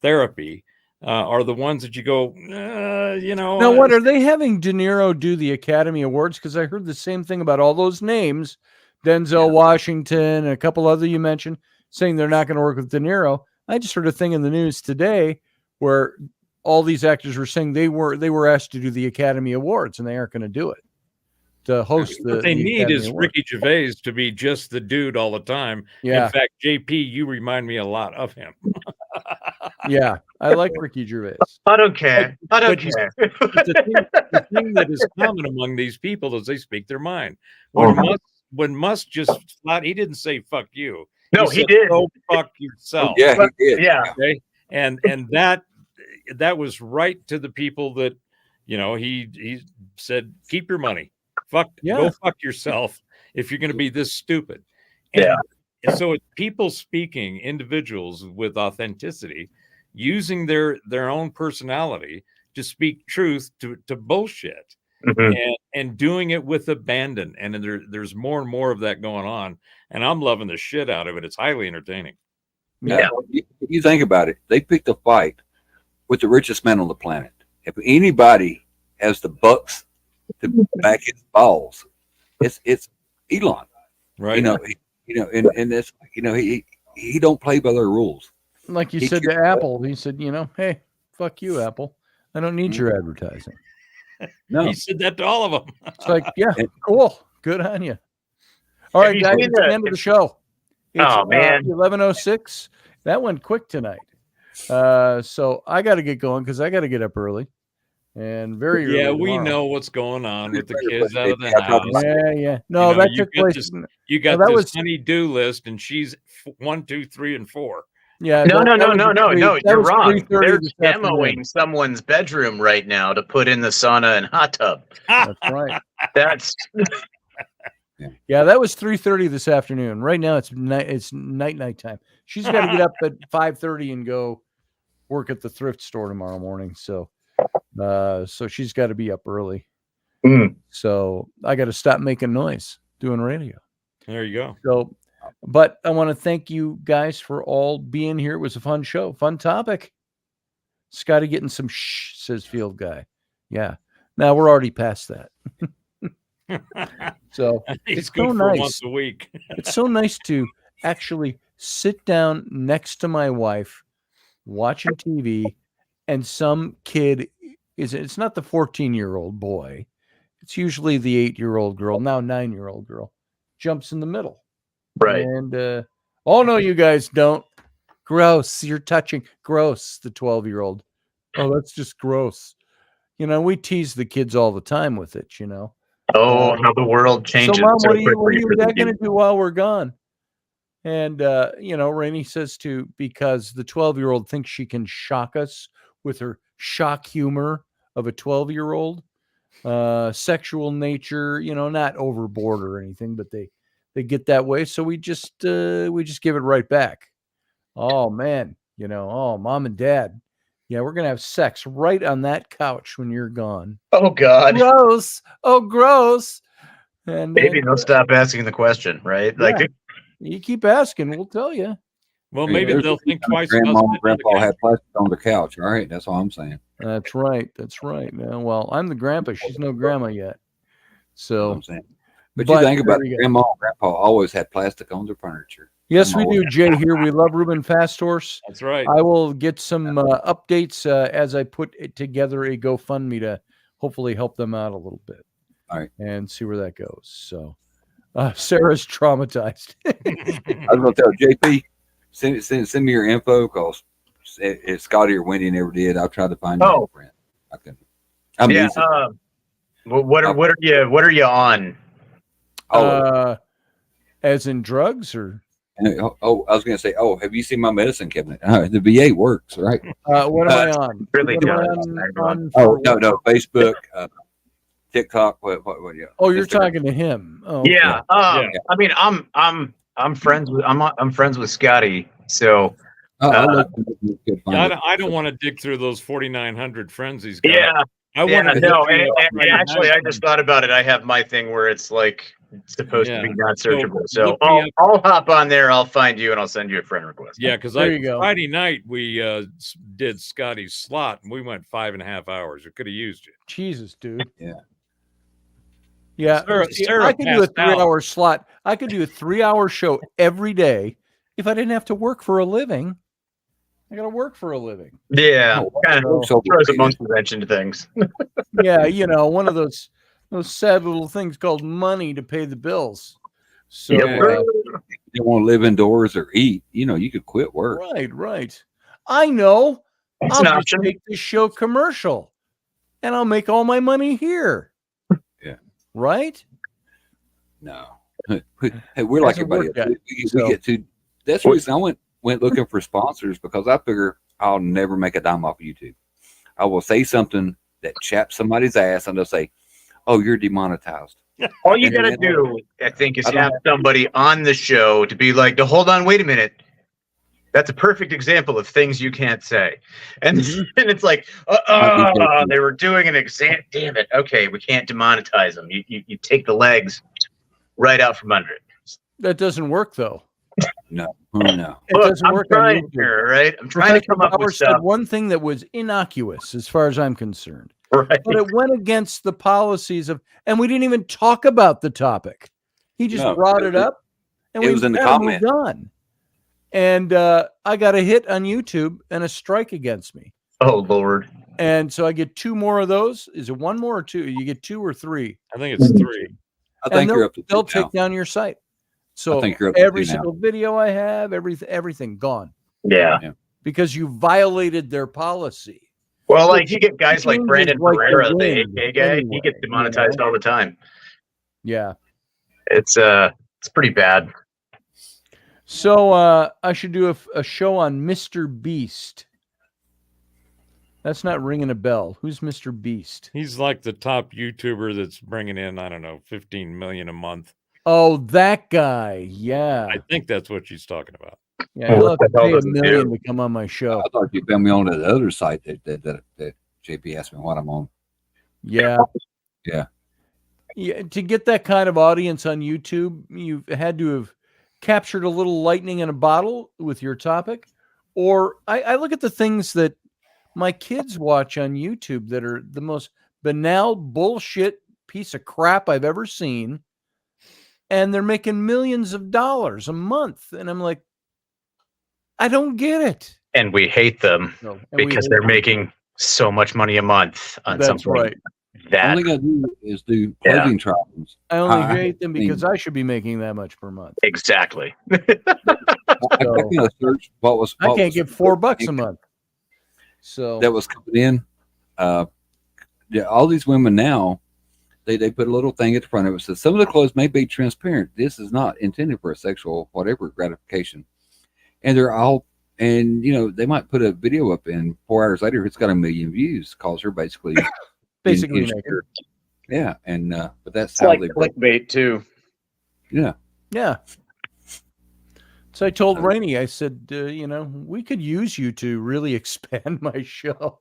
therapy are the ones that you go, Now, what are they having De Niro do the Academy Awards? Because I heard the same thing about all those names, Denzel Washington and a couple other you mentioned, saying they're not going to work with De Niro. I just heard a thing in the news today where all these actors were saying they were asked to do the Academy Awards and they aren't going to do it. To host what they need is Ricky Gervais to be just the dude all the time. Yeah. In fact, JP, you remind me a lot of him. Yeah, I like Ricky Gervais. I don't care. I don't care. The thing that is common among these people is they speak their mind. When Musk just flat, he didn't say "fuck you." No, he did. "Go fuck yourself." Yeah, he did. Yeah. Okay? And that was right to the people that he said, "Keep your money. Go fuck yourself if you're going to be this stupid." And so it's people speaking, individuals with authenticity, using their own personality to speak truth to bullshit, and doing it with abandon. And there's more and more of that going on. And I'm loving the shit out of it. It's highly entertaining. Yeah. You think about it. They picked a fight with the richest man on the planet. If anybody has the bucks to back his balls, it's Elon. Right. And it's he don't play by their rules. Like you said to Apple, he said, "Hey, fuck you, Apple. I don't need your advertising." No, he said that to all of them. It's like, cool, good on you. All right, guys, it's the end of the show. It's, 11:06. That went quick tonight. So I got to get going because I got to get up early. And very early we tomorrow. know what's going on with the kids out of the house. Yeah. No, that took place. You got this honey-do list, and she's 1, 2, 3, and 4. Yeah. No. You're wrong. They're demoing someone's bedroom right now to put in the sauna and hot tub. That's right. That's. Yeah, that was 3:30 this afternoon. Right now it's night time. She's got to get up at 5:30 and go work at the thrift store tomorrow morning. So she's got to be up early. So I got to stop making noise doing radio. There you go. So, but I want to thank you guys for all being here. It was a fun show, fun topic. Scotty getting some says Field Guy. Yeah. Now we're already past that. So it's so nice. Once a week. It's so nice to actually sit down next to my wife watching TV, and some kid it's not the 14-year-old boy. It's usually the 8-year-old girl, now 9-year-old girl, jumps in the middle. Right. And oh no, you guys don't. Gross. You're touching. Gross. The 12-year-old. Oh, that's just gross. We tease the kids all the time with it, Oh, how the world changes. So, Mom, what are you going to do while we're gone? And, Rainey says because the 12-year-old thinks she can shock us with her shock humor of a 12-year-old. sexual nature, not overboard or anything, but they get that way. So we just give it right back. Oh man, oh, mom and dad. Yeah, we're going to have sex right on that couch when you're gone. Oh God. Gross. Oh, gross. And maybe they'll stop asking the question, right? Yeah. Like you keep asking, we'll tell you. Well, maybe they'll think twice. Grandma and grandpa had plastic on the couch. All right. That's all I'm saying. That's right. Well, I'm the grandpa. She's no grandma yet. So I'm saying. But you think about it, grandma and grandpa always had plastic on their furniture. Yes, we do, Jay. Here we love Ruben Fast Horse. That's right. I will get some updates as I put together a GoFundMe to hopefully help them out a little bit. All right, and see where that goes. So, Sarah's traumatized. I was going to tell JP, send me your info because if Scotty or Wendy never did, I'll try to find your friend. I'm easy. What are you on? As in drugs or? Oh, I was going to say, have you seen my medicine cabinet? The VA works, right? What am I on? Really? On no, Facebook, TikTok. What? Yeah. Oh, you're talking to him. Oh, okay. Yeah. I mean, I'm friends with Scotty, so. I don't want to dig through those 4,900 friends he's got. Yeah. And actually, I just thought about it. I have my thing where it's like supposed to be not searchable. So I'll hop on there. I'll find you and I'll send you a friend request. Yeah, because Friday night we did Scotty's slot and we went 5.5 hours. We could have used you. Jesus, dude. Yeah. Yeah. Sarah I could do a 3-hour slot. I could do a 3-hour show every day if I didn't have to work for a living. I got to work for a living. Yeah. Kind of throws a monkey wrench into things. Yeah. One of those sad little things called money to pay the bills. So you don't want to live indoors or eat. You could quit work. Right. I know. That's I'll just make this show commercial and I'll make all my money here. Yeah. Right? No. Hey, we're like everybody else. We get to. That's the reason I went looking for sponsors because I figure I'll never make a dime off of YouTube. I will say something that chaps somebody's ass and they'll say, "Oh, you're demonetized." All you got to do, I think, is have somebody on the show to be like, hold on, wait a minute. That's a perfect example of things you can't say. And, and it's like, they were doing an exam. Damn it. Okay, we can't demonetize them. You take the legs right out from under it. That doesn't work, though. No. It doesn't work. I'm trying here, right? I'm trying to come up with stuff. Said one thing that was innocuous as far as I'm concerned. Right. But it went against the policies and we didn't even talk about the topic. He just brought it up and it was in the comment. Done. And I got a hit on YouTube and a strike against me. Oh, Lord. And so I get 2 more of those. Is it 1 more or 2? You get 2 or 3? I think it's 3. I think you're up to 2 they'll now. take down your site. So I think you're up to every 2 single now. video I have, everything gone. Yeah. Because you violated their policy. Well, like you get guys like Brandon Pereira, the AK guy, anyway, he gets demonetized all the time. Yeah. It's pretty bad. So I should do a show on Mr. Beast. That's not ringing a bell. Who's Mr. Beast? He's like the top YouTuber that's bringing in, I don't know, 15 million a month. Oh, that guy. Yeah. I think that's what she's talking about. Yeah, he'll have to pay $1 million to come on my show. I thought you found me on the other site that JP asked me what I'm on. Yeah. Yeah. Yeah. To get that kind of audience on YouTube, you've had to have captured a little lightning in a bottle with your topic. Or I look at the things that my kids watch on YouTube that are the most banal bullshit piece of crap I've ever seen. And they're making millions of dollars a month. And I'm like, I don't get it. And we hate them because they're making so much money a month on something. Right. That all they got to do is do clothing trials. I only hate them because I should be making that much per month. Exactly. I search I can't get $4 a month. So that was coming in. All these women now, they put a little thing at the front of it. Says some of the clothes may be transparent. This is not intended for a sexual whatever gratification. And they're all, and they might put a video up and 4 hours later, it's got 1 million views. Calls her basically naked. Yeah, and but that's It's how like they clickbait too. Yeah. So I told Rainey, I said, we could use you to really expand my show,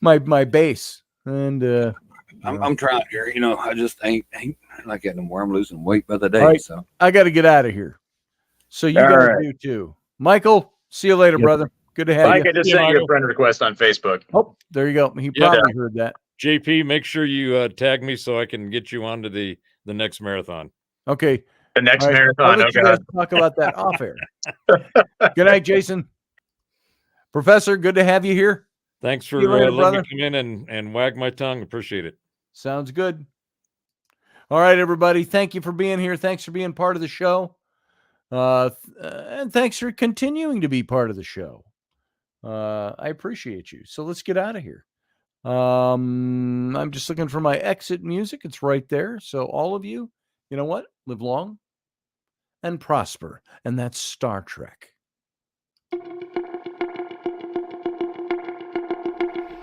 my base, and I'm trying here. I just ain't like that no more. I'm losing weight by the day. Right. So I got to get out of here. So you guys do too. Michael, see you later, brother. Good to have you. Mike, I just sent you a friend request on Facebook. Oh, there you go. He probably heard that. JP, make sure you tag me so I can get you onto the next marathon. Okay. The next marathon. I'll let you guys talk about that off air. Good night, Jason. Professor, good to have you here. Thanks for letting me come in and wag my tongue. Appreciate it. Sounds good. All right, everybody. Thank you for being here. Thanks for being part of the show. And thanks for continuing to be part of the show. I appreciate you. So let's get out of here. I'm just looking for my exit music. It's right there. So all of you, you know what? Live long and prosper. And that's Star Trek.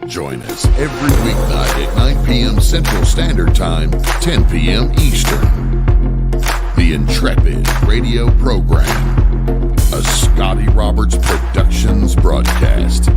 Join us every weeknight at 9 p.m. Central Standard Time, 10 p.m. Eastern. The Intrepid radio program, a Scotty Roberts Productions broadcast.